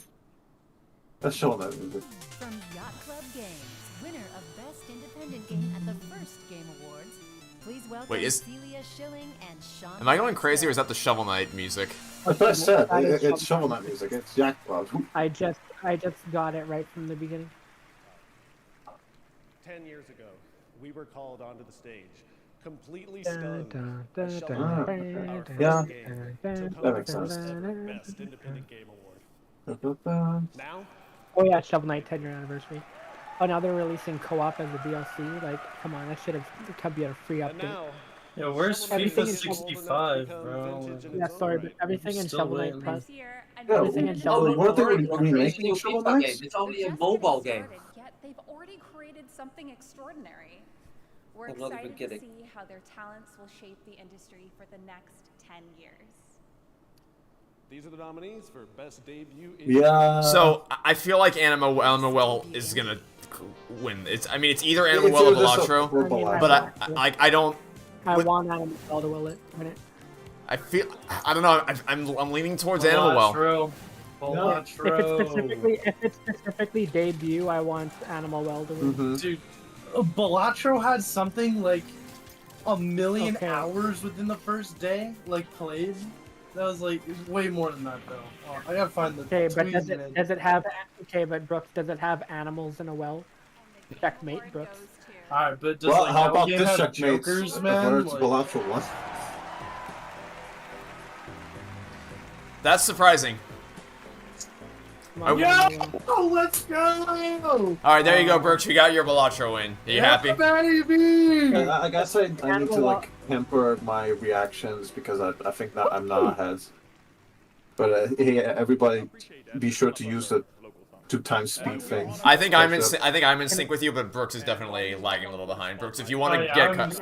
That's Shovel Knight music. From Yacht Club Games, winner of Best Independent Game at the first Game Awards. Please welcome Wait, Celia Schilling and Sean. Am I going crazy, or is that the Shovel Knight music? That's what I said. It's Shovel Knight music. It's Yacht Club. I just got it right from the beginning. 10 years ago, we were called onto the stage, completely Dun, stunned. dun, as dun, Shovel dun, Knight, dun, our dun, first dun, game, dun, took dun, home makes the sense. Best Independent Game Award. Now, Oh yeah, Shovel Knight 10-year anniversary. Oh, now they're releasing co-op as a DLC. Like, come on, that should have come be a free update. Yeah, where's Everything FIFA in Shovel- 65, bro? Yeah, sorry, but everything in Still Shovel Knight waiting. Plus. Yeah, Everything in Shovel Knight. weren't they Plus. remaking Shovel Knight? It's only a mobile game. Yet they've already created something extraordinary. We're I'm not even excited to kidding. see how their talents will shape the industry for the next 10 years. these are the nominees for Best Debut. Yeah. So I feel like Animal is gonna win. I mean, it's either Animal It's or either this Balatro, or Balatro. but I don't. I want Animal Well to will it. Win it. I don't know. I'm leaning towards Animal Well. If it's specifically debut, I want Animal Well to win. Dude, Balatro had something like 1 million hours within the first day, like played. That was like way more than that though. Oh, I gotta find the. Okay, but tweets, man. does it have? Okay, but Brooks, does it have animals in a well? Checkmate, Brooks. Alright, but does Well, like how that about game this have checkmate? jokers, man? It's Like- Balatro 1. That's surprising. Yo, let's go! All right, there you go, Brooks. You got your Balatro win. Are you happy? Baby! I guess I need to like temper my reactions because I think that I'm not ahead. But hey, everybody, be sure to use the 2x speed thing. I think I'm in sync with you, but Brooks is definitely lagging a little behind. Brooks, if you want to get cut.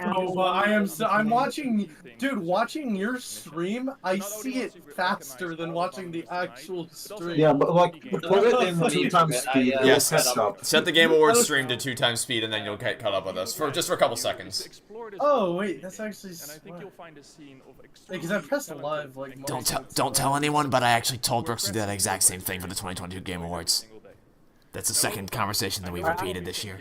I'm watching, dude, watching your stream, I see it faster than watching the actual stream. Yeah, but like, put it in 2x speed. it'll Yes, catch up. set the Game Awards stream to 2x speed, and then you'll get caught up with us for just for a couple seconds. Oh wait, that's actually smart. Because I pressed live like. Don't tell anyone, but I actually told Brooks to do that exact same thing for the 2022 Game Awards. That's the second conversation that we've repeated this year.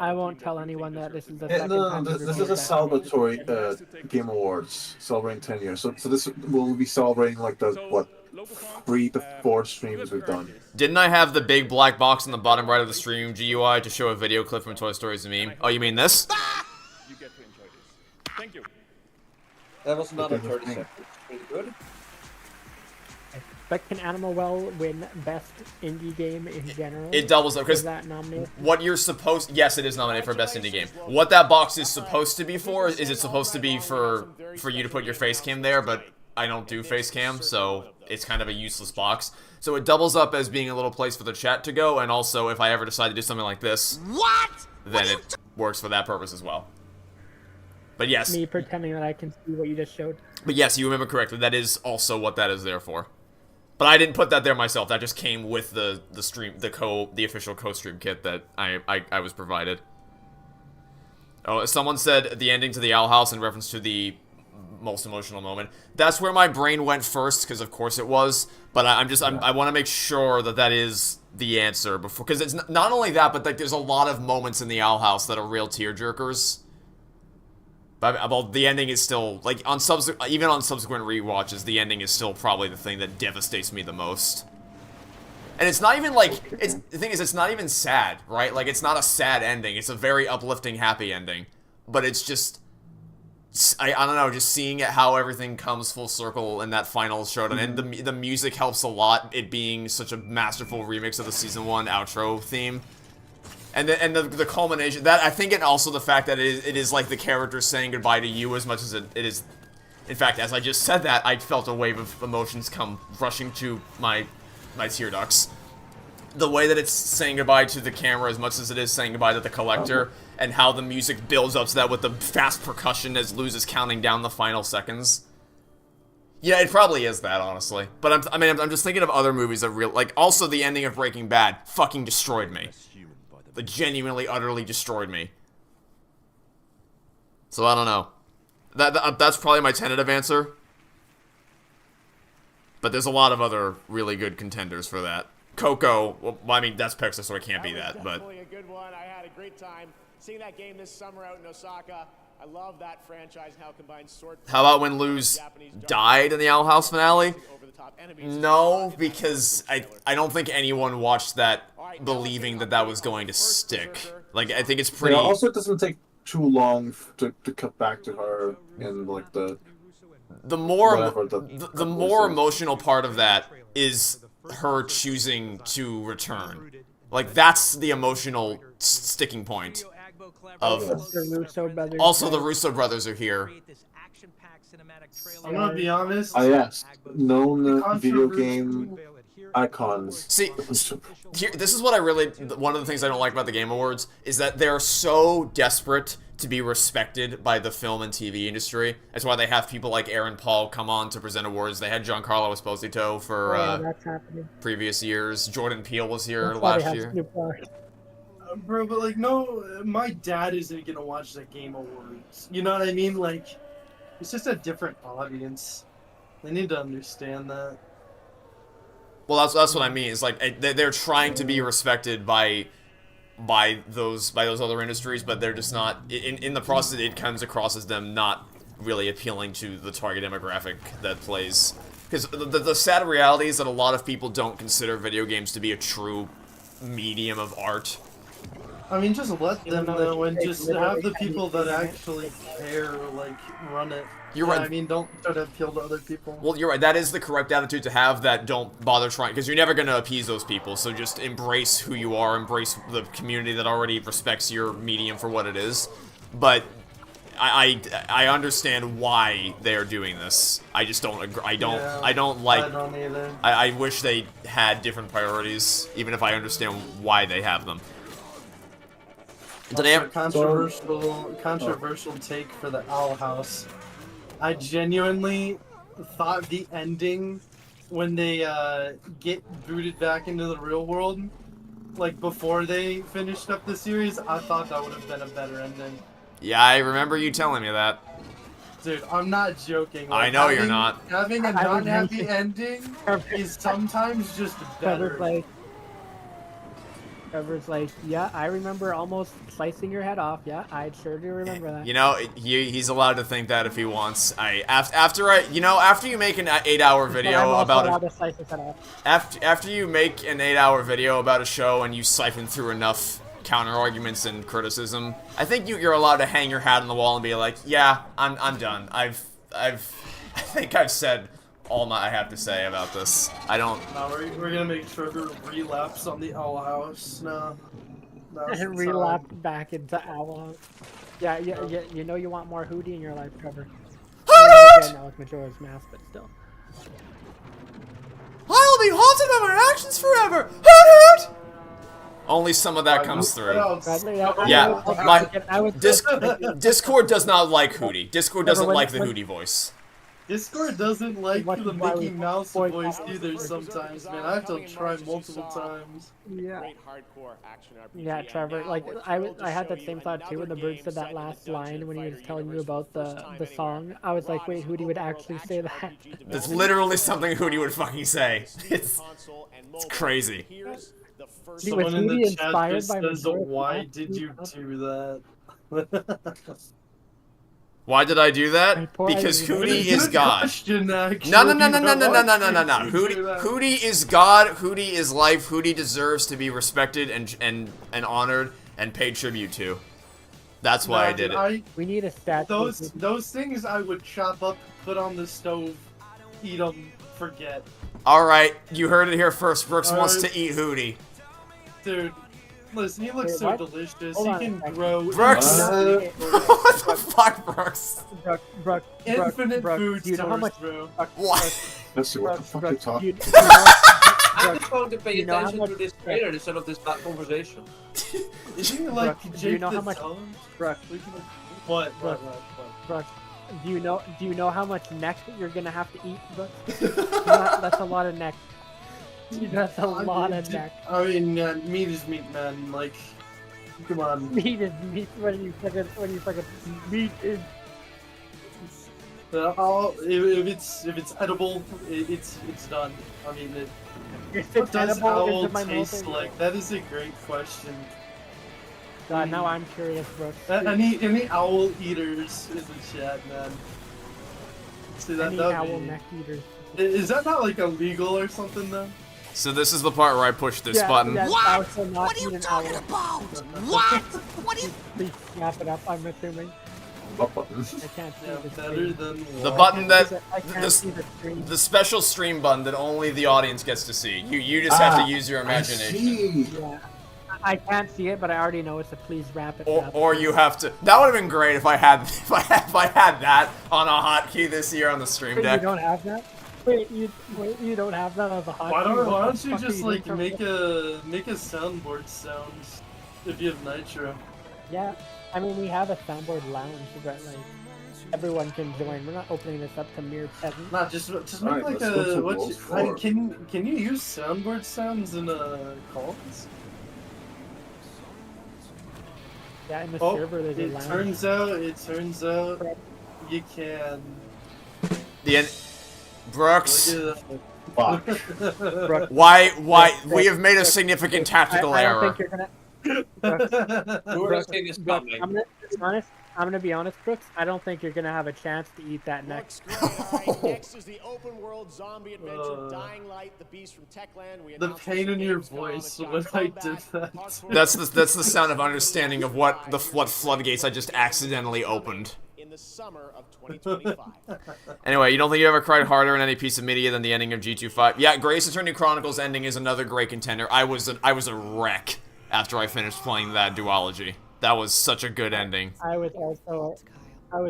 I won't tell anyone that this is the Yeah, second no, time. this is a celebratory Game Awards celebrating 10 years. So this will be celebrating like the 3 to 4 streams we've done. Didn't I have the big black box on the bottom right of the stream GUI to show a video clip from Toy Story's meme? Oh, you mean this? You get to enjoy this. Thank you. That was another 30 seconds. Pretty good. But can Animal Well win best indie game in general? It doubles up, because Is that nominated? what you're supposed... Yes, it is nominated for best indie game. What that box is supposed to be for is it's supposed to be for you to put your face cam there, but I don't do face cam, so it's kind of a useless box. So it doubles up as being a little place for the chat to go, and also if I ever decide to do something like this, then it works for that purpose as well. But yes. Me pretending that I can see what you just showed. But yes, you remember correctly. That is also what that is there for. But I didn't put that there myself. That just came with the stream, the official co-stream kit that I was provided. Oh, someone said the ending to the Owl House in reference to the most emotional moment. That's where my brain went first, because of course it was. But I want to make sure that that is the answer before, because it's not only that, but like there's a lot of moments in the Owl House that are real tearjerkers. But well, the ending is still, like, even on subsequent rewatches, the ending is still probably the thing that devastates me the most. And it's not even, like, the thing is, it's not even sad, right? Like, it's not a sad ending. It's a very uplifting, happy ending. But it's just, I don't know, just seeing it, how everything comes full circle in that final showdown. And the music helps a lot, it being such a masterful remix of the Season 1 outro theme. And the culmination, that I think, and also the fact that it is like the characters saying goodbye to you as much as it is. In fact, as I just said that, I felt a wave of emotions come rushing to my tear ducts. The way that it's saying goodbye to the camera as much as it is saying goodbye to the collector, and how the music builds up to that with the fast percussion as Luz is counting down the final seconds. Yeah, it probably is that, honestly. But I'm just thinking of other movies that like, also the ending of Breaking Bad fucking destroyed me. Like, genuinely, utterly destroyed me. So, I don't know. That's probably my tentative answer. But there's a lot of other really good contenders for that. Coco, well, I mean, that's Pixar, so it can't be that, but... Definitely a good one. I had a great time seeing that game this summer out in Osaka. I love that franchise and how it combines sword... How about when Luz died in the Owl House finale? No, because I don't think anyone watched that believing that that was going to stick. Like, I think it's pretty... Yeah, also, it doesn't take too long to cut back to her in, like, the more emotional part of that is her choosing to return. Like, that's the emotional sticking point of... Also, the Russo brothers are here. I'm gonna be honest. I asked known video game icons. See, this is what I really... One of the things I don't like about the Game Awards is that they're so desperate to be respected by the film and TV industry. That's why they have people like Aaron Paul come on to present awards. They had Giancarlo Esposito for previous years. Jordan Peele was here last year. Bro, but like, no, my dad isn't gonna watch the Game Awards. You know what I mean? Like, it's just a different audience. They need to understand that. Well, that's what I mean. It's like they're trying to be respected by those other industries, but they're just not. In the process, it comes across as them not really appealing to the target demographic that plays. Because the sad reality is that a lot of people don't consider video games to be a true medium of art. I mean, just let them know, and just have the people that actually care, like, run it. You're right. I mean, don't try to appeal to other people. Well, you're right. That is the correct attitude to have, that don't bother trying, because you're never going to appease those people, so just embrace who you are, embrace the community that already respects your medium for what it is. But I understand why they're doing this. I just don't agree. I don't either. I wish they had different priorities, even if I understand why they have them. Also, controversial take for the Owl House. I genuinely thought the ending, when they get booted back into the real world, like before they finished up the series, I thought that would have been a better ending. Yeah, I remember you telling me that. Dude, I'm not joking. Like, I know you're not. Having a non-happy ending is sometimes just better. Trevor's like, yeah, I remember almost slicing your head off. Yeah, I sure do remember that. You know, he's allowed to think that if he wants. After you make an 8-hour video about after you make an 8-hour video about a show and you siphon through enough counter arguments and criticism, I think you're allowed to hang your hat on the wall and be like, yeah, I'm done. I think I've said all I have to say about this. I don't. No, we're gonna make Trevor relapse on the Owl House. No. And relapse back into Owl House. Yeah, you know you want more Hootie in your life, Trevor. Again, now with Majora's Mask, but still. I'll be haunted by my actions forever! Hoot hoot! Only some of that comes through. Yeah, Discord does not like Hootie. Discord doesn't like the Hootie voice. Discord doesn't like the Mickey Mouse voice either sometimes, man. I have to try multiple times. Yeah. Yeah, Trevor, like, I had that same thought too when the bird said that last line when he was telling you about the song. I was like, wait, Hootie would actually say that. That's literally something Hootie would fucking say. It's crazy. Someone in the chat just says, why did you do that? Why did I do that? Because Hootie is God. No. Hootie is God. Hootie is life. Hootie deserves to be respected and honored and paid tribute to. That's why I did it. We need a statue. Those things I would chop up, put on the stove, eat them, forget. All right, you heard it here first. Brooks wants to eat Hootie. Dude, listen, he looks so delicious. He can grow. Brooks! What the fuck, Brooks? Brooks. Infinite food do you know how much? What? Let's see what the fuck you're talking. I'm just going to pay attention to this trailer instead of this bad conversation. Isn't he like do you know how much? Brooks. What? Brooks. Do you know how much neck you're gonna have to eat, Brooks? That's a lot of neck. That's a lot of neck. I mean, meat is meat, man. Like, come on. Meat is meat. What do you fucking meat is? If it's edible, it's done. I mean, what does owl taste like? That is a great question. God, now I'm curious, Brooks. Any owl eaters in the chat, man? See that? Any owl neck eaters. Is that not like illegal or something though? So this is the part where I push this button. What? What are you talking about? What? What are you? Please snap it up. I'm assuming. What button? I can't see the better than the button that the special stream button that only the audience gets to see. You just have to use your imagination. Yeah. I can't see it, but I already know it's a please wrap it up. Or you have to. That would have been great if I had that on a hotkey this year on the stream deck. You don't have that? Wait, you don't have that as a hotkey? Why don't you just like make a soundboard sound if you have Nitro? Yeah, I mean we have a soundboard lounge, but like everyone can join. We're not opening this up to mere peasants. Not just make like a can you use soundboard sounds in calls? Yeah, in the server there's a lounge. It turns out you can. Brooks. Why? We have made a significant tactical error. I'm gonna be honest, Brooks. I don't think you're gonna have a chance to eat that next. Next is the open world zombie adventure Dying Light, the beast from Techland. The pain in your voice when I did that. That's the sound of understanding of what floodgates I just accidentally opened. In the summer of 2025. Anyway, you don't think you ever cried harder in any piece of media than the ending of G2-5? Yeah, Grace Attorney Chronicles ending is another great contender. I was a wreck after I finished playing that duology. That was such a good ending. I was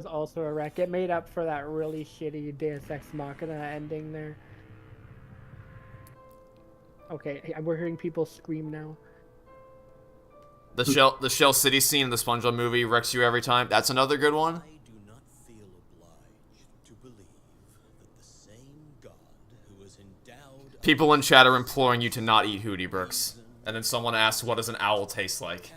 also a wreck. It made up for that really shitty Deus Ex Machina ending there. Okay, we're hearing people scream now. The Shell City scene in the SpongeBob movie wrecks you every time. That's another good one. People in chat are imploring you to not eat Hootie, Brooks. And then someone asks, what does an owl taste like?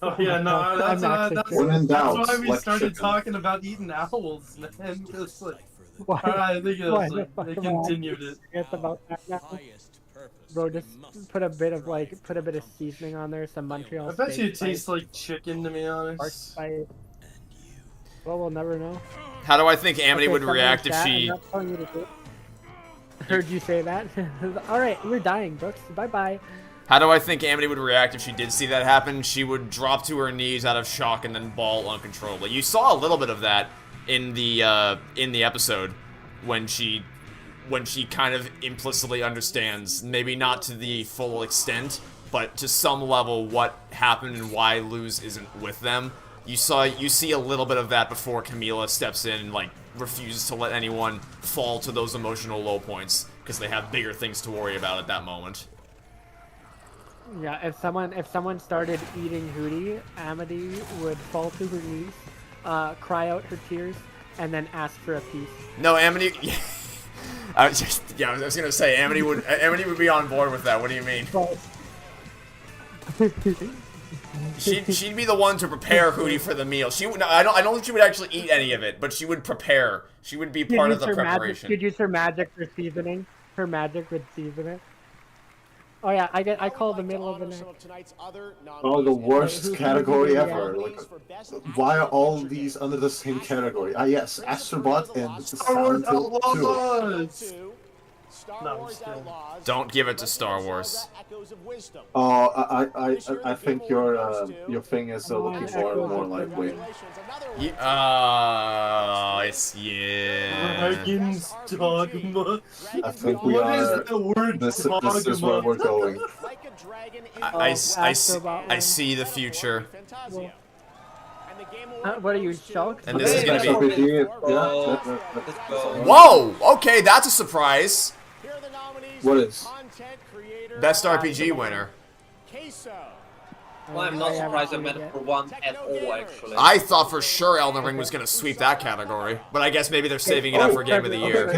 Oh yeah, no, that's why we started talking about eating owls, man. It's like, I think they continued it. It's about that now. Bro, just put a bit of seasoning on there, some Montreal. I bet you it tastes like chicken, to be honest. Well, we'll never know. How do I think Amity would react if she? Heard you say that. All right, we're dying, Brooks. Bye bye. How do I think Amity would react if she did see that happen? She would drop to her knees out of shock and then bawl uncontrollably. You saw a little bit of that in the episode when she kind of implicitly understands, maybe not to the full extent, but to some level what happened and why Luz isn't with them. You see a little bit of that before Camila steps in and like refuses to let anyone fall to those emotional low points because they have bigger things to worry about at that moment. Yeah, if someone started eating Hootie, Amity would fall to her knees, cry out her tears, and then ask for a piece. No, Amity. I was gonna say Amity would be on board with that. What do you mean? She'd be the one to prepare Hootie for the meal. I don't think she would actually eat any of it, but she would prepare. She would be part of the preparation. She'd use her magic for seasoning. Her magic would season it. Oh yeah, I call the middle of the night. Oh, the worst category ever. Like, why are all these under the same category? Ah, yes, Astrobot and Silent Hill 2. Don't give it to Star Wars. Oh, I think your thing is looking more lightweight. Dragon's Dogma. I think we are. This is where we're going. I see the future. What are you, shocked? And this is gonna be. Yeah. Whoa! Okay, that's a surprise. What is? Best RPG winner. Well, I'm not surprised I met it for one at all, actually. I thought for sure Elden Ring was going to sweep that category, but I guess maybe they're saving it up for Game of the Year.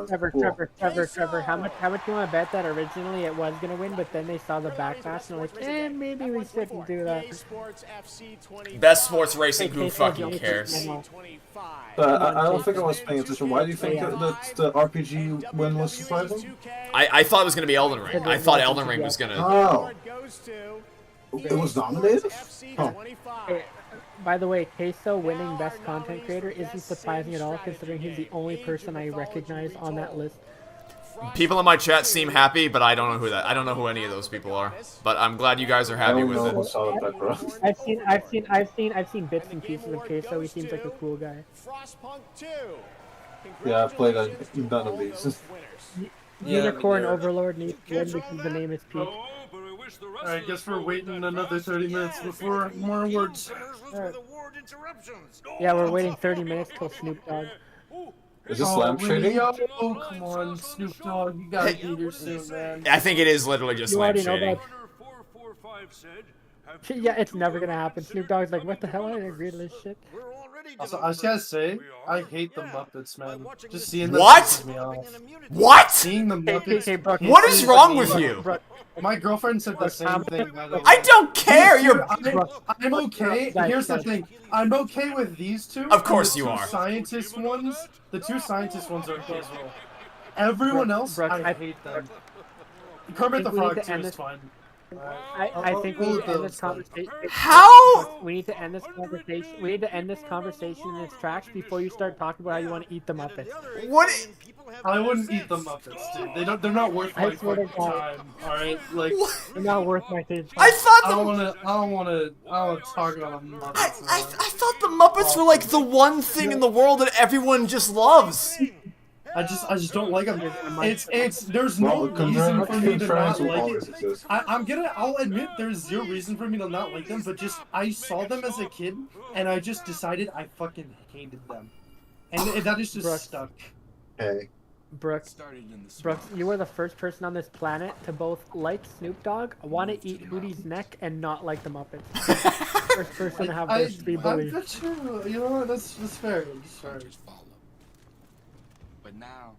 Trevor, how much you want to bet that originally it was going to win, but then they saw the backlash and like, maybe we shouldn't do that. Best sports racing, who fucking cares? I don't think I was paying attention. Why do you think that the RPG win was surprising? I thought it was going to be Elden Ring. I thought Elden Ring was going to... Oh. It was nominated? Oh. By the way, Queso winning Best Content Creator isn't surprising at all, considering he's the only person I recognize on that list. People in my chat seem happy, but I don't know who I don't know who any of those people are. But I'm glad you guys are happy with it. I've seen bits and pieces of Queso. He seems like a cool guy. Yeah, I've played none of these. Unicorn Overlord needs to win because the name is Peach. Alright, guess we're waiting another 30 minutes before more awards. Yeah, we're waiting 30 minutes till Snoop Dogg. Is this lamp shading? Oh, come on, Snoop Dogg, you gotta be here soon, man. I think it is literally just lamp shading. Yeah, it's never gonna happen. Snoop Dogg's like, what the hell? I didn't agree to this shit. Also, I just gotta say, I hate the Muppets, man. Just seeing them pisses me off. What? Seeing the Muppets. What is wrong with you? My girlfriend said the same thing, by the way. I don't care! I'm okay. Here's the thing. I'm okay with these two. Of course you are. The two scientist ones are okay as well. Everyone else, I hate them. Kermit the Frog too is fine. I think we need to end this conversation. How? We need to end this conversation. We need to end this conversation in its tracks before you start talking about how you want to eat the Muppets. What? I wouldn't eat the Muppets, dude. They're not worth my fucking time. All right, like they're not worth my time. I thought I don't want to talk about the Muppets. I thought the Muppets were like the one thing in the world that everyone just loves. I just don't like them. There's no reason for me to not like it. I'll admit there's zero reason for me to not like them, but just I saw them as a kid and I just decided I fucking hated them, and that is just stuck. Hey. Brooks, you were the first person on this planet to both like Snoop Dogg, want to eat Hootie's neck, and not like the Muppets. First person to have this be believed. That's true. You know what? That's fair. That's fair. But now,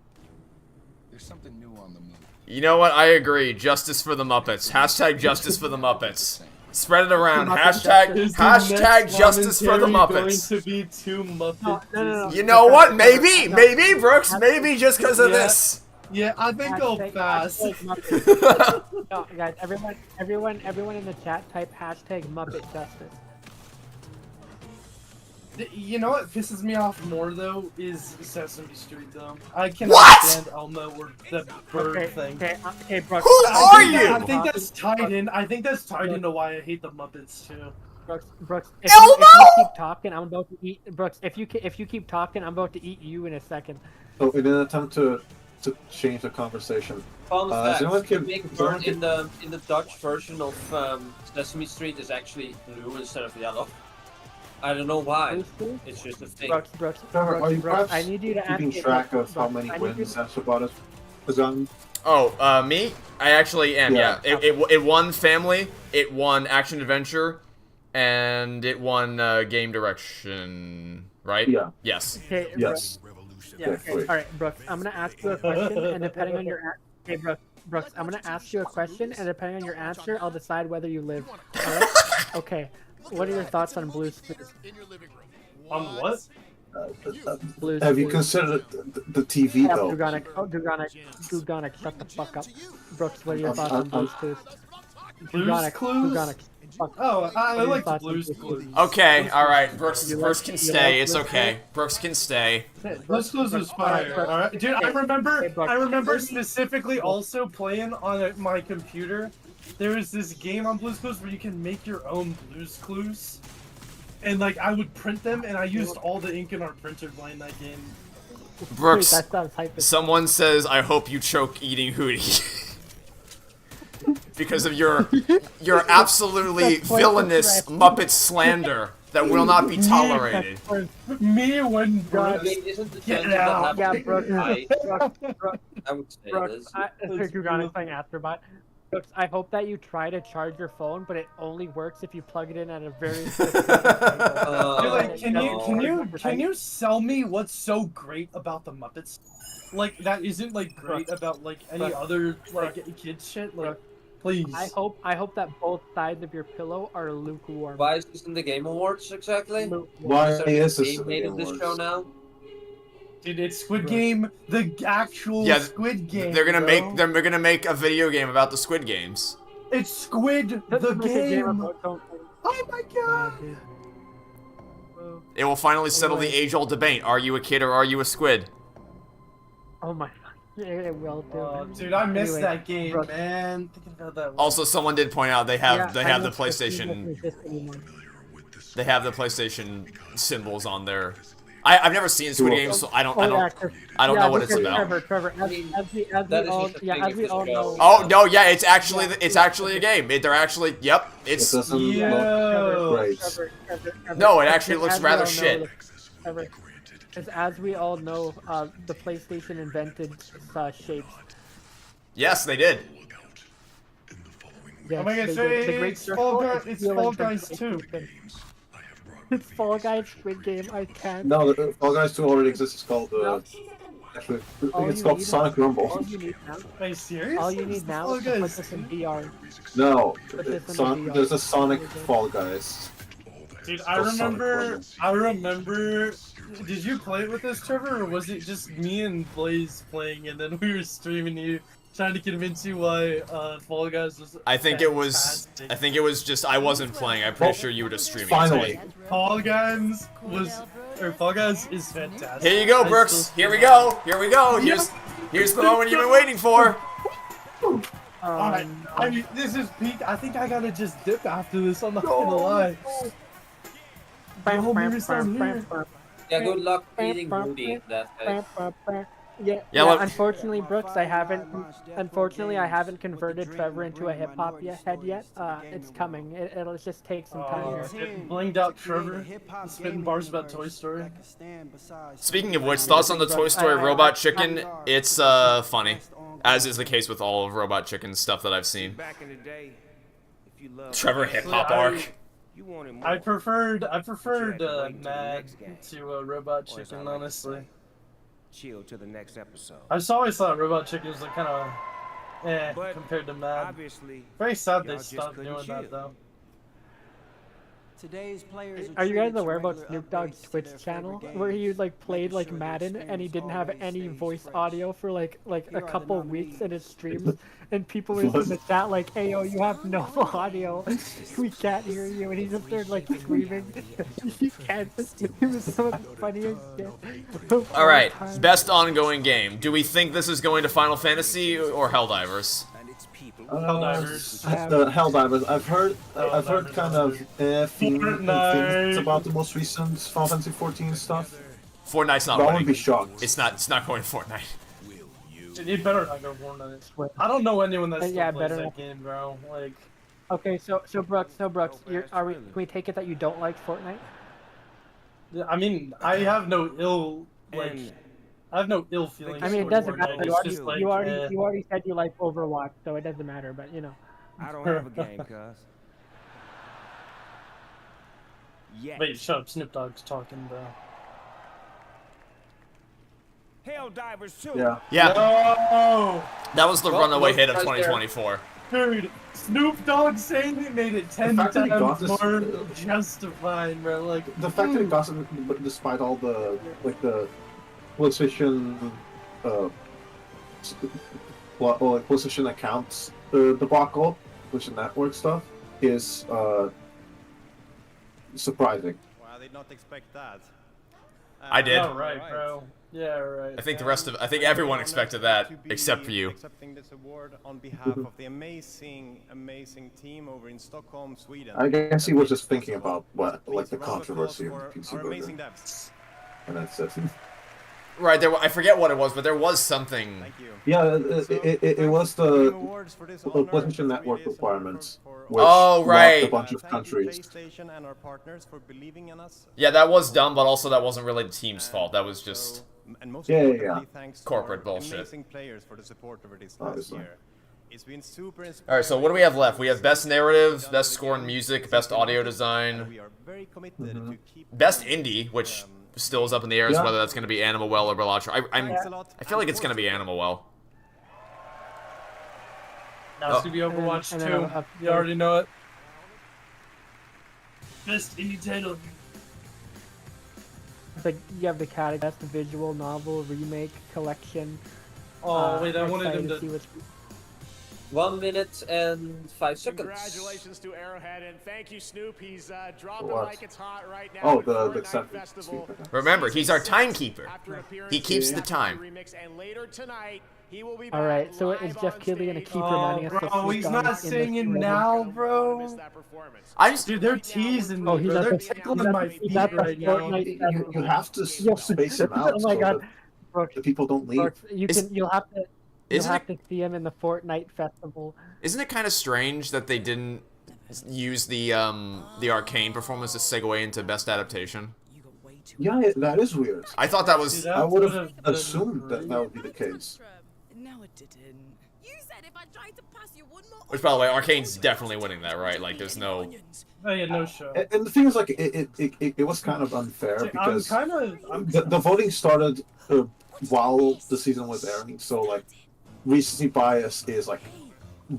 there's something new on the move. You know what? I agree. Justice for the Muppets. Hashtag justice for the Muppets. Spread it around. Hashtag justice for the Muppets. Going to be two Muppets. No. You know what? Maybe, Brooks. Maybe just because of this. Yeah, I think they'll pass. No, guys, everyone in the chat type hashtag Muppet Justice. You know what pisses me off more though is Sesame Street though. I cannot stand Elmo or the bird thing. Okay, Brooks. Who are you? I think that's tied in. I think that's tied into why I hate the Muppets too. Brooks, if you keep talking, I'm about to eat. Brooks, if you keep talking, I'm about to eat you in a second. So in an attempt to change the conversation, Fun fact, anyone the can- big anyone bird can- in the Dutch version of Sesame Street is actually blue instead of yellow. I don't know why. It's just a thing. Brooks, Trevor, are you perhaps I need you to keeping ask me- track of how Brooks, many I need you wins to- Astrobot has gotten? Oh, me? I actually am, yeah. Yeah. It won Family, it won Action Adventure, and it won Game Direction, right? Yeah. Yes. Okay, Yes. Yeah, okay. Alright, Brooks, I'm gonna ask you a question, and depending on your okay, Brooks, I'm gonna ask you a question, and depending on your answer, I'll decide whether you live. Alright? Okay. What are your thoughts on Blue's Clues? On what? Blue's Have you Clues? considered the TV Oh, though? Dugonic, shut the fuck up. Brooks, what are your thoughts I'm- on Blue's Clues? Blue's Dugonic, Clues? Dugonic. Oh, I What are your like the thoughts on Blues Clues. Okay, alright, Brooks You Brooks like- can you stay, like it's Blue's okay. Brooks can stay. Blues Clues was fire. Alright, dude, I remember specifically also playing on my computer. There was this game on Blues Clues where you can make your own Blues Clues. And like I would print them, and I used all the ink in our printer playing that game. Brooks, That sounds hype. someone says, I hope you choke eating Hootie. Because of your absolutely villainous Muppet slander that will not be tolerated. Me when I mean, isn't the Get chance of out. that happening Brooks, high? Brooks, I would say it Brooks, is. Dugonic playing Astrobot. Brooks, I hope that you try to charge your phone, but it only works if you plug it in at a very specific angle. Dude, like, can you sell me what's so great about the Muppets? Like that isn't like great about like any other like kids shit. Like, please. I hope that both sides of your pillow are lukewarm. Why is this in the Game Awards exactly? Why Is there is a this game in the made Game of this Awards? show now? Dude, it's Squid Game, the actual Yeah, Squid Game. They're gonna bro. they're gonna make a video game about the Squid Games. It's Squid the game. Oh my god. It will finally settle the age-old debate: are you a kid or are you a squid? Oh my god. It will do. Dude, I missed Anyway, that game, Brooks, man. Thinking about that. Also, someone did point out they have yeah, the I know PlayStation. doesn't exist anymore. They have the PlayStation symbols on there. I've never seen Squid Games, so I don't know what it's about. Trevor, as we all know. Oh no, yeah, it's actually a game. They're actually, yep, it's. It doesn't look great. No, it actually looks As we rather all know, shit. Trevor, as we all know, the PlayStation invented shapes. Yes, they did. Yes, I'm gonna they say did. The Great it's Circle Fall Guys. is It's feeling Fall the Guys Great 2. Circle. It's Fall Guys Squid Game. I can't. No, Fall Guys 2 already exists. It's called No. actually, All it's you called need- Sonic Rumble. All you need now. Are you serious? All you need now Fall is to put Guys this in 2? VR. No, Put this in Son- VR. there's a Sonic Fall Guys. Dude, I Called Sonic remember. Rumble. I remember. Did you play it with us, Trevor, or was it just me and Blaze playing, and then we were streaming you, trying to convince you why Fall Guys was? I think it was just I wasn't playing. I'm pretty sure you were just streaming. it to Finally. me. Fall Guys Fall Guys is fantastic. Here you go, I Brooks. still- Here we go. Here we go. Here's the moment you've been waiting for. Alright, I mean, this is peak. I think I gotta just dip after this. I'm not gonna lie. The whole movie's down here. Yeah, good luck eating booty in that case. Yeah, look- unfortunately, Brooks, I haven't converted Trevor into a hip hop head yet. It's coming. It'll just take some time here. Blinged out Trevor, spitting bars about Toy Story. Speaking of which, thoughts on the Toy Story Robot Chicken? It's funny, as is the case with all of Robot Chicken's stuff that I've seen. Trevor hip hop arc. I preferred Mad to Robot Chicken, honestly. Chill to the next episode. I just always thought Robot Chicken was like kind of But compared to Mad. obviously, Very sad they y'all just stopped couldn't doing that chill. though. Today's players Are you guys aware about Snoop Dogg's Twitch channel where he like played like Madden and he didn't have any voice audio for like a couple weeks in his streams, and people were in the chat like, "Hey yo, you have no audio, we can't hear you," and he just started like screaming. He can't. It was so funny as shit. All right, best ongoing game. Do we think this is going to Final Fantasy or Helldivers? Helldivers. I've heard kind of things about the most recent Final Fantasy 14 stuff. Fortnite's not I winning. wouldn't be shocked. It's not going Fortnite. Dude, you better not go Fortnite. I don't know anyone that still Yeah, plays better that not. game, bro. Like, Okay, so Brooks, can we take it that you don't like Fortnite? I mean, I have no ill feelings. I mean, it toward doesn't Fortnite. matter. It's just like, You already said you like Overwatch, so it doesn't matter. But you know. I don't have a game, cuz. Yet. Wait, shut up. Snoop Dogg's talking, bro. Helldivers too. Yeah. Yeah. No! That was the runaway hit of right there. 2024. Dude, Snoop Dogg saying it made it 10 fact that he got times this- more justified, bro. Like, The fact that it got some, despite all the PlayStation, PlayStation accounts, debacle, PlayStation Network stuff, is surprising. Well, I did not expect that. I did. yeah, right, bro. Yeah, right. I think I think everyone expected that, To be except for you. Accepting this award on behalf of the amazing team over in Stockholm, Sweden. I guess he was just thinking about what, like, the Please, a round of applause controversy of for the PC our amazing version. devs. And that's it. Right there, I forget what it was, but there was something. Thank you. Yeah, it was the Awards for this PlayStation Network requirements. Which Oh, blocked right. a bunch of Thank countries. you, PlayStation and our partners for believing in us. Yeah, that was dumb, but also that wasn't really the team's fault. That was just And most Yeah, yeah, importantly, yeah. thanks to corporate our bullshit. amazing players for the support over this last Obviously. year. It's been super inspiring. All right. So what do we have left? We have best narrative, best score in music, best audio design, We are very committed to keep best indie, which still is up in the air as Yeah. whether that's going to be Animal Well or Balatro. Thanks a lot. I feel like it's going to be Animal Well. Now it's gonna be Overwatch And then 2. up You already know it. Best indie title. It's like you have the category best visual novel, remake, collection. Oh, wait, I I'm wanted excited him to see what's 1 minute and 5 seconds. Congratulations to Arrowhead, and thank you, Snoop. He's dropping What? like it's hot right now. Oh, at the Fortnite acceptance Festival. speaker. Remember, he's our timekeeper. After an appearance He keeps in the time. Remix, and later tonight, he will be All back right, so live is Jeff on Keighley gonna stage. keep reminding us that bro, Snoop he's Dogg not is in this singing rhythm? now, Miss bro. that performance. I just Dude, they're teasing Oh, me, he's bro. at They're the- tickling he's at my the- he's feet at the right now. Fortnite You have to space him out Oh my so god, that Brooks, the people don't leave. Brooks, you'll have to Isn't to see him in the Fortnite festival. Isn't it kind of strange that they didn't use the Arcane performance to segue into best adaptation? Yeah, that is weird. I thought that was. Dude, that I would have would've been assumed that great. would be the case. No, it didn't. You said if I tried to pass you one more. Which, by the way, Arcane's definitely winning that, right? Like, there's no. Oh, yeah, no show. And the thing is, like, it was kind of unfair because I'm the voting started while the season was airing, so like recency bias is like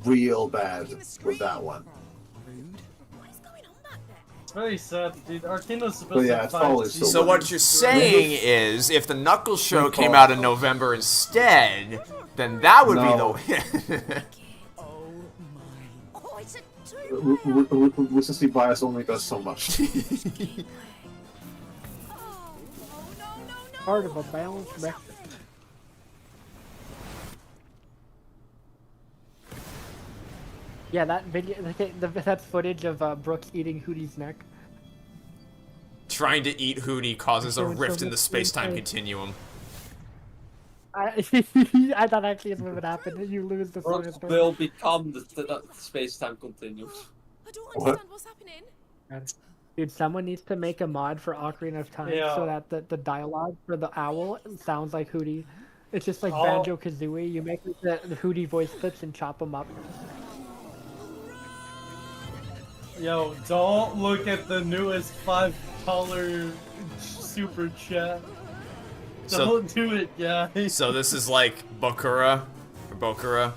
real bad with that one. It's very sad, dude. Arcane was But supposed yeah, to it's fight always so So what you're saying is, if the Knuckles show came out in November instead, then that would be the win. Recency bias only does so much. Part of a balanced breakfast. Yeah, that video, that footage of Brooks eating Hootie's neck. Trying to eat Hootie causes a It was so rift in the good. space-time continuum. I thought actually it's what would happen. You lose the Brooks focus. will become the space-time continuum. I don't What? understand what's happening. Dude, someone needs to make a mod for Ocarina of Time Yeah. so that the dialogue for the owl sounds like Hootie. It's just like Oh. Banjo-Kazooie. You make the Hootie voice clips and chop them up. Yo, don't look at the newest $5 super chat. So- Don't do it, guys. So this is like Bokura, or Bokura.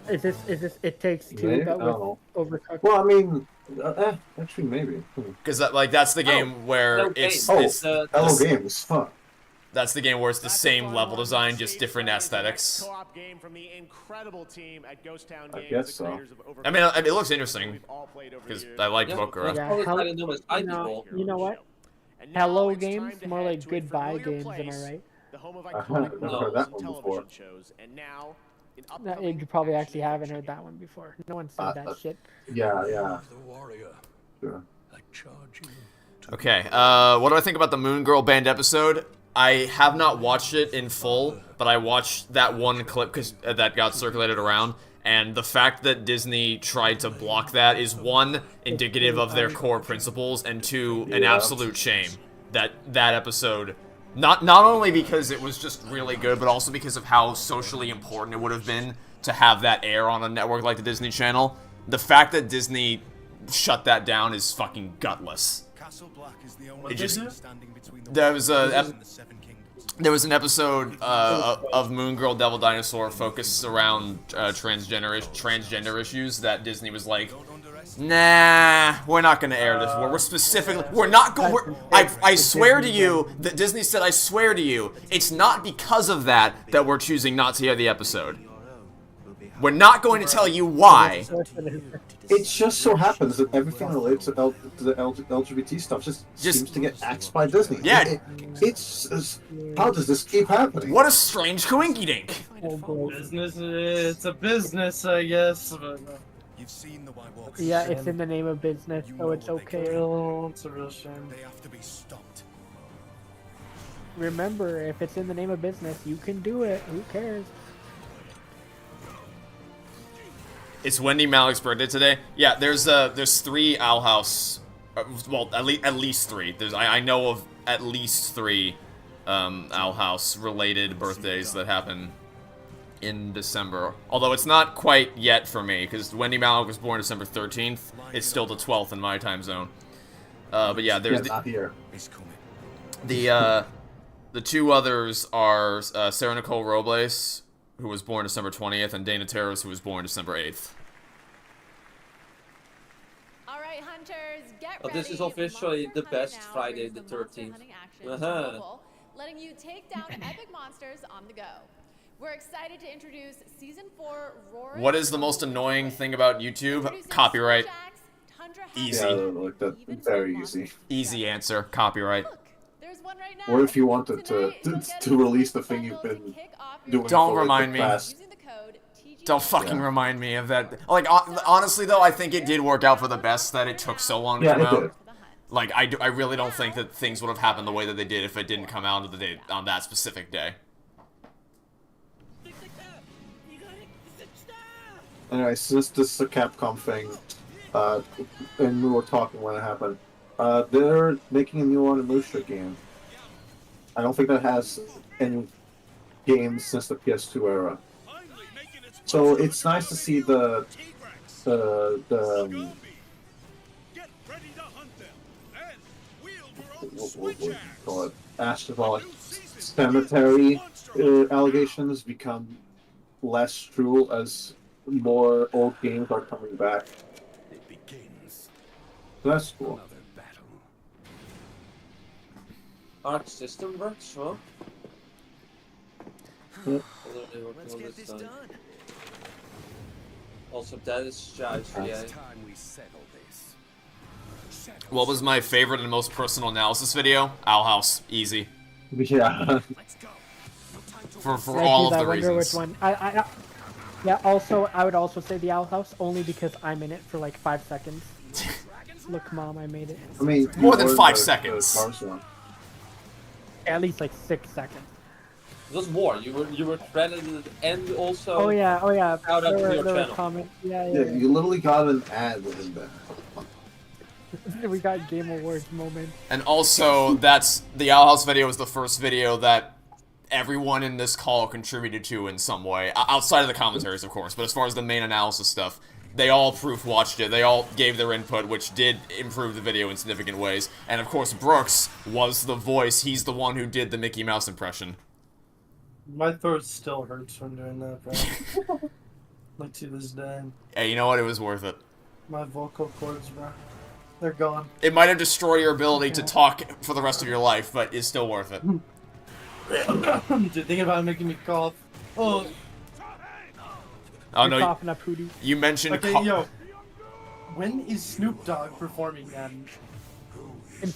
Is this It Takes Two Maybe? but I don't know. with Overcooked? Well, I mean, actually maybe. Because like that's the game where no, it's Oh, it's Hello Games. Huh. that's the game where it's the same level design, just different aesthetics. Co-op game from the incredible team at Ghost Town I Games, guess the so. creators of Overcooked. I mean, it looks interesting We've all played over because the I like Yeah, Bokura. Yeah, Probably Hell- not into my you know what? And now Hello it's time Games, to more head like to a goodbye familiar games, am I place, right? The home of I haven't iconic heard movies that and one television before. shows, and now an No, upcoming you probably actually action-adventure haven't heard game. that one before. No one said that shit. Yeah, yeah. The warrior, Sure. I charge you Okay, what do I think about the Moon Girl Band episode? I have not watched it in full, but I watched that one clip that got circulated around, and the fact that Disney tried to block that is, one, indicative of their core principles, and two, an absolute shame that that episode, not only because it was just really good, but also because of how socially important it would have been to have that air on a network like the Disney Channel. The fact that Disney shut that down is fucking gutless. It just, there was an episode of Moon Girl Devil Dinosaur focused around transgender issues that Disney was like, nah, we're not gonna air this. We're not going. I swear to you that Disney said, I swear to you, it's not because of that we're choosing not to air the episode. We're not going to tell you why. It just so happens that everything related to the LGBT stuff just seems to get axed by Disney. Yeah. It's how does this keep happening? What a strange coinkydink. Business, it's a business, I guess. But, You've seen the White Walkers. Yeah, it's in the name of business, so it's okay. It's a real shame. They have to be stopped. Remember, if it's in the name of business, you can do it. Who cares? It's Wendy Malik's birthday today. Yeah, there's 3 Owl House, well, at least 3. I know of at least 3 Owl House related birthdays that happen in December. Although it's not quite yet for me, because Wendy Malik was born December 13th. It's still the 12th in my time zone. But yeah, there's not here. The 2 others are Sarah Nicole Robles, who was born December 20th, and Dana Terrace, who was born December 8th. All right, hunters, get Oh, ready. this is officially the best Friday the 13th. Letting you take down epic monsters on the go. We're excited to introduce Season 4 Roar. What is the most annoying thing about YouTube? Copyright. Easy. Yeah, like that, very easy. Easy answer. Copyright. There's one right now. What if you wanted to release the thing you've been doing? Don't for remind the me. past... Don't fucking remind me of that. Like, honestly though, I think it did work out for the best that it took so long to come out. Did. Like, I really don't think that things would have happened the way that they did if it didn't come out on that specific day. Anyway, so this is a Capcom thing, and we were talking when it happened. They're making a new Onimusha game. I don't think that has any games since the PS2 era. So it's nice to see the what do you call it? Astrovault cemetery allegations become less true as more old games are coming back. It begins. So that's cool. Arc System Works, huh? Yep. Let's get this done. Also, that is charged, yeah. Time we settle this. What was my favorite and most personal analysis video? Owl House. Easy. Yeah. For all of the reasons. Which one. Yeah, also, I would also say the Owl House, only because I'm in it for like 5 seconds. Look, Mom, I made it. I mean, more than 5 seconds. At least like 6 seconds. It was more. You were credited and also. Oh yeah. Out of your channel. Comment. Yeah. You literally got an ad within that. We got Game Awards moment. And also, the Owl House video was the first video that everyone in this call contributed to in some way. Outside of the commentaries, of course, but as far as the main analysis stuff, they all proof watched it. They all gave their input, which did improve the video in significant ways. And of course, Brooks was the voice. He's the one who did the Mickey Mouse impression. My throat still hurts from doing that, bro. Like to this day. Hey, you know what? It was worth it. My vocal cords, bro. They're gone. It might have destroyed your ability to talk for the rest of your life, but it's still worth it. Dude, thinking about it making me cough. Oh. Oh no! Coughing up Hootie. You mentioned. Okay, yo. When is Snoop Dogg performing then?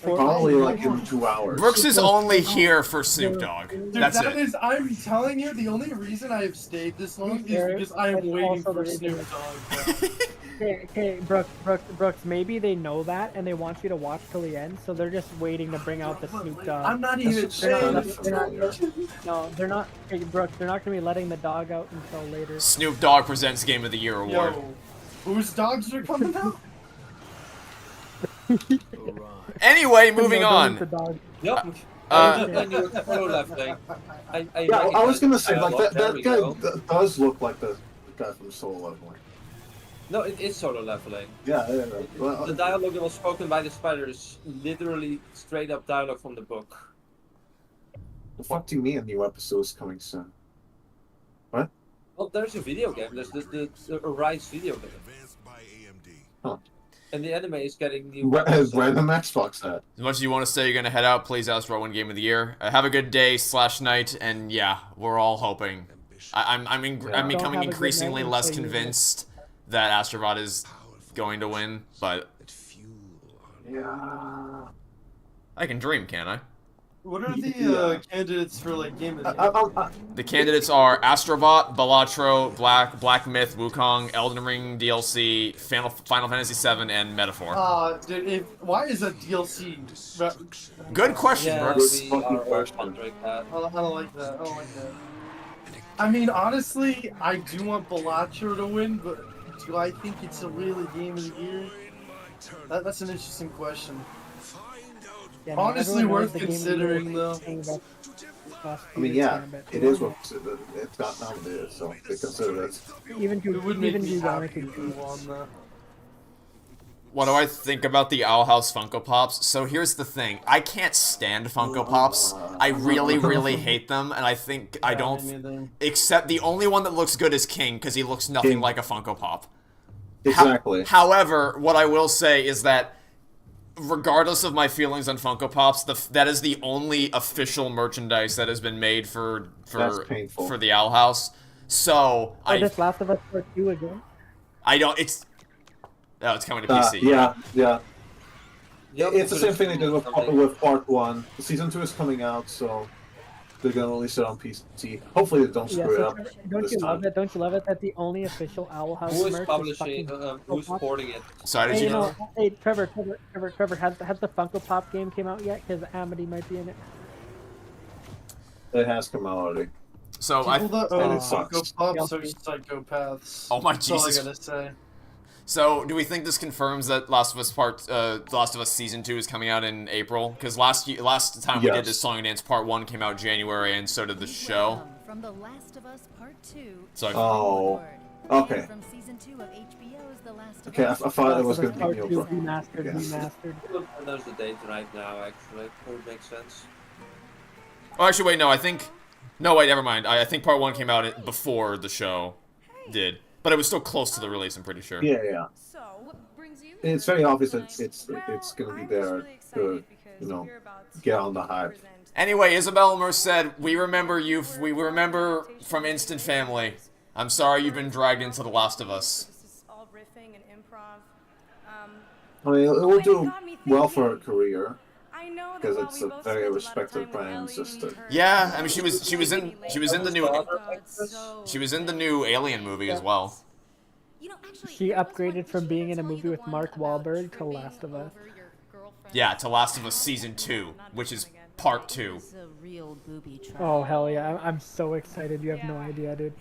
Probably like in 2 hours. Brooks is only here for Snoop Dogg. Dude, That's that it. is, I'm telling you, the only reason I have stayed this long is because I am waiting for Snoop Dogg, bro. Okay, Brooks, maybe they know that and they want you to watch till the end, so they're just waiting to bring out the Snoop Dogg. I'm not even saying. No, they're not. Hey, Brooks, they're not gonna be letting the dog out until later. Snoop Dogg presents Game of the Year award. Yo, whose dogs are coming out? Anyway, moving on. Yep. I was gonna say, like, that guy does look like the guy from Solo Leveling. No, it is Solo Leveling. Yeah. Well, the dialogue that was spoken by the spider is literally straight up dialogue from the book. What do you mean a new episode is coming soon? What? Well, there's a video game. There's the Arise video game. Huh. And the anime is getting new. Where the Xbox at? As much as you want to say you're gonna head out, please Astaroth win Game of the Year. Have a good day / night, and yeah, we're all hoping. I'm becoming increasingly less convinced that Astrobot is going to win, but yeah, I can dream, can't I? What are the candidates for like Game of the Year? The candidates are Astrobot, Balatro, Black Myth, Wukong, Elden Ring DLC, Final Fantasy VII, and Metaphor. Dude, why is that DLC? Good question, Brooks. I don't like that. I mean, honestly, I do want Balatro to win, but do I think it's a really Game of the Year? That's an interesting question. Yeah, honestly, worth considering, though. I mean, yeah, it is what it's got nominated, so they consider it. Even you What do I think about the Owl House Funko Pops? So here's the thing. I can't stand Funko Pops. I really hate them, and I think I don't... Except the only one that looks good is King, because he looks nothing like a Funko Pop. Exactly. However, what I will say is that regardless of my feelings on Funko Pops, that is the only official merchandise that has been made for the Owl House. So this Last of Us Part 2 again? I don't. It's coming to PC. Yeah. It's the same thing they did with Part 1. Season 2 is coming out, so they're gonna release it on PC. Hopefully they don't screw it up. Don't you love it? Don't you love it that the only official Owl House Who is merch publishing? Who's supporting it? Sorry, did you? Hey, Trevor, has the Funko Pop game came out yet? Because Amity might be in it. It has come out already. So people that own Funko Pops are psychopaths. Oh my That's Jesus! all I gotta say. So, do we think this confirms that Last of Us Season 2 is coming out in April? Because last time we did this Song and Dance Part 1 came out January, and so did the show. From The Last of Us Part 2. So, okay. From Season 2 of HBO's The Last of Okay, I Us. thought it was going to be remastered. There's the date right now, actually. It would make sense. Oh, actually, wait, no, I think... No, wait, never mind. I think Part 1 came out before the show did. But it was still close to the release, I'm pretty sure. Yeah. It's very obvious that it's going to be there to, get on the hype. Anyway, Isabel Merced said, we remember you, we remember from Instant Family. I'm sorry you've been dragged into The Last of Us. I mean, it will do well for her career. Because it's a very respected brand sister. Yeah, I mean she was in the new Alien movie as well. She upgraded from being in a movie with Mark Wahlberg to Last of Us. Yeah, to Last of Us Season 2, which is Part 2. Oh hell yeah! I'm so excited. You have no idea, dude.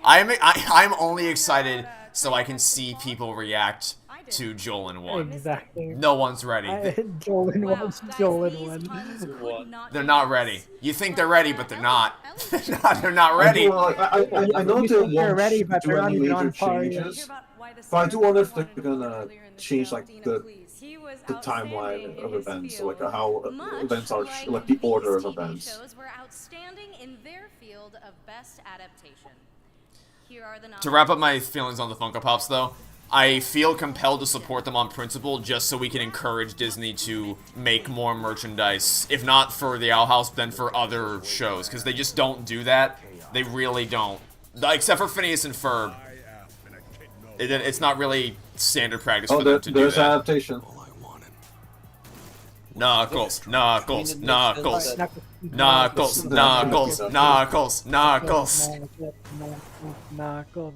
I'm only excited so I can see people react to Joel in 1. Exactly. No one's ready. Joel in 1. They're not ready. You think they're ready, but they're not. They're not ready. I know they're ready, but they're not even on par yet. But I do wonder if they're gonna change like the timeline of events, like how events are, like the order of events. Shows were outstanding in their field of best adaptation. Here are the To wrap up my feelings on the Funko Pops, though, I feel compelled to support them on principle just so we can encourage Disney to make more merchandise. If not for the Owl House, then for other shows. Because they just don't do that. They really don't. Except for Phineas and Ferb. It's not really standard practice for them to do that. There's adaptation. Knuckles, Knuckles, Knuckles, Knuckles, Knuckles, Knuckles, Knuckles.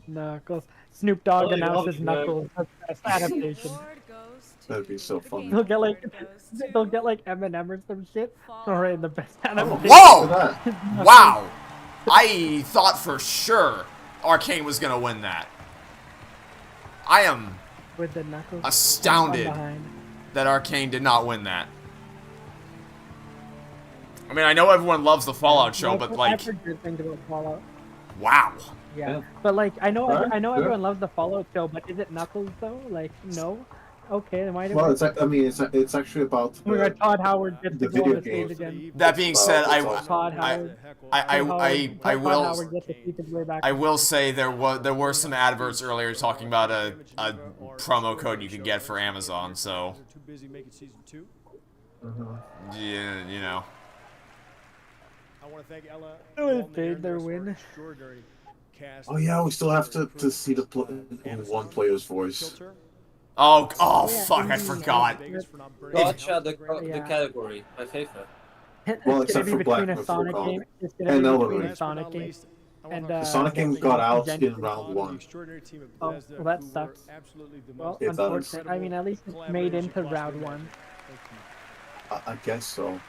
Knuckles. Snoop Dogg announces Knuckles as best adaptation. That'd be so fun. They'll get like Eminem or some shit. Alright, the best adaptation. Whoa! Wow! I thought for sure Arcane was gonna win that. I am With the Knuckles astounded that Arcane did not win that. I mean, I know everyone loves the Fallout show, but like, I've heard good things about Fallout. wow. Yeah, but like I know everyone loves the Fallout show, but is it Knuckles though? Like, no. Okay, then why do Well, it's actually about Todd Howard gets the to go on video the stage game. again. That being said, I will say there were some adverts earlier talking about a promo code you could get for Amazon, so yeah, you know. I want to thank Ella. It was big, their win. Oh yeah, we still have to see the in one player's voice. Oh, fuck, I forgot. Gotcha, the category, my favorite. Well, It's except gonna for be Black between a Myth Sonic Wukong. game. It's gonna And be Elden between Ring. a Sonic game. And The Sonic game got out in round 1. Oh, well, that sucks. Well, It does. unfortunately, I mean, at least it's made into round 1. I guess so.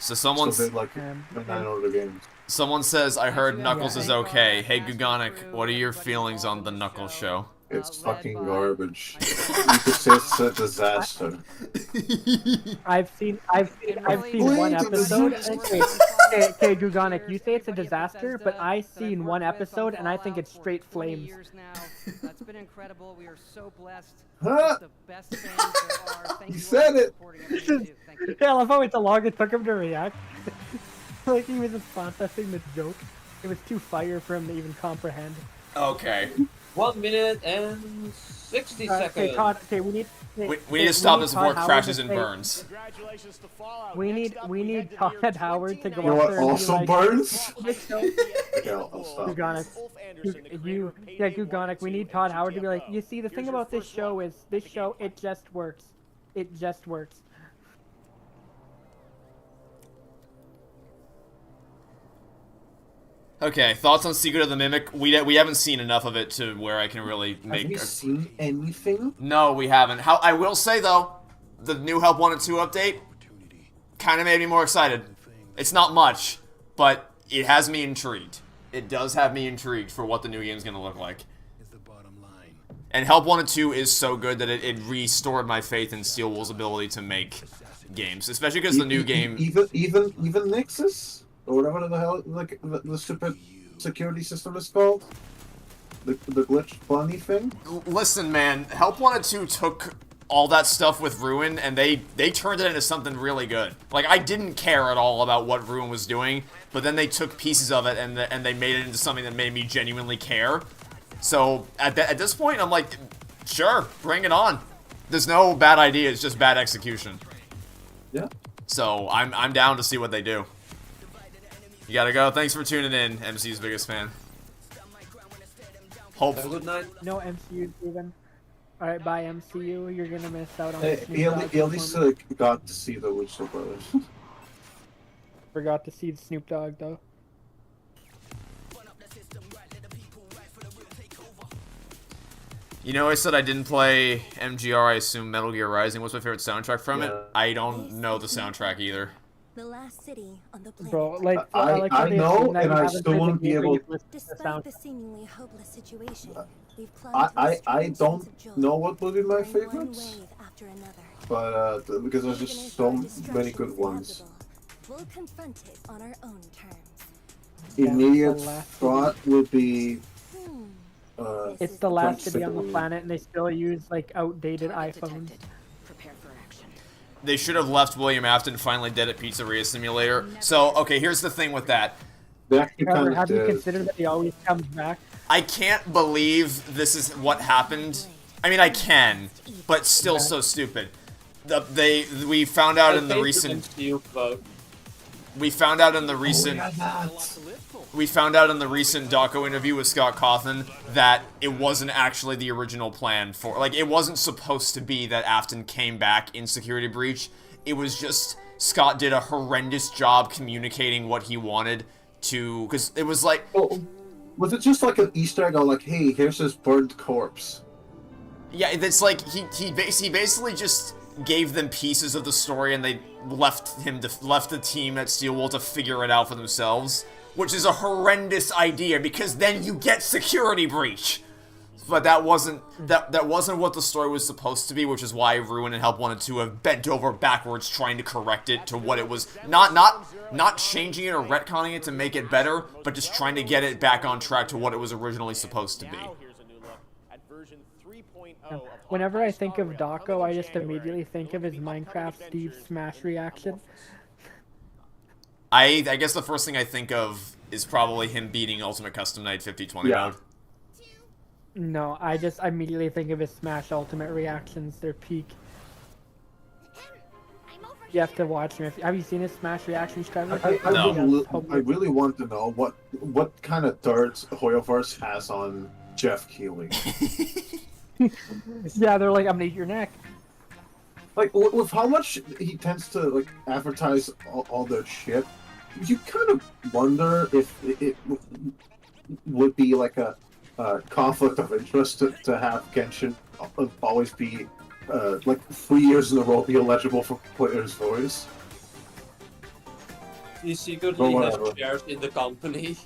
So someone's So like 9 other games. someone says, I heard Knuckles is okay. Hey Gugonic, what are your feelings on the Knuckles show? It's fucking garbage. You could say it's a disaster. I've seen one episode. Okay, Gugonic, you say it's a disaster, but I've seen one episode and I think it's straight flames. That's been incredible. We are so blessed. Huh? The best fans there are. Thank You you said all for it. supporting everything we do. Thank you. Yeah, I love how it's long it took him to react. Like he was just processing the joke. It was too fire for him to even comprehend. Okay. 1 minute and 60 Okay, seconds. Todd. Okay, we need. We need to stop this before it Todd crashes Howard and to say- burns. We need Todd Howard to go You know up what there and be also like, burns? Okay, I'll stop. Gugonic, Gugonic, we need Todd Howard to be like, you see, the thing about this show is, it just works. It just works. Okay, thoughts on Secret of the Mimic? We haven't seen enough of it to where I can really make. Have you seen anything? No, we haven't. I will say though, the new Help Wanted 2 update kind of made me more excited. It's not much, but it has me intrigued. It does have me intrigued for what the new game's gonna look like. And Help Wanted 2 is so good that it restored my faith in Steel Wool's ability to make games, especially because the new game. Even Nexus or whatever the hell like the stupid security system is called. The glitch bunny thing. Listen, man, Help Wanted 2 took all that stuff with Ruin and they turned it into something really good. Like, I didn't care at all about what Ruin was doing, but then they took pieces of it and they made it into something that made me genuinely care. So at this point, I'm like, sure, bring it on. There's no bad idea, it's just bad execution. Yeah. So I'm down to see what they do. You gotta go. Thanks for tuning in, MCU's biggest fan. Have a good night. No MCU, Steven. Alright, bye MCU. You're gonna miss out on Hey, the he Snoop Dogg at least performance. got to see the Witcher Brothers. Forgot to see the Snoop Dogg though. You know, I said I didn't play MGR, I assume Metal Gear Rising. What's my favorite soundtrack from it? I don't know the soundtrack either. The last city on the planet. Bro, like, I know, and I still won't be able. Despite the seemingly hopeless situation, we've I don't know what would be my favorites, but because there's just so many good ones. We'll confront it on our own terms. Immediate thought would be. It's the last city on the planet, and they still use like outdated iPhones. They should have left William Afton finally dead at Pizzeria Simulator. So, okay, here's the thing with that. However, have you considered that he always comes back? I can't believe this is what happened. I mean, I can, but still so stupid. We found out in the recent. We found out in the recent. We found out in the recent doco interview with Scott Cawthon that it wasn't actually the original plan for. Like, it wasn't supposed to be that Afton came back in Security Breach. it was just Scott did a horrendous job communicating what he wanted to, because it was like... Oh, was it just like an Easter egg, or like, hey, here's this burnt corpse? Yeah, it's like, he basically just gave them pieces of the story, and they left the team at Steel Wool to figure it out for themselves, which is a horrendous idea, because then you get Security Breach. But that wasn't what the story was supposed to be, which is why Ruin and Help wanted to have bent over backwards trying to correct it to what it was. Not changing it or retconning it to make it better, but just trying to get it back on track to what it was originally supposed to be. Whenever I think of Dawko, I just immediately think of his Minecraft Steve Smash reaction. I guess the first thing I think of is probably him beating Ultimate Custom Night 50-20 mode. No, I just immediately think of his Smash Ultimate reactions. They're peak. You have to watch him. Have you seen his Smash reactions, Trevor? I really want to know what kind of dirt Hoyoverse has on Jeff Keighley. Yeah, they're like, I'm gonna eat your neck. Like, with how much he tends to like advertise all their shit, you kind of wonder if it would be like a conflict of interest to have Genshin always be like 3 years in a row be eligible for Player's Voice. He secretly has shares in the company.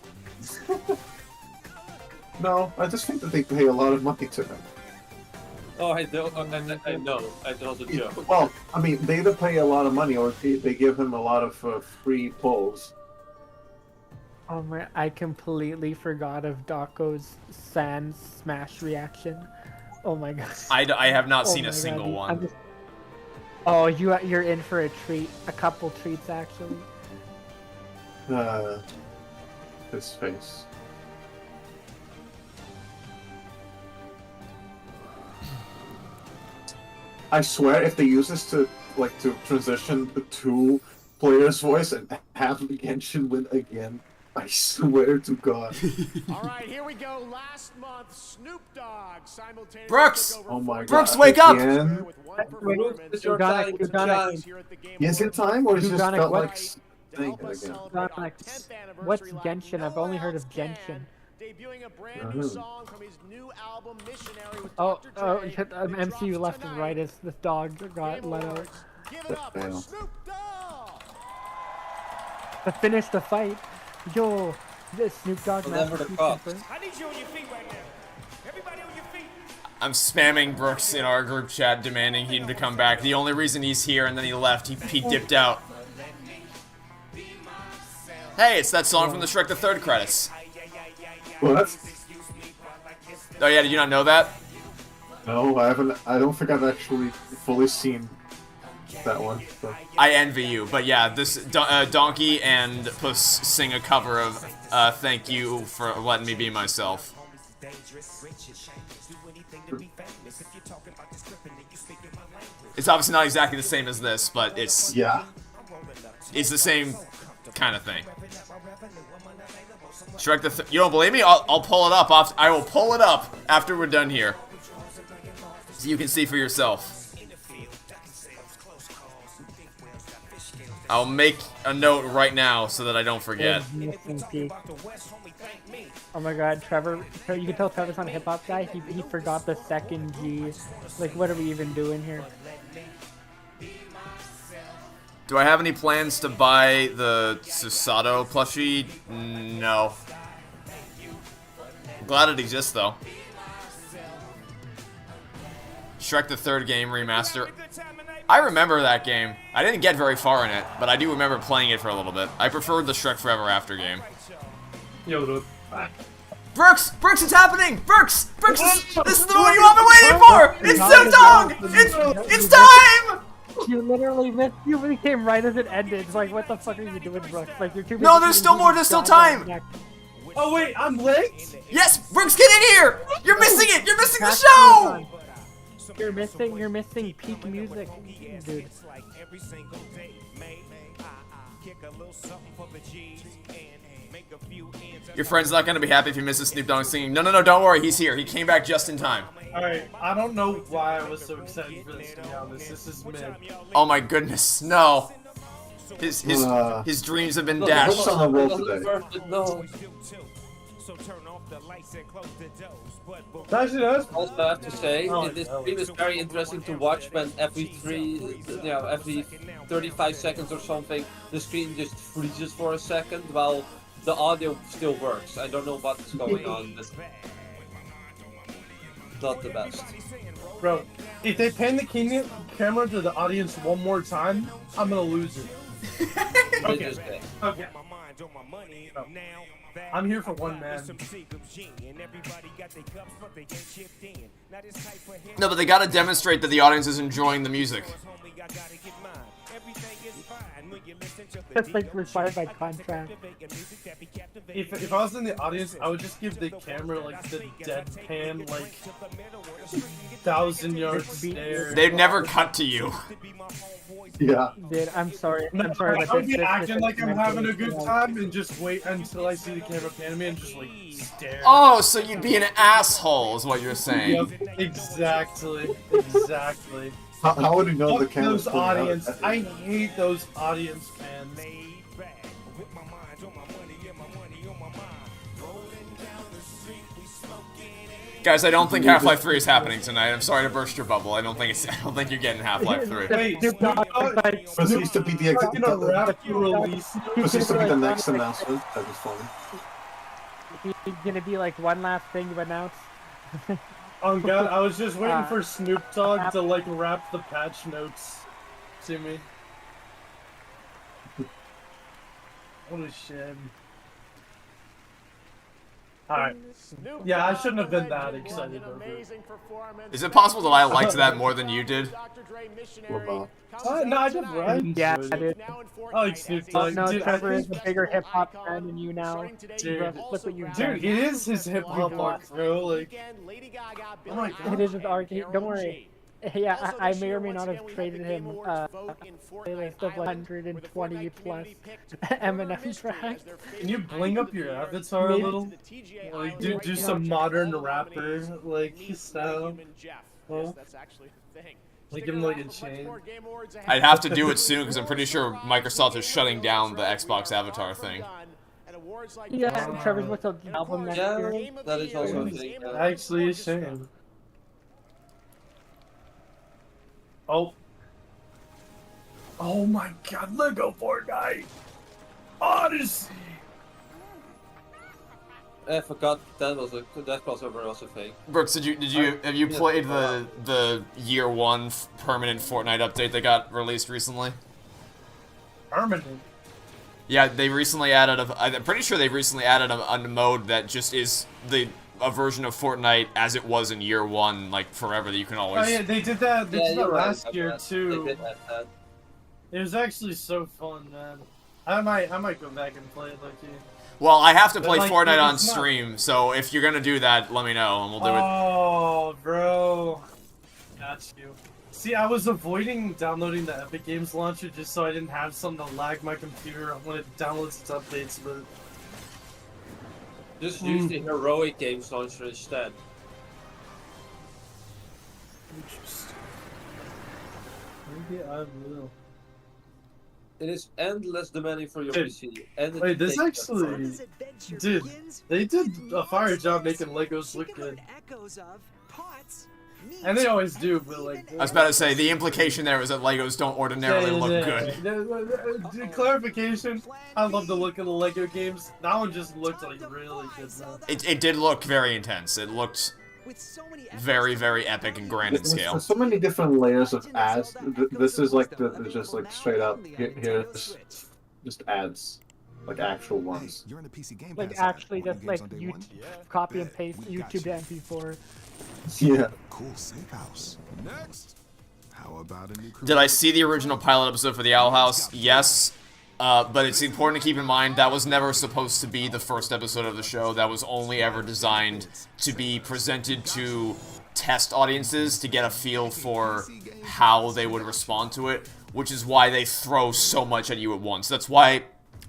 No, I just think that they pay a lot of money to him. Oh, I don't. I know. I know the joke. Well, I mean, they either pay a lot of money or they give him a lot of free polls. Oh my! I completely forgot of Dawko's Sans Smash reaction. Oh my god! I have not seen a single one. Oh, you're in for a treat. A couple treats actually. His face. I swear, if they use this to transition to Player's Voice and have Genshin win again, I swear to God. All right, here we go. Last month, Snoop Dogg simultaneously. Brooks! Oh my God! Brooks, wake up! Again? Is it time, or is it just felt like saying it again? What's Genshin? I've only heard of Genshin. Debuting a brand new song from his new album Missionary with MCU left and right as the dog got let out. Give it up for Snoop Dogg! To finish the fight, yo, this Snoop Dogg Never the cops. I need you on your feet right now. Everybody on your feet. I'm spamming Brooks in our group chat demanding him to come back. The only reason he's here and then he left, he dipped out. Hey, it's that song from the Shrek the Third credits. What? Oh yeah, did you not know that? No, I haven't. I don't think I've actually fully seen that one. So. I envy you, but yeah, this Donkey and Puss sing a cover of "Thank You for Letting Me Be Myself." It's obviously not exactly the same as this, but it's the same kind of thing. Shrek the you don't believe me? I'll pull it up. I will pull it up after we're done here, so you can see for yourself. I'll make a note right now so that I don't forget. Oh my god, Trevor, you can tell Trevor's not a hip-hop guy. He forgot the second G. Like, what are we even doing here? Do I have any plans to buy the Susato plushie? No. I'm glad it exists, though. Shrek the Third game remaster. I remember that game. I didn't get very far in it, but I do remember playing it for a little bit. I preferred the Shrek Forever After game. Yo, dude. Brooks! Brooks, it's happening! Brooks! Brooks, this is the one you have been waiting for! It's Snoop Dogg! It's time! You literally missed. You came right as it ended. It's like, what the fuck are you doing, Brooks? Like, you're too. No, there's still more. There's still time. Oh wait, I'm late. Yes, Brooks, get in here! You're missing it. You're missing the show. You're missing peak music, dude. Your friend's not gonna be happy if you miss Snoop Dogg singing. No, don't worry. He's here. He came back just in time. Alright, I don't know why I was so excited for this, to be honest. This is mid. Oh my goodness, no. His dreams have been dashed. On the roll today. No. Actually, that's Also, I have to say, this stream is very interesting to watch when every 35 seconds or something, the screen just freezes for a second while the audio still works. I don't know what's going on, but not the best. Bro, if they pan the camera to the audience one more time, I'm gonna lose it. Okay. Okay. Oh. I'm here for one man. No, but they gotta demonstrate that the audience is enjoying the music. That's like required by contract. If I was in the audience, I would just give the camera like the deadpan, like 1,000-yard stare. They'd never cut to you. Yeah. Dude, I'm sorry. No, I'm sorry. I would be acting like I'm having a good time and just wait until I see the camera pan me and just like stare. Oh, so you'd be an asshole, is what you're saying. Yep, exactly. Exactly. How would you know the Fuck camera's those pulling out? audience. I hate those audience fans. Guys, I don't think Half-Life 3 is happening tonight. I'm sorry to burst your bubble. I don't think you're getting Half-Life 3. Wait, Proceeds to be the next announcement. That was funny. He's gonna be like one last thing to announce. Oh god, I was just waiting for Snoop Dogg to like rap the patch notes to me. What a shame. Alright. Yeah, I shouldn't have been that excited over it. Is it possible that I liked that more than you did? No, I did right. Yeah, I did. I like Snoop Dogg. No, Dude, Trevor is a bigger hip hop fan than you now. Dude, Look what you've dude, done. it is his hip hop art, bro. Like, oh my god. It is his art. Don't worry. Yeah, I may or may not have traded him a playlist of 120 plus Eminem tracks. Can you bling up your avatar a little? Like, do some modern rapper like style. Well, like give him like a chain. I'd have to do it soon because I'm pretty sure Microsoft is shutting down the Xbox Avatar thing. Yeah, Trevor's with the album next year. That is also a thing. Actually a shame. Oh. Oh my god, Lego Fortnite! Odyssey! I forgot that crossover was a thing. Brooks, have you played the year 1 permanent Fortnite update that got released recently? Permanent? Yeah, they recently added I'm pretty sure they recently added a mode that just is a version of Fortnite as it was in year 1, like forever, that you can always... Oh yeah, they did that, last year too. They did that. It was actually so fun, man. I might go back and play it, like you. Well, I have to play like, Fortnite on it's not- stream, so if you're gonna do that, let me know, and we'll do it. Oh, bro. Got you. See, I was avoiding downloading the Epic Games launcher just so I didn't have something to lag my computer when it downloads its updates, but... Just use the Heroic Games launcher instead. Interesting. Maybe I will. It is endless demanding for your Dude, PC. And wait, this actually... Dude, they did a fire job making Legos look good. And they always do, but like... I was about to say, the implication there was that Legos don't ordinarily look good. Clarification, I love the look of the Lego games. That one just looked like really good, man. It did look very intense. It looked very, very epic and grand in scale. There's so many different layers of ads. This is like just like straight up here's just ads, like actual ones. Like actually just like YouTube, copy and paste YouTube to MP4. Yeah. Cool safe house. Next. How about a new Did I see the original pilot episode for the Owl House? Yes. But it's important to keep in mind that was never supposed to be the first episode of the show. That was only ever designed to be presented to test audiences to get a feel for how they would respond to it, which is why they throw so much at you at once. That's why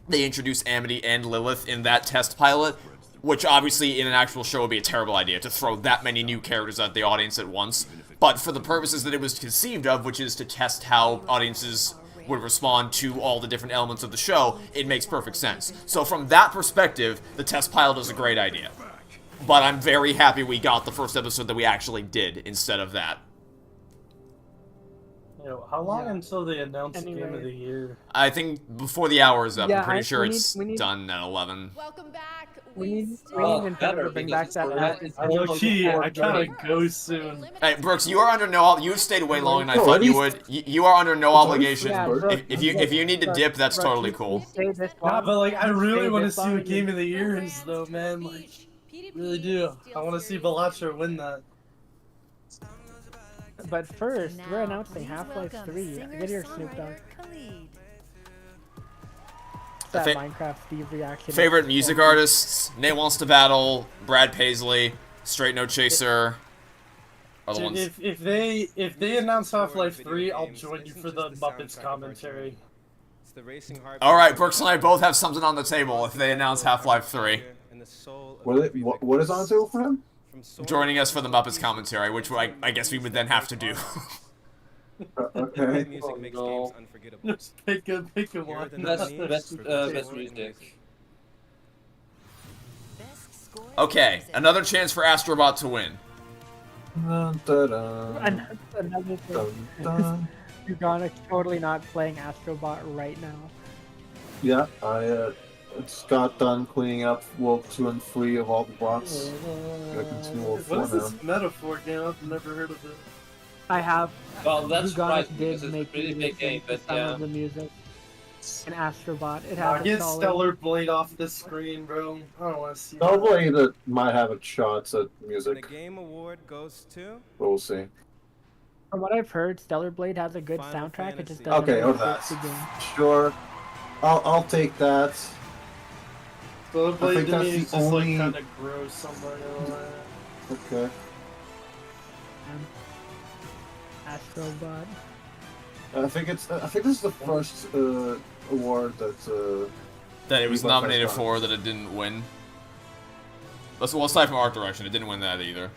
they introduced Amity and Lilith in that test pilot, which obviously in an actual show would be a terrible idea to throw that many new characters at the audience at once. But for the purposes that it was conceived of, which is to test how audiences would respond to all the different elements of the show, it makes perfect sense. So from that perspective, the test pilot is a great idea. But I'm very happy we got the first episode that we actually did instead of that. How long until they announce the Game of the Year? I think before the hour is up. I'm pretty sure we it's need- done at 11. Welcome back. We need Nintendo to bring back that. Low-key, I gotta go soon. Hey, Brooks, you are under no. You've stayed way longer than I thought you would. You are under no obligation. If you need to dip, that's totally cool. Nah, but like, I really want to see what Game of the Year is, though, man. Like, really do. I want to see Balatro win that. But first, we're announcing Half-Life 3. Get here, Snoop Dogg. That Minecraft Steve reaction. Favorite music artists? Nate Wants to Battle, Brad Paisley, Straight No Chaser. Are the Dude, ones. if they announce Half-Life 3, I'll join you for the Muppets commentary. All right, Brooks and I both have something on the table if they announce Half-Life 3. What is on the table for him? Joining us for the Muppets commentary, which I guess we would then have to do. Okay. Music makes games unforgettable. Just pick a one. Best music. Okay, another chance for Astrobot to win. Another thing. You're gonna totally not playing Astrobot right now. Yeah, I just got done cleaning up World 2 and 3 of all the bots. Gotta continue World 4 What is now. this metaphor game? I've never heard of it. I have. Well, that's Hugonix surprising did because it's make a pretty the big game, but some yeah. of the music. And Astrobot, it has a Get solid. Stellar Blade off the screen, bro. I don't want to see Probably that might have a shot at The music. Game Award goes to. But we'll see. From what I've heard, Stellar Blade has a good Final soundtrack. It just Fantasy. doesn't Okay, really or fit that. the game. Sure. I'll take that. Stellar Blade think to that's me the is just only- like kind of gross. Somewhere Okay. Astrobot. I think this is the first award that That it was Rebirth nominated has for, that it didn't win. Well, aside from art direction, it didn't win that either.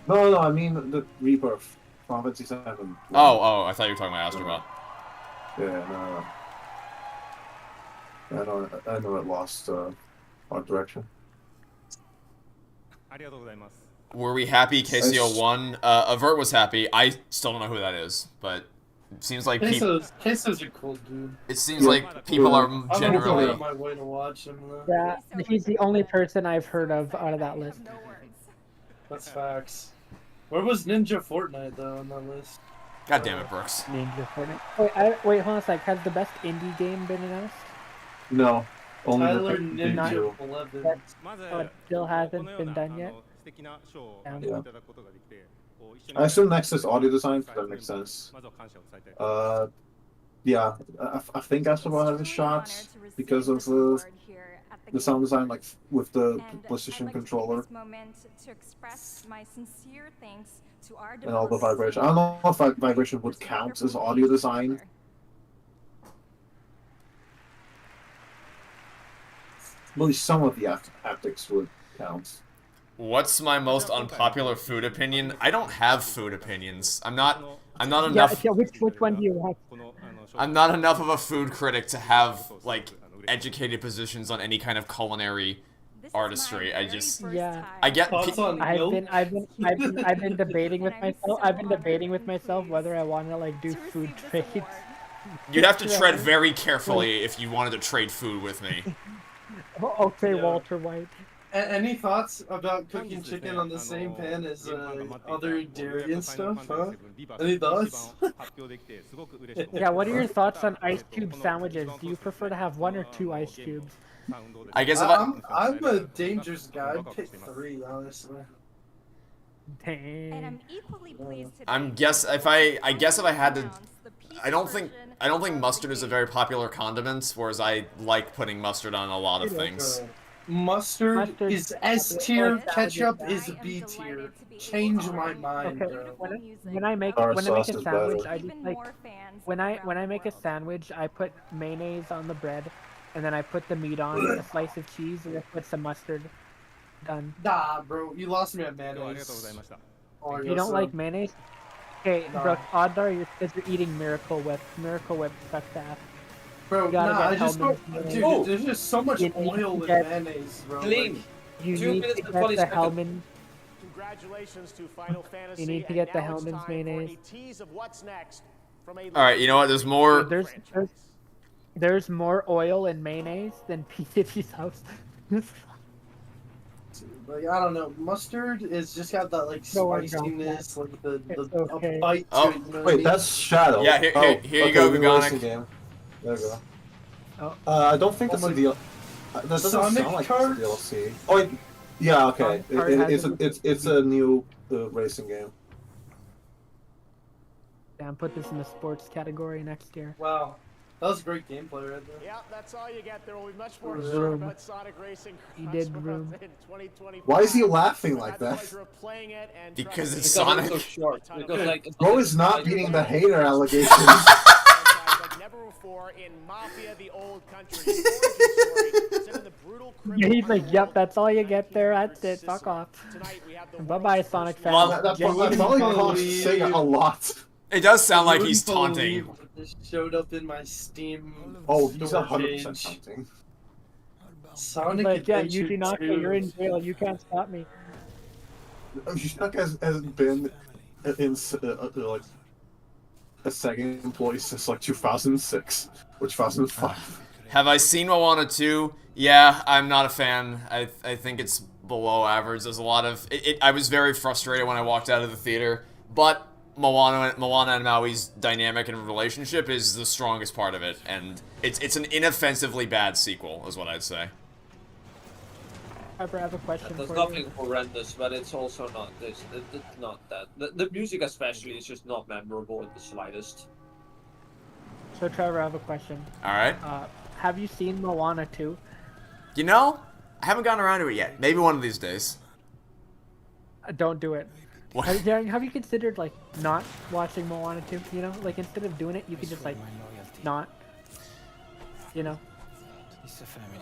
No, I mean the Rebirth. Final Fantasy 7. Oh, I thought you were talking about Astrobot. Yeah, no. I know it lost art direction. Were we happy KCO won? Avert was happy. I still don't know who that is, but it seems like people. Queso's a cool dude. It seems like people are generally. I'm my way to watch him. Yeah, he's the only person I've heard of out of that list. That's facts. Where was Ninja Fortnite though on that list? God damn it, Brooks. Ninja Fortnite. Wait, hold on a sec. Has the best indie game been announced? No. Only Tyler the Ninja Ninja. 11. Oh, it still hasn't been done yet? Yeah. I assume next is audio design, so that makes sense. Yeah, I think Astrobot has a shot because of the sound design, like with the PlayStation controller and all the vibration. I don't know if vibration would count as audio design. At least some of the haptics would count. What's my most unpopular food opinion? I don't have food opinions. I'm not enough. Yeah, which one do you want? I'm not enough of a food critic to have like educated positions on any kind of culinary artistry. I just I get. I've been debating with myself. I've been debating with myself whether I want to like do food trades. You'd have to tread very carefully if you wanted to trade food with me. Okay, Walter White. Any thoughts about cooking chicken on the same pan as other dairy and stuff, huh? Any thoughts? Yeah, what are your thoughts on ice cube sandwiches? Do you prefer to have one or two ice cubes? I guess if I'm a dangerous guy. I'd pick 3, honestly. Dang. I guess if I had to, I don't think mustard is a very popular condiment, whereas I like putting mustard on a lot of things. Mustard is S tier, ketchup is B tier. Change my mind, Okay, bro. when I make a sandwich, I just like when I make a sandwich, I put mayonnaise on the bread, and then I put the meat on, a slice of cheese, and I put some mustard. Done. Nah, bro, you lost me at mayonnaise. Oh, You don't like mayonnaise? Okay, Nah. Brooke, odds are you're eating Miracle Whip. Miracle Whip sucks ass. Bro, You gotta nah, get I just Hellman's don't, mayonnaise. dude, there's just so much You need oil to in get- mayonnaise, bro. Clean. Like, You 2 need minutes to and get 20 the seconds. Hellman. Congratulations to Final Fantasy. You need to and get the now it's Hellman's time for mayonnaise. a tease of what's next from a Alright, you know what? There's more. There's more oil in mayonnaise than P50's house. like, I don't know, mustard is just got that like No, I don't. spiciness, like the It's a okay. bite to Oh. it. You know what I Wait, mean? that's Shadow. Yeah, here you go, new Gugonic. racing game. There we go. Oh. I don't think that's a deal. That doesn't Sonic sound like cards? it's a DLC. Oh, yeah, okay. Sonic card It's a new racing game. Damn, put this in the sports category next year. Wow, that was great gameplay right there. Yeah, that's all you get. There will be much more to Room. share about Sonic Racing He did Crossroads room. in 2025. Why is he laughing I've like had the that? pleasure of playing it and Because trusting it's it. Sonic. so short. Because like Bro is not beating the hater allegations. Like never before in Mafia: The Old Country. The origin story set in the brutal Yeah, criminal he's like, yep, that's all you get there. That's it. Sicily. Fuck off. Tonight we have the Bye bye, Sonic fans. Well, that Genuine probably fans. costs Sega a lot. It does sound like You he's wouldn't taunting. believe what just showed up in my Steam. Oh, he's store 100% page. taunting. Sonic Like, yeah, Adventure you do not. 2. You're in jail. You can't stop me. Yuck has been in like a Sega employee since like 2006 or 2005. Have I seen Moana 2? Yeah, I'm not a fan. I think it's below average. There's a lot of... I was very frustrated when I walked out of the theater, but Moana and Maui's dynamic and relationship is the strongest part of it, and it's an inoffensively bad sequel, is what I'd say. I have a question There's for nothing you. horrendous, but it's also not this. It's not that. The music especially is just not memorable in the slightest. So, Trevor, I have a question. Alright. Have you seen Moana 2? You know, I haven't gotten around to it yet. Maybe one of these days. Don't do it. What? Have you considered, like, not watching Moana 2? You know? Like, instead of doing it, you could just, like, not. You know? It's a family.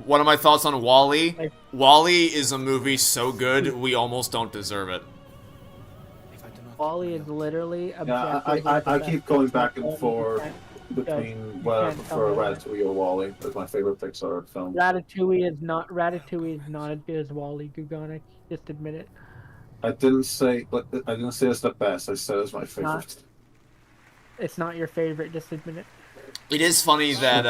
One of my thoughts on WALL-E. WALL-E is a movie so good, we almost don't deserve it. WALL-E is literally Yeah, I keep going back and forth between whether I prefer Ratatouille or WALL-E. That's my favorite Pixar film. Ratatouille is not as good as WALL-E, Gugonic. Just admit it. I didn't say it's the best. I said it's my favorite. It's not your favorite. Just admit it. It is funny that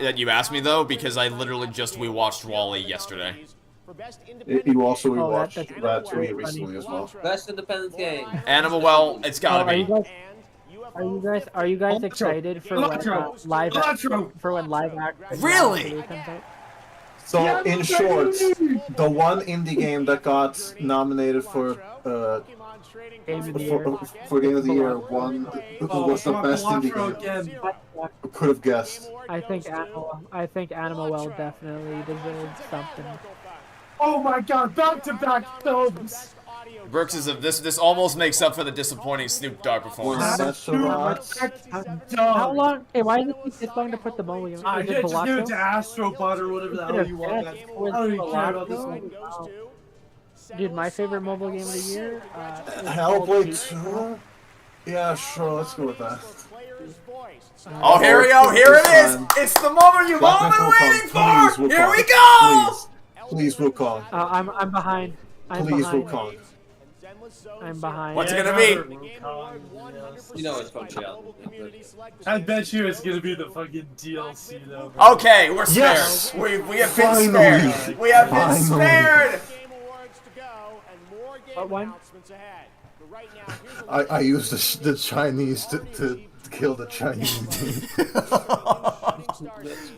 that you asked me though, because I literally just rewatched WALL-E yesterday. You also Oh, rewatched that's Ratatouille funny. recently as well. Best independent game. Animal, well, it's gotta Are you be. guys? Are you guys excited for when live action Really? comes out? So in short, the one indie game that got nominated for Game of the Year. for Game of the Year was the best indie game. Could have guessed. I think Animal Well definitely deserves something. Oh my god, back-to-back films! Brooks is this almost makes up for the disappointing Snoop Dogg performance. How long? Hey, why does it take this long to put the movie on? I Is it just give it to Palazzo? Astrobot or whatever the hell you want. I don't even care about this one. Dude, my favorite mobile game of the year. Is Hellblade 2? Yeah, sure, let's go with that. Oh, here we go. Here it is. It's the moment you've all been waiting for. Here we go. Please, Wukong. I'm behind. Please, Wukong. I'm behind. What's it gonna be? You know it's going to be out. I bet you it's gonna be the fucking DLC though. Okay, we're spared. Yes! We have been Finally! spared. We have been Finally! spared. What one? I used the Chinese to kill the Chinese.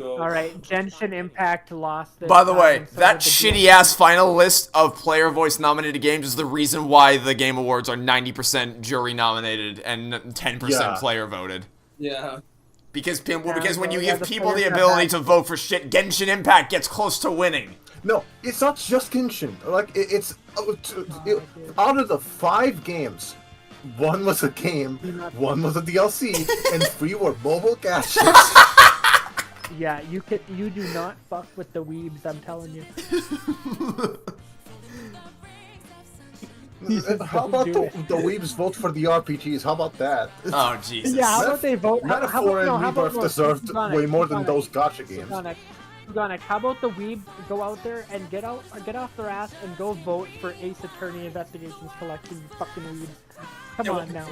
All right, Genshin Impact lost. By the way, that shitty ass final list of player voice nominated games is the reason why the Game Awards are 90% jury nominated and 10% player voted. Yeah. Because when you give people the ability to vote for shit, Genshin Impact gets close to winning. No, it's not just Genshin. Like it's out of the 5 games, 1 was a game, 1 was a DLC, and 3 were mobile gadgets. Yeah, you do not fuck with the weebs, I'm telling you. How about the weebs vote for the RPGs? How about that? Oh, Jesus. Yeah, how about they vote? Metaphor and Rebirth deserved way more than those gacha games. Gonic, how about the weebs go out there and get off their ass and go vote for Ace Attorney Investigations Collection, you fucking weebs. Come on now.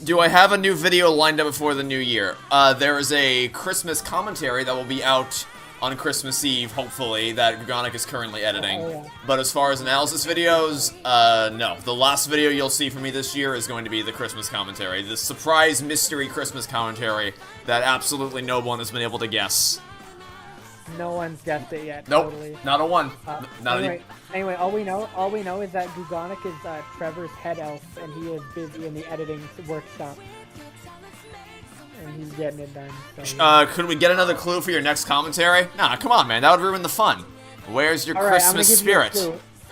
Do I have a new video lined up before the new year? There is a Christmas commentary that will be out on Christmas Eve, hopefully, that Gugonic is currently editing. Oh, yeah. But as far as analysis videos, no. The last video you'll see from me this year is going to be the Christmas commentary. The surprise mystery Christmas commentary that absolutely no one has been able to guess. No one's guessed it yet. Nope, Totally. not a one. Anyway, all we know is that Gugonic is Trevor's head elf, and he is busy in the editing workshop, and he's getting it done. So, could we get another clue for your next commentary? Nah, come on, man. That would ruin the fun. Where's your Christmas spirit?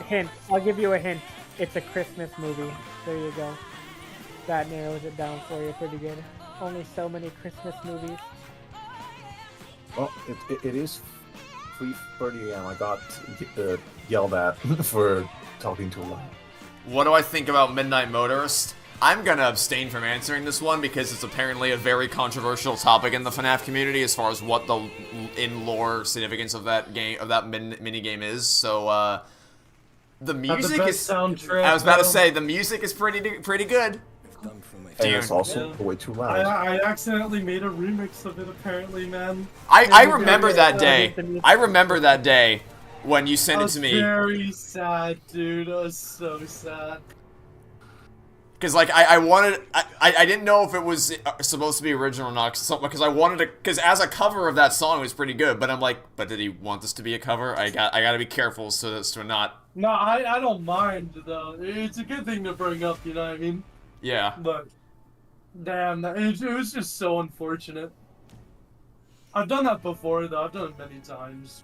Hint. I'll give you a hint. It's a Christmas movie. There you go. That narrows it down for you pretty good. Only so many Christmas movies. Well, it is 3:30 a.m. I got yelled at for talking too loud. What do I think about Midnight Motorist? I'm gonna abstain from answering this one because it's apparently a very controversial topic in the FNAF community as far as what the in-lore significance of that game, of that mini game is. So, the music is. I was about to say the music is pretty good. And it's also way too loud. I accidentally made a remix of it, apparently, man. I remember that day. I remember that day when you sent it to me. Very sad, dude. I was so sad. Because, like, I wanted... I didn't know if it was supposed to be original or not, because I wanted to... Because as a cover of that song, it was pretty good, but I'm like, but did he want this to be a cover? I gotta be careful so as to not... No, I don't mind, though. It's a good thing to bring up, you know what I mean? Yeah. But... Damn, it was just so unfortunate. I've done that before, though. I've done it many times.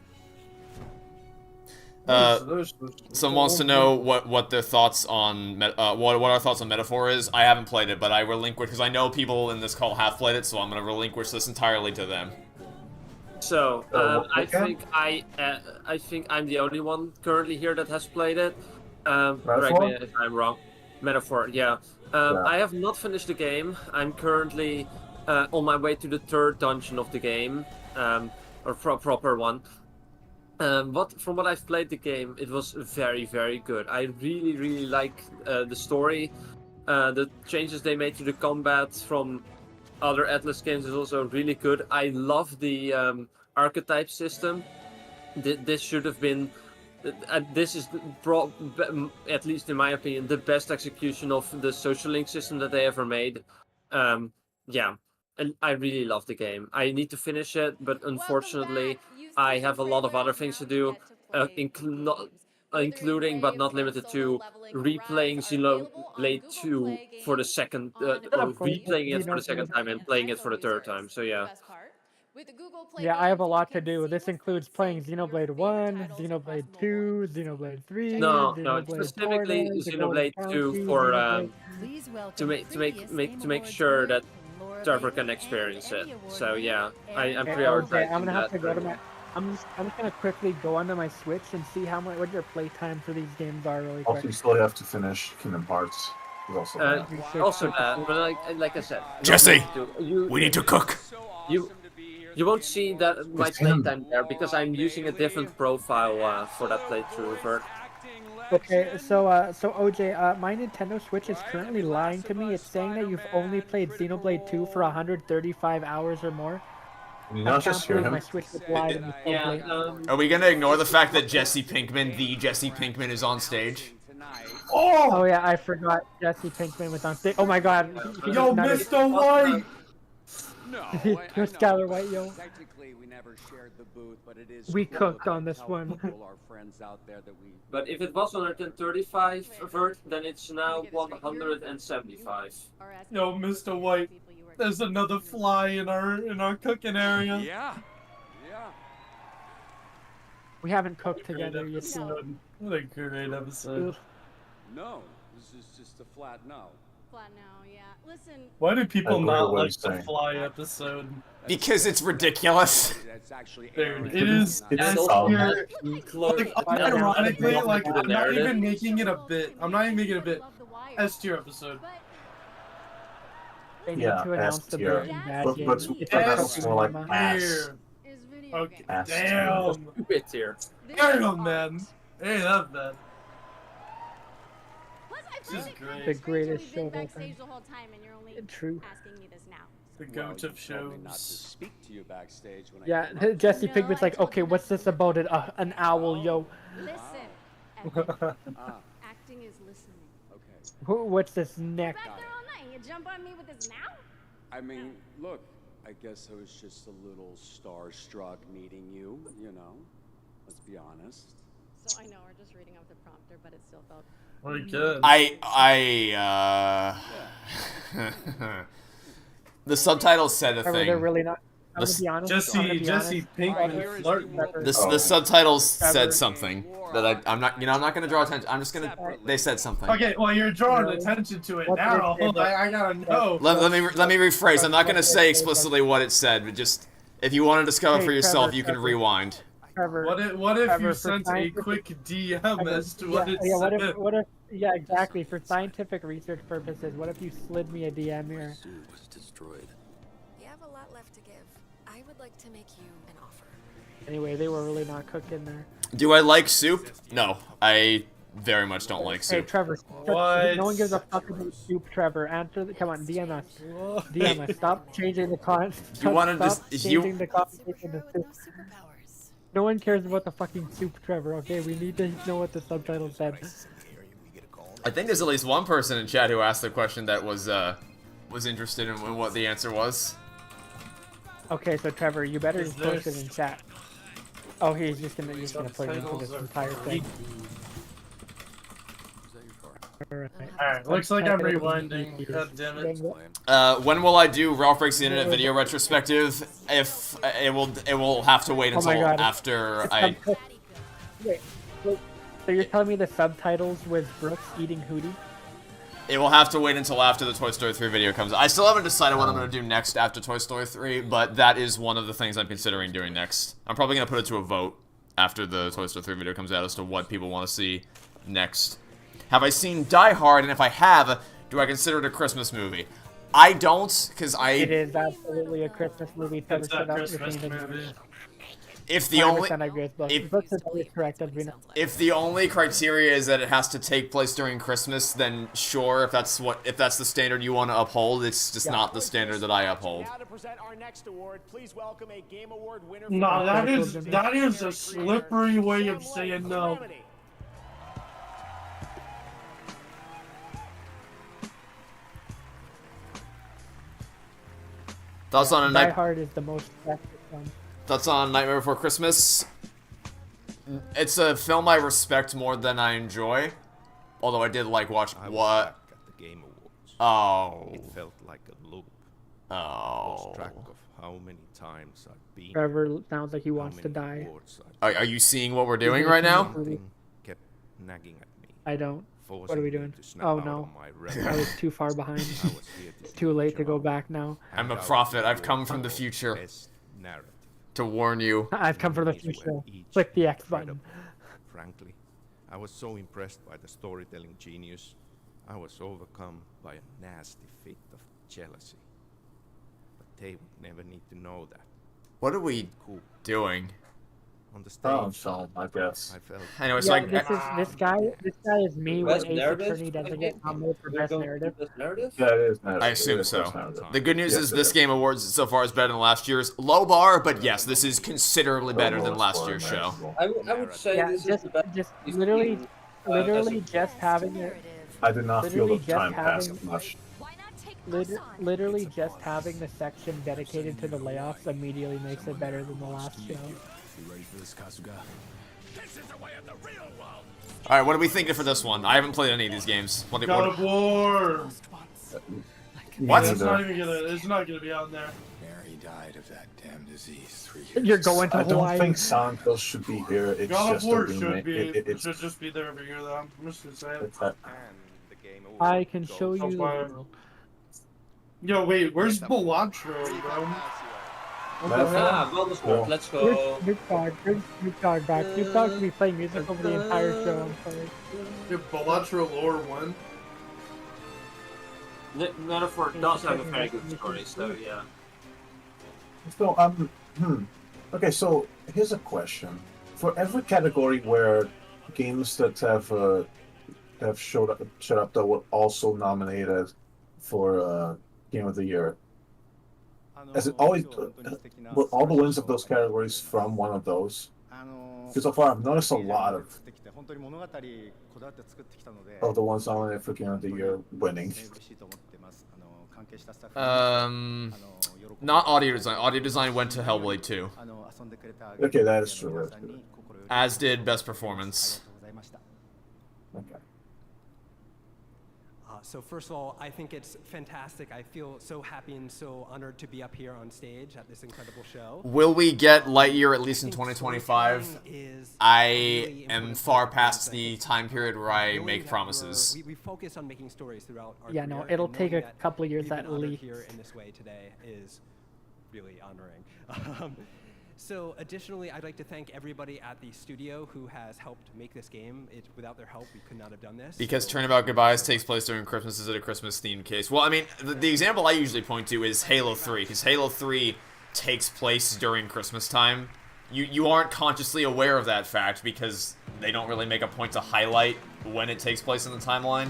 Someone wants to know what their thoughts on what our thoughts on Metaphor is. I haven't played it, but I relinquish because I know people in this call have played it, so I'm going to relinquish this entirely to them. So I think I'm the only one currently here that has played it. Correct me if I'm wrong. Metaphor, yeah. I have not finished the game. I'm currently on my way to the 3rd dungeon of the game, or proper one. From what I've played the game, it was very, very good. I really like the story. The changes they made to the combat from other Atlas games is also really good. I love the archetype system. This should have been... this is, at least in my opinion, the best execution of the social link system that they ever made. Yeah, and I really love the game. I need to finish it, but unfortunately, I have a lot of other things to do, including but not limited to replaying Xenoblade 2 for the second, or replaying it for the second time and playing it for the 3rd time. So yeah. Yeah, I have a lot to do. This includes playing Xenoblade 1, Xenoblade 2, Xenoblade 3. No, Xenoblade specifically 4, Xenoblade 2 for to make sure that Trevor can experience it. So yeah, I'm prioritizing I'm gonna have to go to that. my. I'm just gonna quickly go onto my Switch and see what your playtime for these games are really quick. Also, you still have to finish Kingdom Hearts. Also that, but like I said, Jesse, we need to cook. You won't see that my playtime there because I'm using a different profile for that playthrough. Vert. Okay, so OJ, my Nintendo Switch is currently lying to me. It's saying that you've only played Xenoblade 2 for 135 hours or more. You not just hear him. My Switch would lie to me. Are we gonna ignore the fact that Jesse Pinkman, the Jesse Pinkman, is on stage? Oh yeah, I forgot Jesse Pinkman was on stage. Oh my God! Yo, Mr. White. No, Skylar White, yo. Technically, we never shared the booth, but it is. We cooked on this one. Our friends out there that we. But if it was 135 Vert, then it's now 175. Yo, Mr. White, there's another fly in our cooking area. Yeah. We haven't cooked together yet. What a great episode. No, this is just a flat no. flat now, yeah. Listen. Why do people I not what like he's the saying. Fly episode? Because it's ridiculous. That's actually Dude, Aaron. it is. It's S solid. tier. Close. Like, ironically, like I'm not even making it a bit. I'm not even making it a bit. S tier episode. They need Yeah, to announce S the tier. Breaking Bad But- game. but It's that's like more like cinema. ass. Okay. S tier. Damn. Stupid tier. Damn, man. Hey, that's bad. This is great. The greatest show of all Backstage time. the whole time, and you're only True. asking me this now. The Well, goat you of told me not to shows. speak to you backstage when I Yeah, came up. Jesse Pigman's like, okay, what's this about an owl, yo? Listen. Ah, Acting is listening. okay. What's this neck? Back there all night. You jump on me with this now? I mean, look, I guess I was just a little starstruck meeting you, you know. Let's be honest. So I know we're just reading off the prompter, but it still felt. Very good. The subtitles said a Trevor, thing. they're really not. I'm The gonna be honest. Jesse Pinkman flirting. The subtitles said something that I'm not gonna draw attention. I'm just gonna. They said something. Okay, well you're drawing attention to it now. I gotta know. Let me rephrase. I'm not gonna say explicitly what it said, but just if you want to discover Hey, for yourself, Trevor, you can rewind. Trevor, What if Trevor, you for sent a scientific- quick DM as to what it yeah, said? what if, yeah, exactly. For scientific research purposes, what if you slid me a DM here? was destroyed. You have a lot left to give. I would like to make you an offer. Anyway, they were really not cooking there. Do I like soup? No, I very much don't like Hey, soup. Trevor, What? no one gives a fuck about soup, Trevor. Answer the, come on, DM us. DM us. Stop changing the con. You wanna stop just- changing you- the conversation to soup. No one cares about the fucking soup, Trevor. Okay, we need to know what the subtitle said. I think there's at least one person in chat who asked the question that was interested in what the answer was. Okay, so Trevor, you better Is post it this- in chat. Oh, he's just gonna put it into this entire thing. Alright, looks like I'm rewinding. God damn it. When will I do Ralph Breaks the Internet video retrospective? If it will have to wait Oh my until God. after I. Wait, so you're telling me the subtitles was Brooks eating Hootie? It will have to wait until after the Toy Story 3 video comes out. I still haven't decided what I'm going to do next after Toy Story 3, but that is one of the things I'm considering doing next. I'm probably going to put it to a vote after the Toy Story 3 video comes out as to what people want to see next. Have I seen Die Hard, and if I have, do I consider it a Christmas movie? I don't, because It is absolutely a Christmas movie. Trevor, It's a shut up. You're Christmas saying it. movie. If the only 100% I agree with both. if- Brooks is always correct, as we know. if the only criteria is that it has to take place during Christmas, then sure. If that's the standard you want to uphold, it's just not the standard that I uphold. Now to present our next award, please welcome a Game Award winner. No, that is a slippery way of saying no. Thoughts on a Die night? Hard is the most classic one. Thoughts on Nightmare Before Christmas? It's a film I respect more than I enjoy. Although I did like watch I was what? back at the Game Awards. Oh. It felt like a loop. Oh. Lost track of how many times I've been. Trevor sounds like he wants to many die. awards I've Are you seeing what we're doing right now? Something kept nagging at me. I don't. Forcing What are we me doing? to snap Oh out no. of my rhythm. I was too far behind. I was here to It's too late to go back now. I'm a prophet. I've come from the future Best narrative. to warn you. I've come from the Movies future. were each Click the X incredible. button. Frankly, I was so impressed by the storytelling genius, I was overcome by a nasty fit of jealousy. But they would never need to know that. What are we doing? On the stage, Oh, so I guess. I felt Anyway, so Yeah, this guy is me when Best Ace narrative? Attorney doesn't get nominated for best narrative. Narrative? Yeah, it is narrative. I It assume is so. narrative. The good news Yes, is it this is. Game Awards so far is better than last year's. Low bar, but yes, this is considerably better than last year's show. I would say Yeah, this is just the best. just we've literally seen, literally as of- just having it. I did not feel Literally the just time pass having- much. Literally just having the section dedicated to the layoffs immediately makes it better than the last show. You ready for this, Kasuga? Alright, what are we thinking for this one? I haven't played any of these games. What? God of War. What? It's not even gonna. It's not gonna be on there. Mary died of that damn disease 3 years You're going to I don't Hawaii. think Silent Hill should be here. It's God of just War a should remake. be. It's Should just be there over here, though. I'm just gonna say it. it's that- And the I can show you the far. world. Yo, wait, where's Balatro, bro? Baldur's Gate, let's go. Snoop Dogg back. Snoop Dogg can be playing music over the entire show. I'm sorry. Dude, Balatro lore 1. Metaphor does have a very good story, so yeah. So okay, so here's a question: for every category where games that have showed up that were also nominated for Game of the Year, as it always were all the wins of those categories from one of those? Because so far I've noticed a lot of the ones nominated for Game of the Year winning. Not audio design. Audio design went to Hellblade 2. Okay, that is true. As did best performance. Okay. So first of all, I think it's fantastic. I feel so happy and so honored to be up here on stage at this incredible show. Will we get Lightyear at least in 2025? I am far past the time period where I make promises. We focus on making stories throughout our Yeah, career, no, it'll and take knowing a that couple of years we've been at honored least. here in this way today is really honoring. So additionally, I'd like to thank everybody at the studio who has helped make this game. Without their help, we could not have done this. Because Turnabout Goodbyes takes place during Christmas. Is it a Christmas-themed case? Well, I mean, the example I usually point to is Halo 3, because Halo 3 takes place during Christmas time. You aren't consciously aware of that fact because they don't really make a point to highlight when it takes place in the timeline.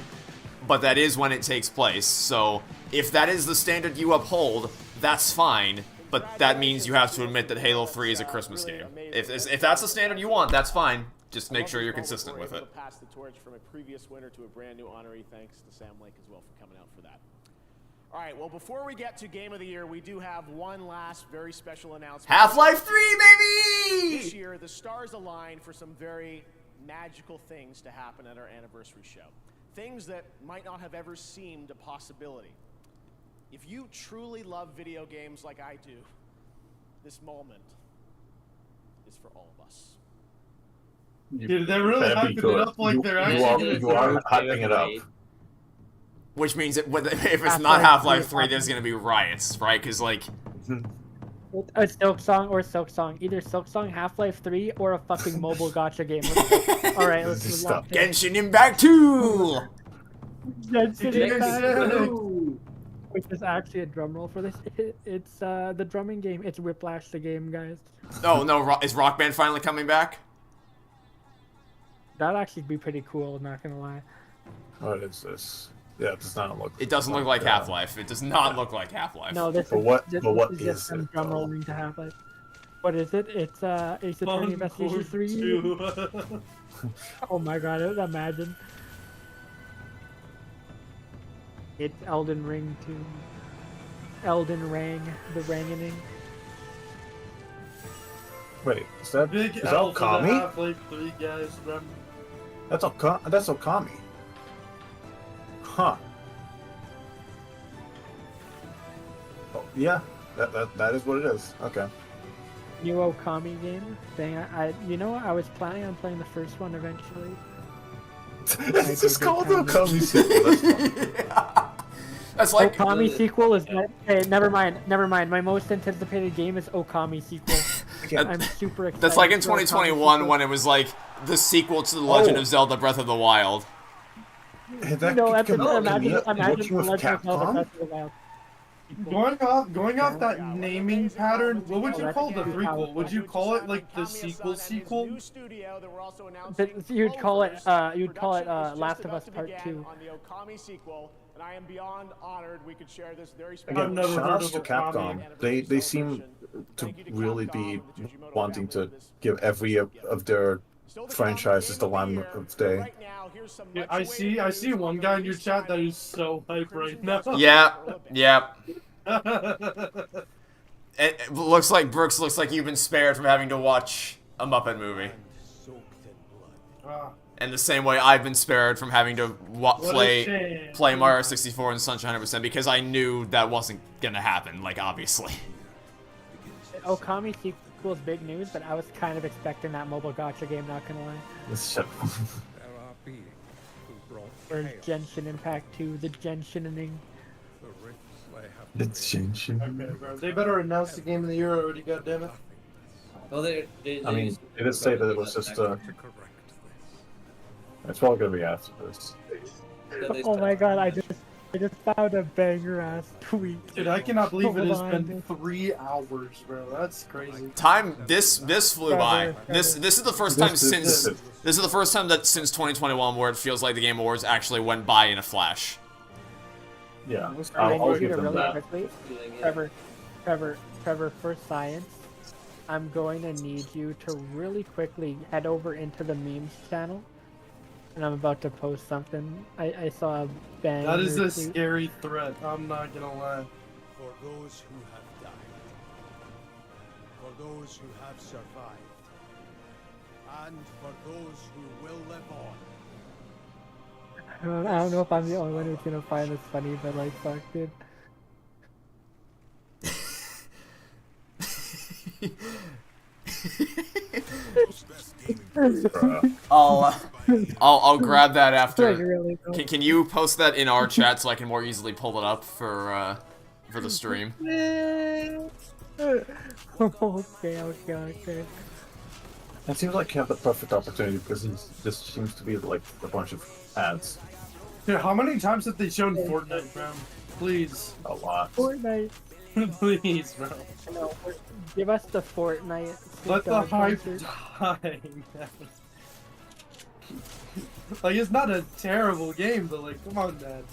But that is when it takes place, so if that is the standard you uphold, that's fine. But that means you have to admit that Halo 3 is a Christmas game. If that's the standard you want, that's fine. Just make sure you're consistent with it. Pass the torch from a previous winner to a brand new honoree. Thanks to Sam Lake as well for coming out for that. All right, well, before we get to Game of the Year, we do have one last very special announcement. Half-Life 3, baby! This year, the stars aligned for some very magical things to happen at our anniversary show. Things that might not have ever seemed a possibility. If you truly love video games like I do, this moment is for all of us. Dude, they're really hyping it up like they're actually You are hyping it up. Which means that if it's not Half-Life 3, there's gonna be riots, right? Because, like... A Silk Song or Silk Song. Either Silk Song, Half-Life 3, or a fucking mobile gacha game. Alright, let's stop. Genshin Impact 2! Genshin Impact 2! Which is actually a drum roll for this. It's the drumming game. It's Whiplash the game, guys. Oh, no, is Rock Band finally coming back? That'd actually be pretty cool, not gonna lie. What is this? Yeah, it does not look. It doesn't look like Half-Life. It does not look like Half-Life. No, this is just some drum rolling to Half-Life. What is it? It's Ace Attorney Investigation 3. Oh my god, imagine. It's Elden Ring 2. Elden Ring, the Rangening. Wait, is that Big is that L for the Okami? Half-Life 3 guys, remember? That's Okami. Huh. Oh, yeah, that is what it is. Okay. New Okami game. Dang, I was planning on playing the first one eventually. It's just called the Okami sequel. That's like Okami sequel is hey, never mind. My most anticipated game is Okami sequel. I'm super excited. That's like in for Okami 2021 sequel. when it was like the sequel to The Legend of Zelda Breath of the Wild. That imagine working with The Legend of Zelda Capcom? Breath of the Wild. Going off that naming pattern, what would you call the prequel? Would you call it like the sequel? You'd call it Last of Us Part 2. On the Okami sequel, and I am beyond honored we could share this very Again, special. shoutouts to Capcom. They seem to really be wanting to give every of their franchises the line of day. Yeah, I see one guy in your chat that is so hype right now. Yeah. It looks like Brooks looks like you've been spared from having to watch a Muppet movie. And the same way I've been spared from having to play Mario 64 and Sunshine 100% because I knew that wasn't gonna happen, like, obviously. Okami sequel is big news, but I was kind of expecting that mobile gacha game, not gonna lie. Shut LRP, who brought Or Genshin Impact 2, the Genshining. It's Genshin. Okay, bro. They better announce the game of the year already, goddammit. Well, I mean, they did say that it was just it's probably gonna be after this. Oh my god, I just found a banger ass tweet. Dude, I cannot believe it has Hold been on. 3 hours, bro. That's crazy. Time this flew by. This is the first time This is the first time that since 2021 where it feels like the Game Awards actually went by in a flash. Yeah, I I'll need you give to them really that. quickly, Trevor, for science, I'm going to need you to really quickly head over into the memes channel, and I'm about to post something. I saw a bang. That is a scary threat. I'm not gonna lie. For those who have died, for those who have survived, and for those who will live on. I don't know if I'm the only one who's gonna find this funny, but like, fuck, dude. I'll grab that after. Like, really, though. Can you post that in our chat so I can more easily pull it up for the stream? Okay. It seems like you have the perfect opportunity because it just seems to be like a bunch of ads. Dude, how many times have they shown Fortnite, bro? Please. A lot. Fortnite. Please, bro. No, give us the Fortnite. Let the Dog hype concert. die, man. Like, it's not a terrible game, but like, come on, man.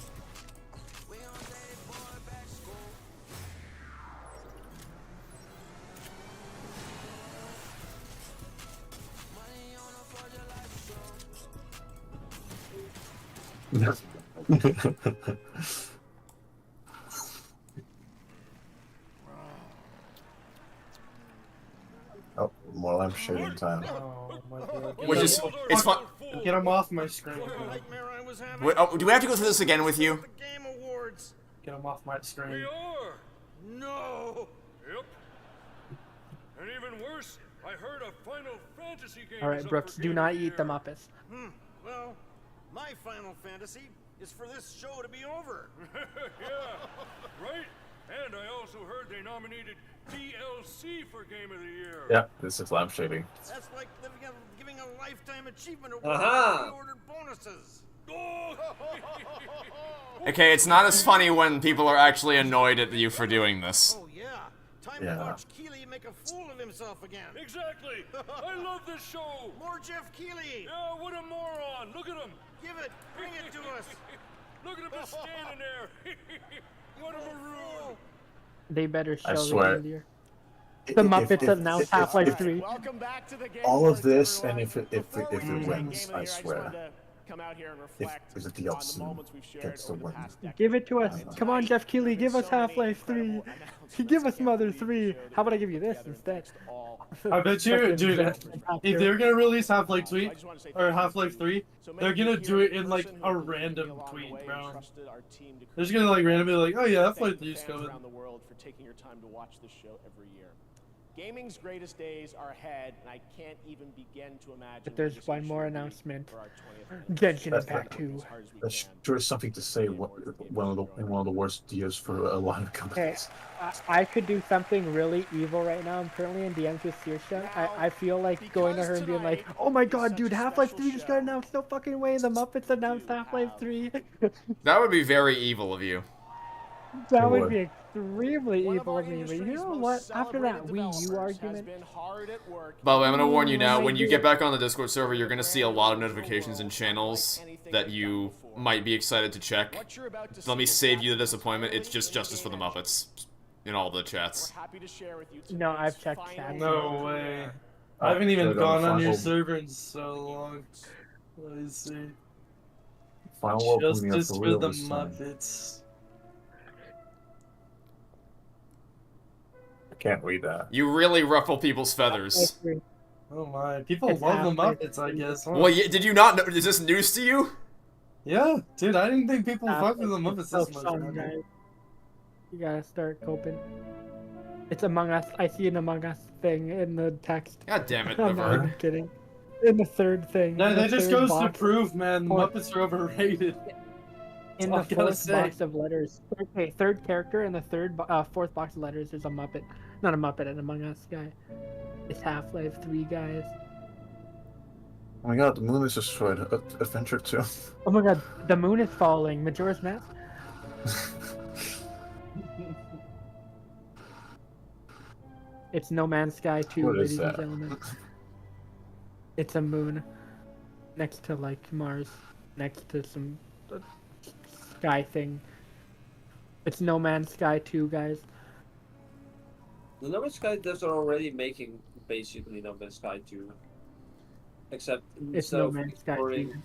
Oh, more lampshading time. Oh my god. Which is it's fun. Get him off my screen. Wait, oh, do we have to go through this again with you? Get him off my screen. No! Yep. And even worse, I heard a Final Fantasy game. Alright, Brooks, do not eat the Muppets. Well, my Final Fantasy is for this show to be over. Yeah, right? And I also heard they nominated DLC for Game of the Year. Yeah, this is lampshading. That's like giving a lifetime achievement award Aha! for pre-ordered bonuses. Okay, it's not as funny when people are actually annoyed at you for doing this. Oh yeah, time to watch Keeley make a fool of himself again. Exactly. I love this show. More Jeff Keeley. Yeah, what a moron. Look at him. Give it. Bring it to us. Look at him just standing there. What a maroon. They better I show swear. the year. The Muppets announced Half-Life 3. All of this, and if it wins, I swear. Come out here and If the DLC gets the win. Give it to us. Come on, Jeff Keighley, give us Half-Life 3. Give us Mother 3. How about I give you this instead? I bet you, dude, if they're gonna release Half-Life 3, or Half-Life 3, they're gonna do it in like a random tweet, bro. They're just gonna like randomly like, oh yeah, Half-Life 3 is coming. Around the world for taking your time to watch this show every year. Gaming's greatest days are ahead, and I can't even begin to imagine. But there's one more announcement. Genshin Impact 2. That sure is something to say. One of the worst years for a lot of Okay, companies. I could do something really evil right now. I'm currently in DMs with Saoirse. I feel like going to her and being like, oh my god, dude, Half-Life 3 just got announced. No fucking way. The Muppets announced Half-Life 3. That would be very evil of you. That would be extremely evil of me. But you know what? After that Wii U argument, By the way, I'm gonna warn you now, when you get back on the Discord server, you're gonna see a lot of notifications and channels that you might be excited to check. Let me save you the disappointment, it's just Justice for the Muppets in all the chats. no, I've checked chat. No way. I haven't even gone on your server in so long. Let me see. Final opening Justice up for real the this time. Muppets. Can't read that. You really ruffle people's feathers. Oh my, people love the Muppets, I guess. Huh? Well, did you not know? Is this news to you? Yeah, dude, I didn't think people fuck with the Muppets this much. Fun, guys. You gotta start coping. It's Among Us. I see an Among Us thing in the text. God damn it, I'm not Navarre. even kidding. In the third thing. No, in that the just third goes box, to prove, man, fourth- Muppets are overrated. In That's the all I gotta fourth say. box of letters. Okay, third character in the fourth box of letters is a Muppet. Not a Muppet, an Among Us guy. It's Half-Life 3, guys. Oh my god, the moon is destroyed. Adventure 2. Oh my god, the moon is falling. Majora's Mask? It's No Man's Sky 2, What is ladies and that? gentlemen. It's a moon. Next to, like, Mars. Next to some sky thing. It's No Man's Sky 2, guys. The No Man's Sky devs are already making basically No Man's Sky 2. Except It's instead No of Man's Sky ignoring- 2.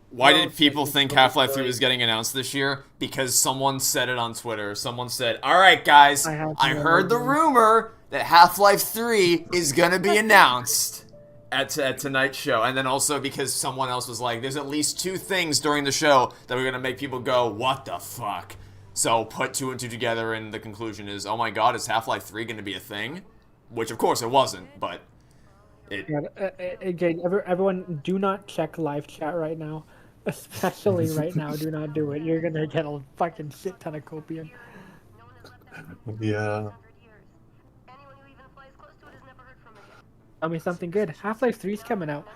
Why Well, did people it's think not Half-Life 3 very- was getting announced this year? Because someone said it on Twitter. Someone said, "Alright guys, I heard the rumor that Half-Life 3 is gonna be announced at tonight's show." And then also because someone else was like, there's at least 2 things during the show that are gonna make people go, what the fuck? So put 2 and 2 together and the conclusion is, oh my god, is Half-Life 3 gonna be a thing? Which of course it wasn't, but it... Yeah, again, everyone, do not check live chat right now. Especially right now, do not do it. You're gonna get a fucking shit ton of copium. Yeah. Tell me something good. Half-Life 3's coming out.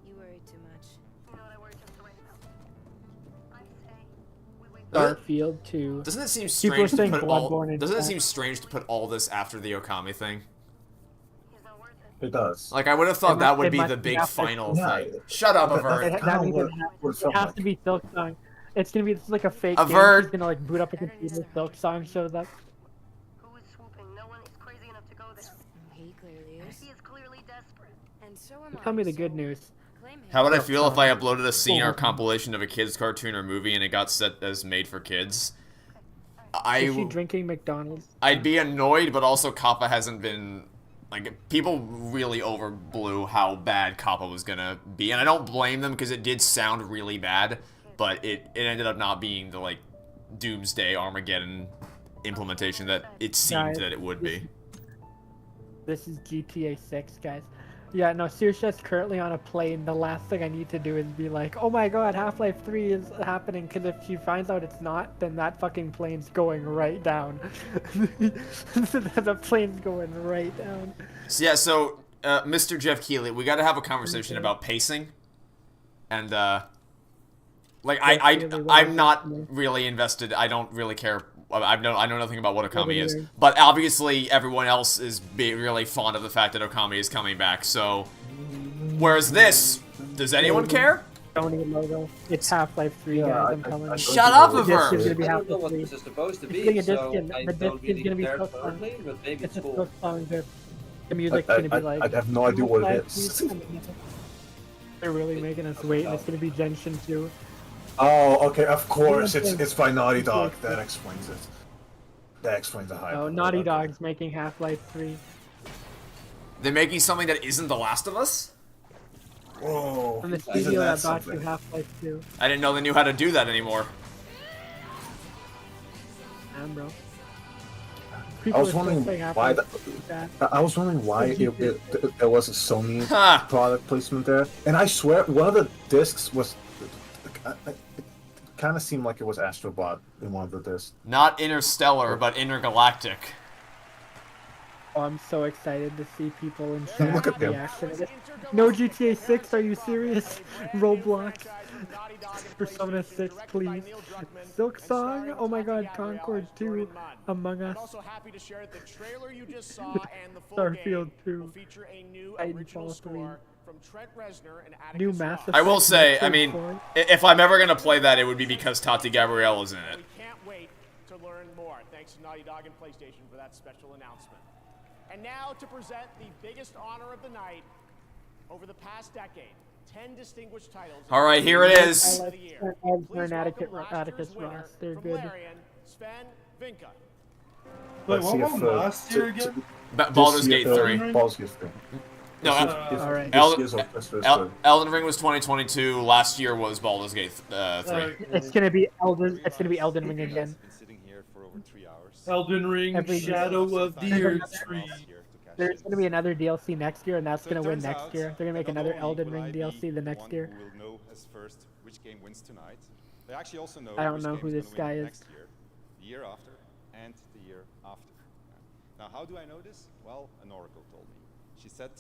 You worry too much. Starfield 2. Doesn't it seem People are strange to saying put all... Bloodborne and Doesn't it stuff. seem strange to put all this after the Okami thing? It does. Like, I would have thought that would it be must the be big after- final Yeah. thing. Shut up, Avert. That means it has to be Silk Song. It's gonna be like a fake Avert. game. It's gonna like boot up a computer. Silk Song shows up. He clearly is. He is clearly desperate. And so am I. Tell me the good news. How would I feel if I uploaded a scene or compilation of a kid's cartoon or movie and it got set as made for kids? Is she drinking McDonald's? I'd be annoyed, but also Kappa hasn't been... Like, people really overblew how bad Kappa was gonna be, and I don't blame them because it did sound really bad, but it ended up not being the, like, Doomsday Armageddon implementation that it seemed Guys, that it would be. This is GTA 6, guys. Yeah, no, Saoirse's currently on a plane. The last thing I need to do is be like, oh my god, Half-Life 3 is happening, because if she finds out it's not, then that fucking plane's going right down. The plane's going right down. So yeah, so, Mr. Jeff Keighley, we gotta have a conversation about pacing, and, like, I'm not really invested, I don't really care, I know nothing about what Okami is, but obviously everyone else is really fond of the fact that Okami is coming back, so, whereas this, does anyone care? Sony logo. It's Half-Life 3, guys, I'm telling you. Shut up, The disc Avert! is gonna be I don't know Half-Life what 3. this is supposed to It's be, getting a disc so in. I The don't disc is really gonna be care Silk Song. currently, but maybe It's it's a cool. Silk Song. The music's gonna be like... I have no idea what it is. They're really making us wait, and it's gonna be Genshin 2. Oh, okay, of course, it's by Naughty Dog. That explains it. That explains the hype. Oh, Naughty Dog's making Half-Life 3. They're making something that isn't The Last of Us? Whoa. From the Isn't studio that that brought you something? Half-Life 2. I didn't know they knew how to do that anymore. Damn, bro. I People was are still wondering saying why Half-Life the, 2 I was wondering why there was a Sony Ha! product placement there, and I swear one of the discs was. It kind of seemed like it was Astrobot in one of the discs. Not Interstellar, but Intergalactic. Oh, I'm so excited to see people in chat Look at them. reaction to this. No GTA 6, are you serious? Roblox. Persona 6, please. Silk Song? Oh my god, Concord 2. Among Us. Also happy to share that the trailer you just saw and the full Starfield game 2. will feature a new Titanfall original 3. score from Trent Reznor and Atticus New Ross. Mass I will Effect say, I Metroid mean, 4. if I'm ever gonna play that, it would be because Tati Gabrielle is in it. We can't wait to learn more. Thanks to Naughty Dog and PlayStation for that special announcement. And now to present the biggest honor of the night over the past decade. 10 distinguished titles. All right, here it is. I like Atticus Ross. They're From good. Larian, Sven Vinka. Wait, Let's what see won if, last year again? Baldur's Gate 3. Baldur's Gate 3. No, Alright. Elden Ring was 2022. Last year was Baldur's Gate 3. It's gonna be Elden Ring again. Been sitting here for over 3 hours. Elden Ring, Every Shadow of the Earth Tree. There's going to be another DLC next year, and that's going to win next year. They're going to make another Elden Ring DLC the next year. Who will know as first which game wins tonight. They actually also know I don't which know game who is this gonna guy win is. next year, the year after, and the year after. Now, how do I know this? Well, an oracle told me. She said,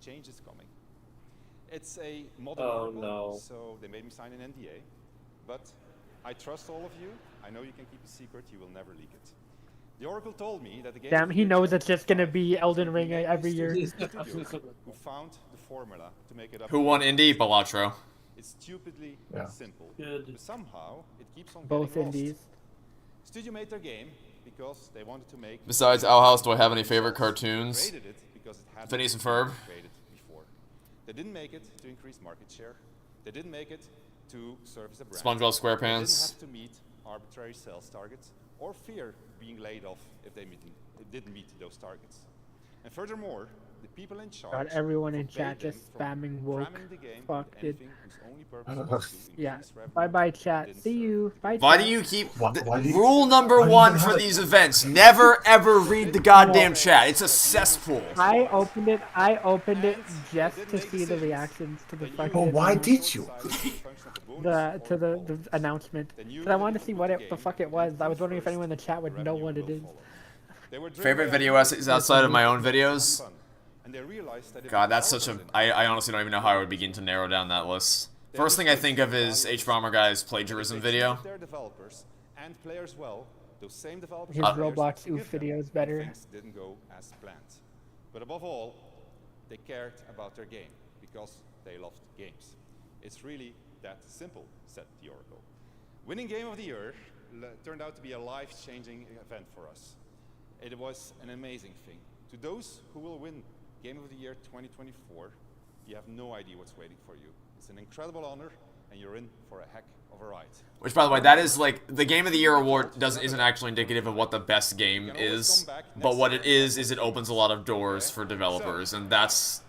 change is coming. It's a modern oracle, so they made me sign an NDA. But I trust all of you. I know you can keep a secret. You will never leak it. The oracle told me that the game. Damn, he knows it's just going to be Elden Ring every year. Who found the formula to make it up? Who won Indie? Balatro. It's stupidly simple. But somehow it keeps on Both getting indies. lost. Studio made their game because they wanted to make. Besides Owl House, do I have any favorite cartoons? Created it because it had Phineas and Ferb. created before. They didn't make it to increase market share. They didn't make it to service a brand. SpongeBob SquarePants. They didn't have to meet arbitrary sales targets or fear being laid off if they didn't meet those targets. And furthermore, the people in charge. God, everyone in forbade chat them just from spamming woke. cramming the game Fuck, with dude. anything whose only purpose was to Yeah. increase revenue. Bye bye, chat. See you. Bye. Why chat. do you keep... Why do you- rule number why do you one even for have it? these events, never ever read the goddamn chat. It's a cesspool. I opened it just to see the reactions to the fucking. Well, why did you? the announcement. Because I wanted to see what the fuck it was. I was wondering if anyone in the chat would know what it is. Favorite video essays outside of my own videos? God, that's such a... I honestly don't even know how I would begin to narrow down that list. First thing I think of is H-Bomber Guy's plagiarism video. Their developers and players well, those same developers His and players Roblox forgive oof them video is if better. things didn't go as planned. But above all, they cared about their game because they loved games. It's really that simple, said the Oracle. Winning Game of the Year turned out to be a life-changing event for us. It was an amazing thing. To those who will win Game of the Year 2024, you have no idea what's waiting for you. It's an incredible honor, and you're in for a heck of a ride. Which, by the way, that is like the Game of the Year award isn't actually indicative of what the best game is, but what it is it opens a lot of doors for developers, and that's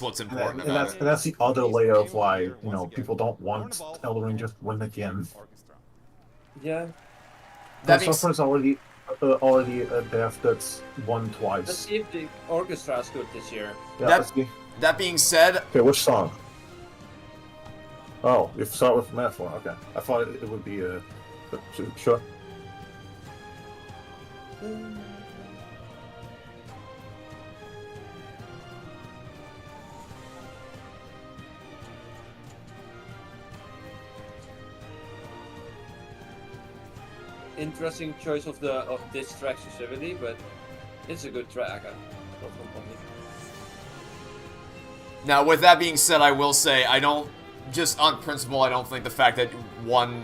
what's important And about it. that's the other layer of why people don't want Elden Ring just win again. Yeah. That So far, it's already a dev that's won Let's twice. see if the orchestra is good this year. Yeah, let's see. That being said, Okay, which song? Oh, you start with Metaphor. Okay, I thought it would be sure. Interesting choice of this track specifically, but it's a good track. now with that being said, I will say I don't, just on principle, I don't think the fact that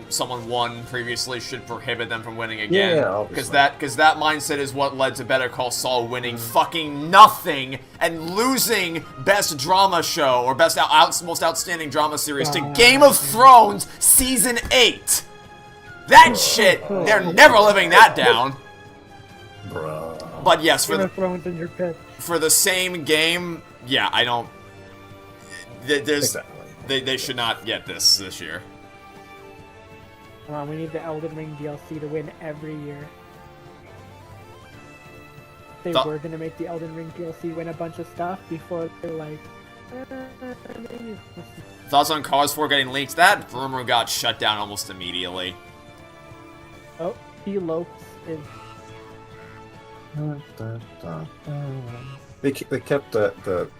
someone won previously should prohibit them from winning again. Yeah, because obviously. that mindset is what led to Better Call Saul winning fucking nothing and losing Best Drama Show or Best Most Outstanding Drama Series to Game of Thrones Season 8. That shit, they're never living that down. Bruh. But yes, Game of Thrones in your pit. for the same game, yeah, I don't. They should not get this year. Come on, we need the Elden Ring DLC to win every year. They were gonna make the Elden Ring DLC win a bunch of stuff before they're like. Maybe. Thoughts on Cause 4 getting leaked? That rumor got shut down almost immediately. Oh, he lopes is. They kept the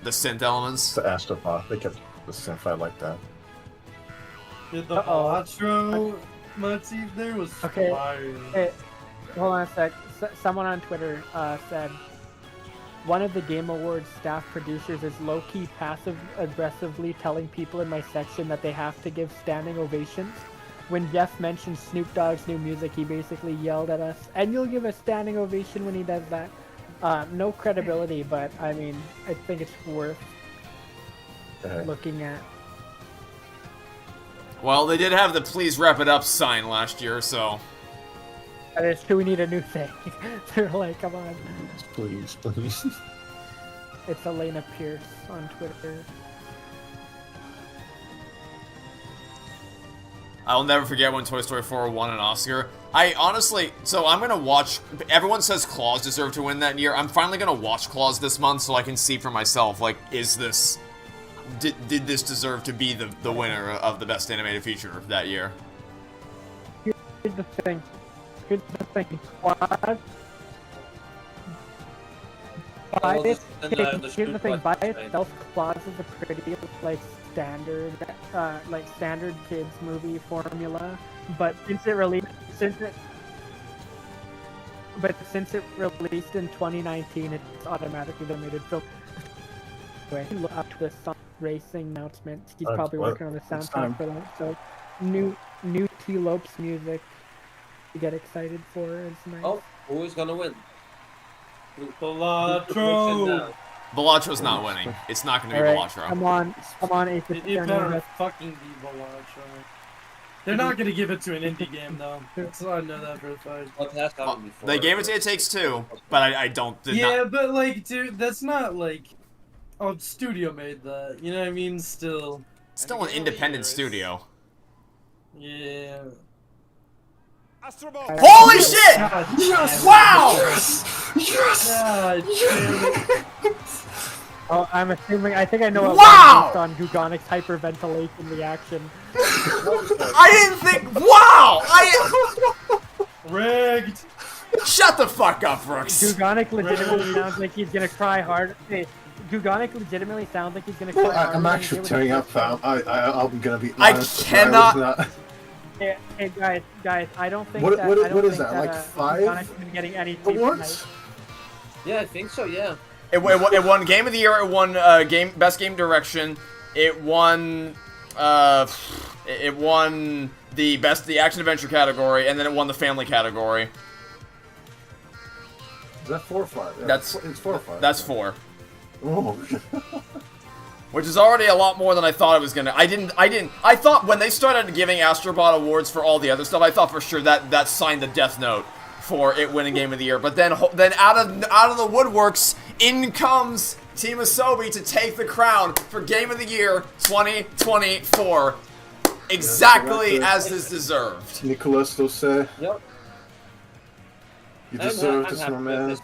synth elements. The Astropod. They kept the synth. I like that. Did the outro motif there was Okay. fire. Hey, hold on a sec. Someone on Twitter said one of the Game Awards staff producers is low-key passive-aggressively telling people in my section that they have to give standing ovations. When Jeff mentioned Snoop Dogg's new music, he basically yelled at us, and you'll give a standing ovation when he does that. No credibility, but I mean, I think it's worth looking at. Well, they did have the "Please wrap it up" sign last year, so. That is true. We need a new thing. They're like, come on. Please, please. It's Elena Pierce on Twitter. I'll never forget when Toy Story 4 won an Oscar. I honestly, so I'm gonna watch, everyone says Klaus deserved to win that year. I'm finally gonna watch Klaus this month so I can see for myself, like, is this, did this deserve to be the winner of the Best Animated Feature that year? Here's the thing. Klaus. Here's the thing, by itself, Klaus is a pretty, like, standard kids movie formula, but since it released in 2019, it's automatically the animated film. Anyway, look up to the Sonic Racing announcement. He's probably working on the soundtrack for that. So, new T. Lopes music to get excited for is nice. Oh, who is gonna win? Balatro! Balatro's not winning. It's not going to be Balatro. Come on, Aphis. It better fucking be Balatro. They're not going to give it to an indie game, though. So I know that for a fact. What has happened before? They gave it to It Takes Two, but I don't. But like, dude, that's not like. Oh, studio made that. You know what I mean? Still an independent studio. Yeah. Astrobot. Holy shit! Yes! Wow! Yes! Oh, I think I know what Wow! based on Gugonic's hyperventilation reaction. I didn't think. Wow! Rigged. Shut the fuck up, Brooks. Gugonic legitimately sounds like he's gonna cry hard. Hey, Gugonic legitimately sounds like he's gonna cry hard. I'm actually tearing up, fam. I'm gonna be I honest. cannot. Hey guys, I don't think what is that? That, like 5 Gugonic's been getting any awards? Yeah, I think so. Yeah. It won Game of the Year. It won Best Game Direction. It won the Action Adventure category, and then it won the Family category. Is that 4 or 5? Yeah, That's it's 4 or 5. That's 4. Oh. Which is already a lot more than I thought it was gonna. I thought when they started giving Astrobot awards for all the other stuff, I thought for sure that signed the death note for it winning Game of the Year. But then out of the woodworks, in comes Team Asobi to take the crown for Game of the Year 2024, exactly as is deserved. Nicolas Doucet. Yep. You deserve this, my man.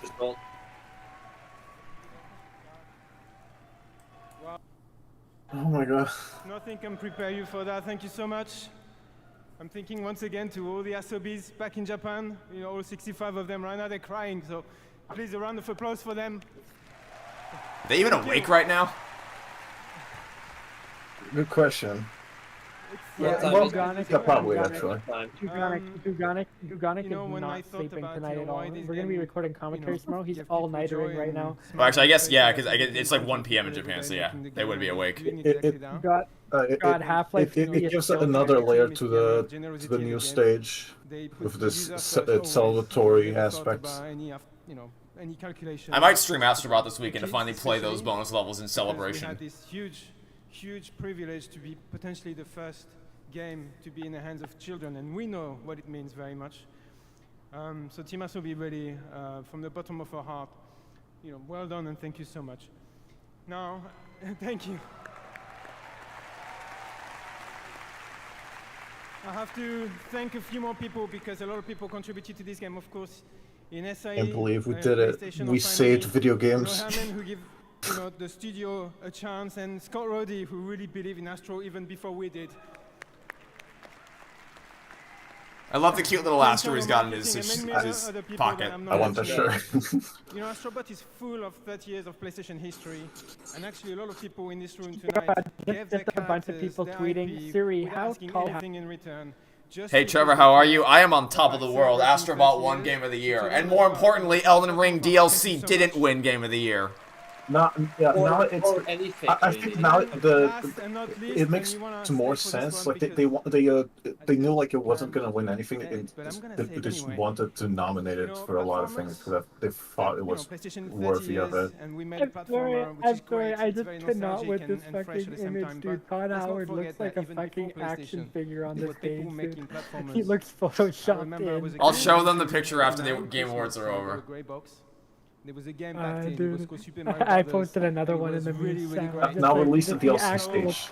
Oh my god. Nothing can prepare you for that. Thank you so much. I'm thinking once again to all the Asobis back in Japan. You know, all 65 of them right now, they're crying. So please, a round of applause for them. Are they even awake right now? Good question. Yeah, well, Gugonic, probably actually. Gugonic is not sleeping tonight at all. We're gonna be recording commentaries tomorrow. He's all-nightering right now. Well, actually, I guess yeah, because it's like 1 p.m. in Japan, so yeah, they would be awake. God, Half-Life. It gives another layer to the new stage with this celebratory aspects. I might stream Astrobot this weekend to finally play those bonus levels in celebration. This huge privilege to be potentially the first game to be in the hands of children, and we know what it means very much. So Team Asobi, really, from the bottom of our heart, you know, well done and thank you so much. Now, thank you. I have to thank a few more people because a lot of people contributed to this game, of course. In SIE, I can't believe we did it. We saved video games. Herman, who give the studio a chance, and Scott Roddy, who really believed in Astro even before we did. I love the cute little Astro he's got in his pocket. I want that shirt. You know, Astrobot is full of 30 years of PlayStation history, and actually a lot of people in this room tonight gave their a bunch of people tweeting, Siri, how tall? In return. Hey Trevor, how are you? I am on top of the world. Astrobot won Game of the Year, and more importantly, Elden Ring DLC didn't win Game of the Year. Now it's. I think now it makes more sense. Like they knew like it wasn't gonna win anything. They just wanted to nominate it for a lot of things because they thought it was worthy of it. I'm sorry, I just cannot with this fucking image, dude. Todd Howard looks like a fucking action figure on this page, dude. He looks photoshopped in. I'll show them the picture after the Game Awards are over. There was a game back then. It was called Super Mario I Brothers. posted another one in the really sound. Now release the DLC stage.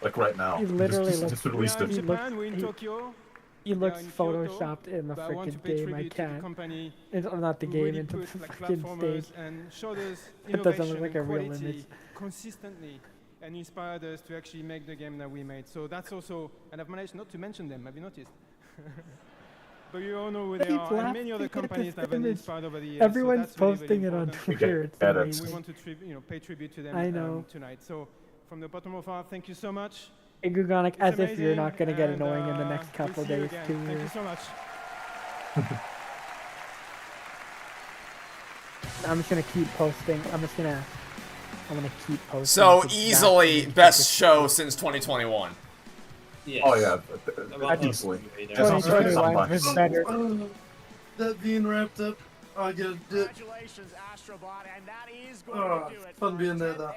like right now. He literally just looks. released We are in it. Japan, we're in Tokyo. He looks in Kyoto, photoshopped in the but I want to freaking pay game. I tribute to the can't. company It's not the who game, really into the put, like, freaking platformers stage. and showed us It doesn't innovation look like and a real quality image. consistently and inspired us to actually make the game that we made. So that's also, and I've managed not to mention them, have you noticed? But you all know who they He's are, and many other laughing at companies this that have been image. inspired over the years. Everyone's so that's posting really, it on important. Twitter. It's Yeah, amazing. We want to pay tribute to them I know. tonight. So from the bottom of our heart, thank you so much. Hey, Gugonic, It's as if you're amazing, not going to get and, annoying in the we'll next couple see you days, again. too. Thank you so much. I'm just gonna keep posting. I'm gonna keep posting. So It's easily exactly- best show since 2021. Yes. Oh yeah, easily. It's also 2021 was better. That being wrapped up, I get it. Congratulations, Astrobot, and that is going Oh, to do it. fun being there, though.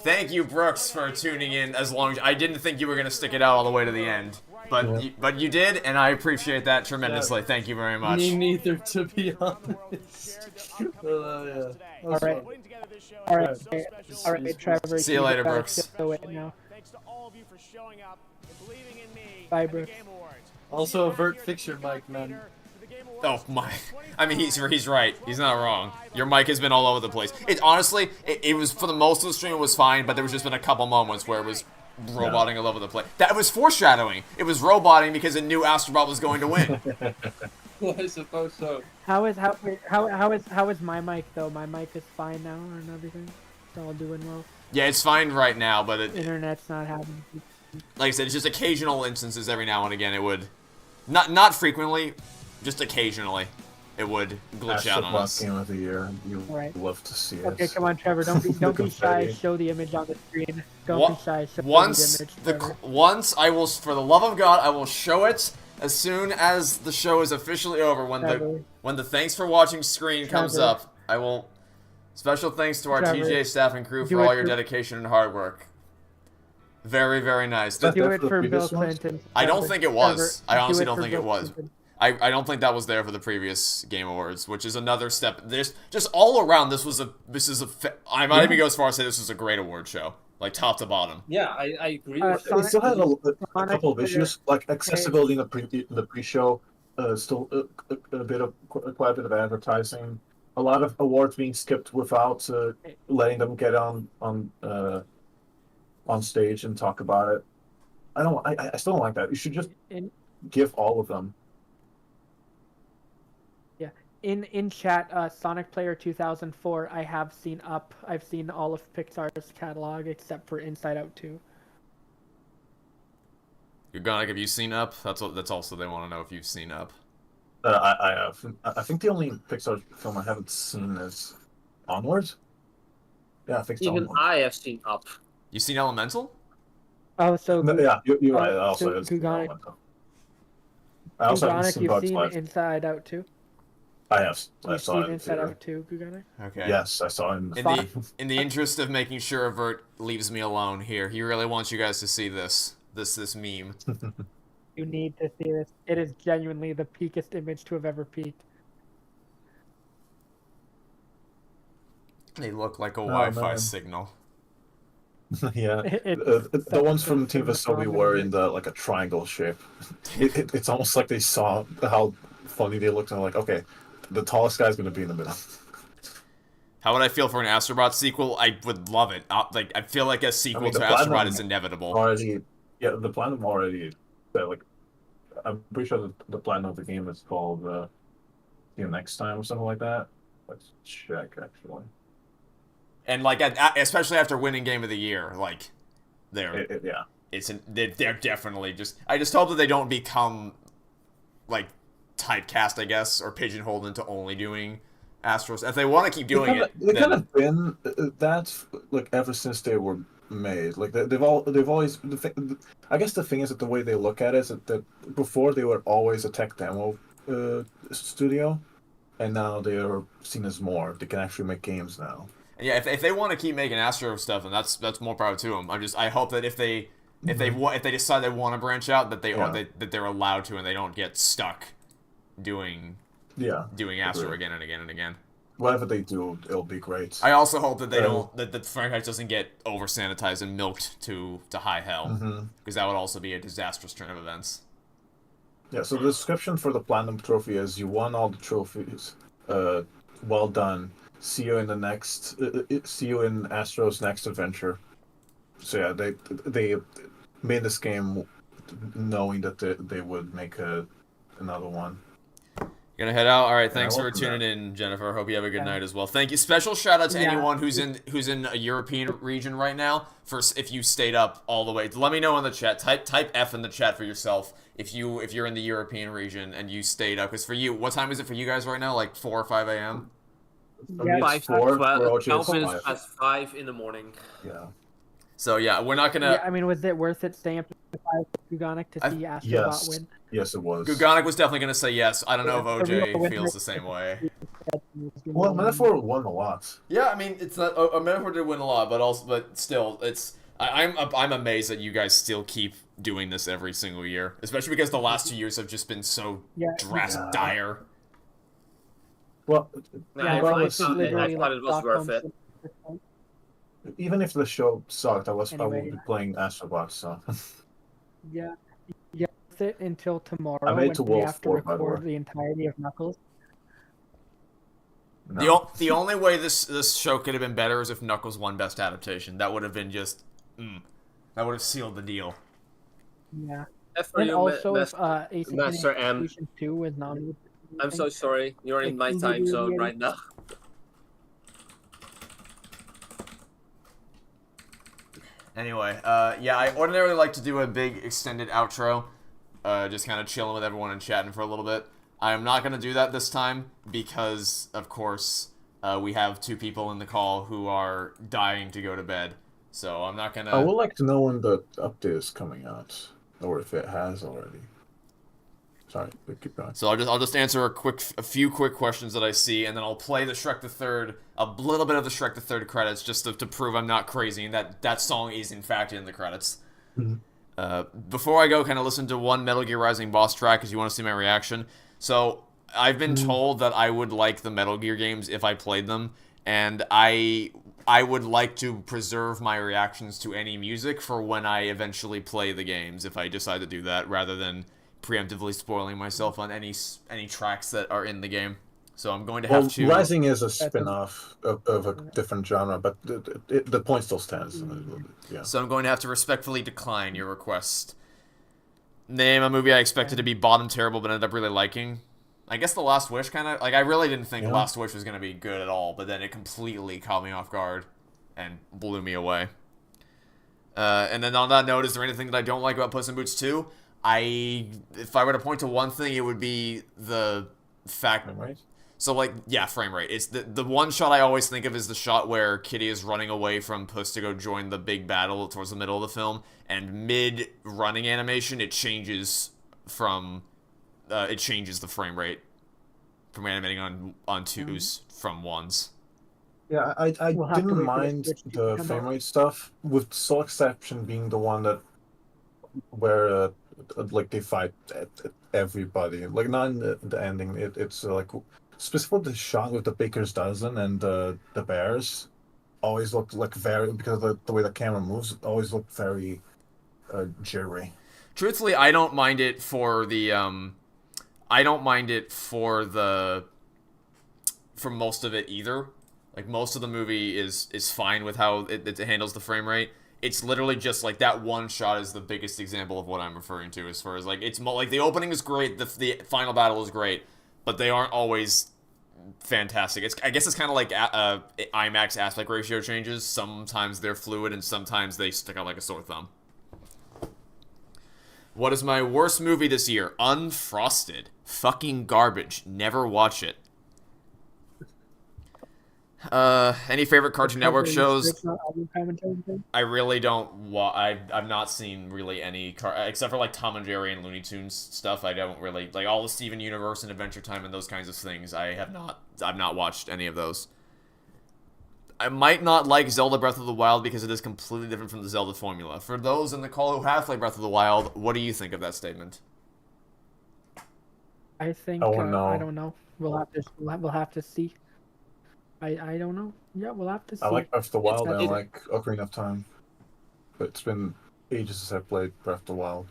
Thank you, Brooks, for tuning in. As long as I didn't think you were gonna stick it out all the way to the end, but you did, and I appreciate that tremendously. Thank you very much. Me neither, to be honest. Yeah. All right. All right, Trevor. See you can later, back Brooks. to it now. Thanks to all of you for showing up and believing in me. Bye, and the Brooks. Game Awards. Also, avert fix your mic, man. Oh my! I mean, he's right. He's not wrong. Your mic has been all over the place. It honestly, it was for the most of the stream it was fine, but there was just been a couple moments where it was roboting all over the place. That was foreshadowing. It was roboting because it knew Astrobot was going to win. Well, I suppose so. How is my mic though? My mic is fine now and everything. It's all doing well. Yeah, it's fine right now, but Internet's not having. like I said, it's just occasional instances every now and again. It would, not frequently, just occasionally, it would glitch out on us. Game of the year. You Right. love to see it. Okay, come on, Trevor. Don't be shy. Show the image on the screen. Don't What- be shy. Show Once the image. the Trevor. once I will, for the love of God, I will show it as soon as the show is officially over. When the thanks for watching screen comes Trevor. up, I will. Special thanks to our Trevor, TJ staff and crew do for it all your for- dedication and hard work. Very, very nice. Do it for Bill Clinton. I don't Trevor. think it was. Trevor, I honestly do don't for think it Bill was. Clinton. I don't think that was there for the previous Game Awards, which is another step. There's just all around. I might even go as far as say this was a great award show, like top to bottom. Yeah, I agree. It still had a couple of issues, like accessibility in the pre-show. Still a bit of quite a bit of advertising. A lot of awards being skipped without letting them get on stage and talk about it. I still don't like that. You should just give all of them. Yeah. In chat, Sonic Player 2004. I have seen Up. I've seen all of Pixar's catalog except for Inside Out 2. You're gonna have you seen Up? That's also they want to know if you've seen Up. I have. I think the only Pixar film I haven't seen is Onwards. Yeah, I think it's Even Onwards. I have seen Up. You seen Elemental? Oh, so No, yeah, you're right. I also so have seen Gugonic, Elemental. I also haven't Gugonic, seen you've Bugs seen Life. Inside Out 2? I have. I You've saw seen it in Inside theater. Out 2, Gugonic? Okay. Yes, I saw it in In the interest of making sure Avert leaves me alone here, he really wants you guys to see this meme. You need to see this. It is genuinely the peakest image to have ever peaked. They look like a Oh, Wi-Fi man. signal. Yeah, It's the ones from Team such a Vasobi were in the like a triangle shape. It's almost like they saw how funny they looked and like, okay, the tallest guy's gonna be in the middle. How would I feel for an Astrobot sequel? I would love it. I feel like a sequel to the Astrobot Platinum is inevitable. Already, yeah, the Platinum already. Like, I'm pretty sure the Platinum of the game is called See You Next Time or something like that. Let's check actually. And like, especially after winning Game of the Year, like, they're they're definitely just. I just hope that they don't become like typecast, I guess, or pigeonholed into only doing Astros. If they want to keep doing They kind of been that like ever since they were made. Like they've always. I guess the thing is that the way they look at it is that before they were always a tech demo studio, and now they are seen as more. They can actually make games now. Yeah, if they want to keep making Astro stuff, then that's more power to them. I hope that if they decide they want to branch out, that that they're allowed to, and they don't get stuck doing Astro again and again and again. whatever they do, it'll be great. I also hope that they don't that the franchise doesn't get over sanitized and milked to high hell, because that would also be a disastrous turn of events. Yeah. So the description for the Platinum Trophy is you won all the trophies. Well done. See you in the next. See you in Astro's next adventure. So yeah, they made this game knowing that they would make another one. Gonna head out. All right, thanks for tuning in, Jennifer. Hope you have a good night as well. Thank you. Special shout out to anyone who's in a European region right now. If you stayed up all the way, let me know in the chat. Type F in the chat for yourself if you're in the European region and you stayed up. Because for you, what time is it for you guys right now? Like 4 or 5 a.m. Yeah, 12 minutes past 5 in the morning. Yeah. So yeah, we're not gonna. Yeah, I mean, was it worth it staying up to 5 Gugonic to see Astrobot win? Yes, it was. Gugonic was definitely gonna say yes. I don't know if OJ feels the same way. Well, Metaphor won a lot. Yeah, I mean, it's not. Metaphor did win a lot, but still, it's. I'm amazed that you guys still keep doing this every single year, especially because the last 2 years have just been so dire. Well, I thought it was worth it. Even if the show sucked, I would Anyway. be playing Astrobot. So Yeah, it until tomorrow I made when it to we World have to 4, by the record way. the entirety of Knuckles. The only way this show could have been better is if Knuckles won Best Adaptation. That would have been just. That would have sealed the deal. Yeah. For And you, also, if Master Master M. 2 was nominated. I'm so sorry. You're in my Like, time zone right now. Anyway, yeah, I ordinarily like to do a big extended outro, just kind of chilling with everyone and chatting for a little bit. I am not going to do that this time because, of course, we have 2 people in the call who are dying to go to bed. So I'm not going to... I would like to know when the update is coming out, or if it has already. Sorry, keep going. So I'll just answer a few quick questions that I see, and then I'll play the Shrek the Third, a little bit of the Shrek the Third credits, just to prove I'm not crazy and that song is in fact in the credits. Before I go, kind of listen to one Metal Gear Rising boss track because you want to see my reaction. So I've been told that I would like the Metal Gear games if I played them, and I would like to preserve my reactions to any music for when I eventually play the games, if I decide to do that, rather than preemptively spoiling myself on any tracks that are in the game. So I'm going to have to... Rising is a spin-off of a different genre, but the point still stands. Yeah. So I'm going to have to respectfully decline your request. Name a movie I expected to be bottom terrible but ended up really liking. I guess The Last Wish kind of... Like, I really didn't think Last Wish was going to be good at all, but then it completely caught me off guard and blew me away. And then on that note, is there anything that I don't like about Puss in Boots 2? If I were to point to one thing, it would be the fact... Frame rate? So, like, yeah, frame rate. It's the one shot I always think of is the shot where Kitty is running away from Puss to go join the big battle towards the middle of the film, and mid-running animation, it changes from... it changes the frame rate from animating on 2s from 1s. Yeah, I didn't mind the frame rate stuff, with sole exception being the one that where like they fight everybody, like not in the ending. It's like specifically the shot with the baker's dozen and the bears always looked like very, because of the way the camera moves, it always looked very jittery. Truthfully, I don't mind it for the for most of it either. Like, most of the movie is fine with how it handles the frame rate. It's literally just, like, that one shot is the biggest example of what I'm referring to, as far as, like, it's like, the opening is great, the final battle is great, but they aren't always fantastic. I guess it's kind of like IMAX aspect ratio changes. Sometimes they're fluid, and sometimes they stick out like a sore thumb. What is my worst movie this year? Unfrosted. Fucking garbage. Never watch it. Any favorite Cartoon Network shows? I really don't I've not seen really any, except for like Tom and Jerry and Looney Tunes stuff. I don't really, like, all the Steven Universe and Adventure Time and those kinds of things. I've not watched any of those. I might not like Zelda Breath of the Wild because it is completely different from the Zelda formula. For those in the call who have played Breath of the Wild, what do you think of that statement? I think Oh, no. I don't know. We'll have to see. I don't know. Yeah, we'll have to see. I like Breath of the Wild and I It's- like Ocarina of Time. But it's been ages since I played Breath of the Wild.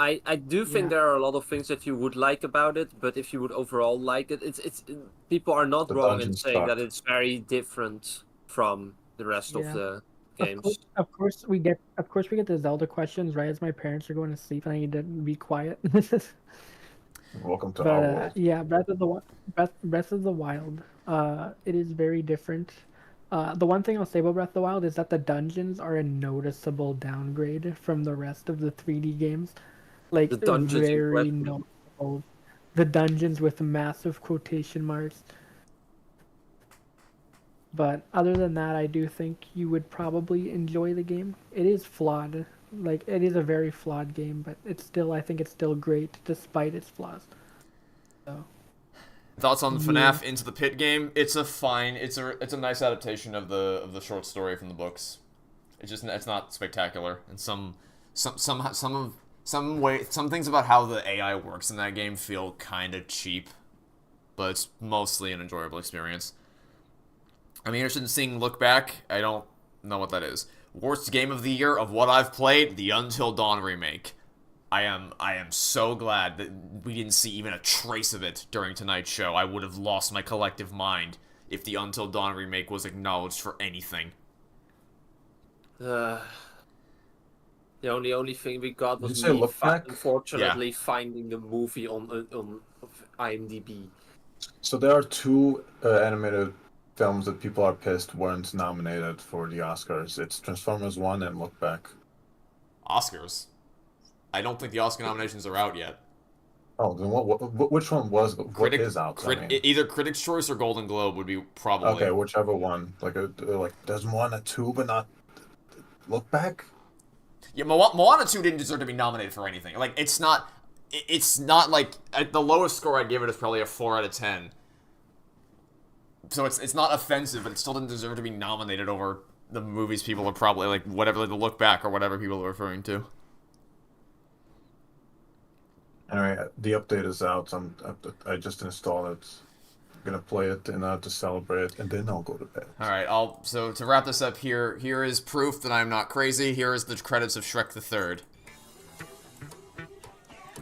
I do think there are a lot of things that you would like about it, but if you would overall like it, it's people are not The wrong in dungeons saying suck. that it's very different from the rest of Yeah. the games. Of course we get the Zelda questions right as my parents are going to sleep and I need to be quiet. Welcome to But our world. yeah, Breath of the Wild. It is very different. The one thing I'll say about Breath of the Wild is that the dungeons are a noticeable downgrade from the rest of the 3D games. Like The dungeons in very Breath- noticeable. The dungeons with massive quotation marks. But other than that, I do think you would probably enjoy the game. It is flawed. Like, it is a very flawed game, but I think it's still great despite its flaws. So. Thoughts on the Yeah. FNAF Into the Pit game? It's a nice adaptation of the short story from the books. It's not spectacular, and some things about how the AI works in that game feel kind of cheap, but it's mostly an enjoyable experience. I'm interested in seeing Look Back. I don't know what that is. Worst game of the year of what I've played, the Until Dawn remake. I am so glad that we didn't see even a trace of it during tonight's show. I would have lost my collective mind if the Until Dawn remake was acknowledged for anything. The only thing we got Did was you say me, Look Back? unfortunately, finding the movie on IMDb. So there are two animated films that people are pissed weren't nominated for the Oscars. It's Transformers 1 and Look Back. Oscars? I don't think the Oscar nominations are out yet. Oh, then which one what is out? I mean? Either Critics' Choice or Golden Globe would be probably... Okay, whichever one. Like there's one, a two, but not Look Back? Yeah, Moana 2 didn't deserve to be nominated for anything. Like, it's not like... The lowest score I'd give it is probably a 4 out of 10. So it's not offensive, but it still didn't deserve to be nominated over the movies people are probably, like, whatever, the Look Back or whatever people are referring to. Anyway, the update is out. I just installed it. I'm gonna play it and to celebrate, and then I'll go to bed. All right, so to wrap this up here is proof that I'm not crazy. Here is the credits of Shrek the Third.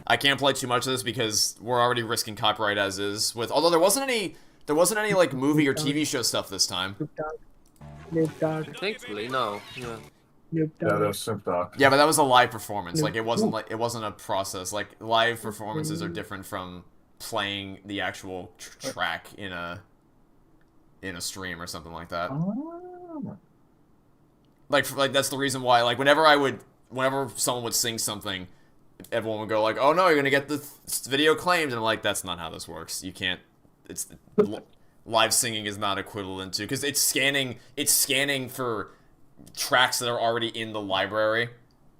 I can't play too much of this because we're already risking copyright as is. Although there wasn't any like movie or TV show stuff this time. Snoop Dogg. Thankfully, no. Yeah. Snoop Yeah, Dogg. that was Snoop Dogg. Yeah, but that was a live performance. Like it wasn't a process. Like live performances are different from playing the actual track in a stream or something like that. Like that's the reason why. Like whenever someone would sing something, everyone would go like, "Oh no, you're gonna get the video claimed," and I'm like, "That's not how this works. You can't. It's live singing is not equivalent to because it's scanning for tracks that are already in the library,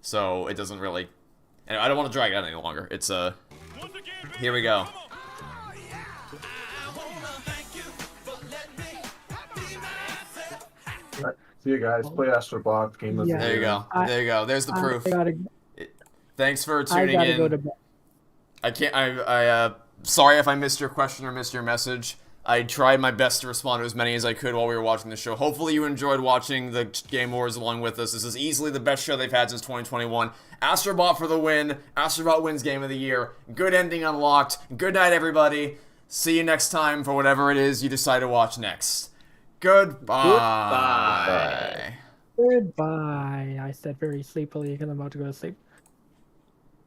so it doesn't really. And I don't want to drag it out any longer. It's here we go. Right. See you guys. Play Astrobot. Game of the There you Year. go. There you go. There's the proof. Thanks for I tuning gotta in. go to bed. I can't. Sorry if I missed your question or missed your message. I tried my best to respond to as many as I could while we were watching the show. Hopefully you enjoyed watching the Game Awards along with us. This is easily the best show they've had since 2021. Astrobot for the win. Astrobot wins Game of the Year. Good ending unlocked. Good night, everybody. See you next time for whatever it is you decide to watch next. Goodbye. Goodbye. I said very sleepily because I'm about to go to sleep.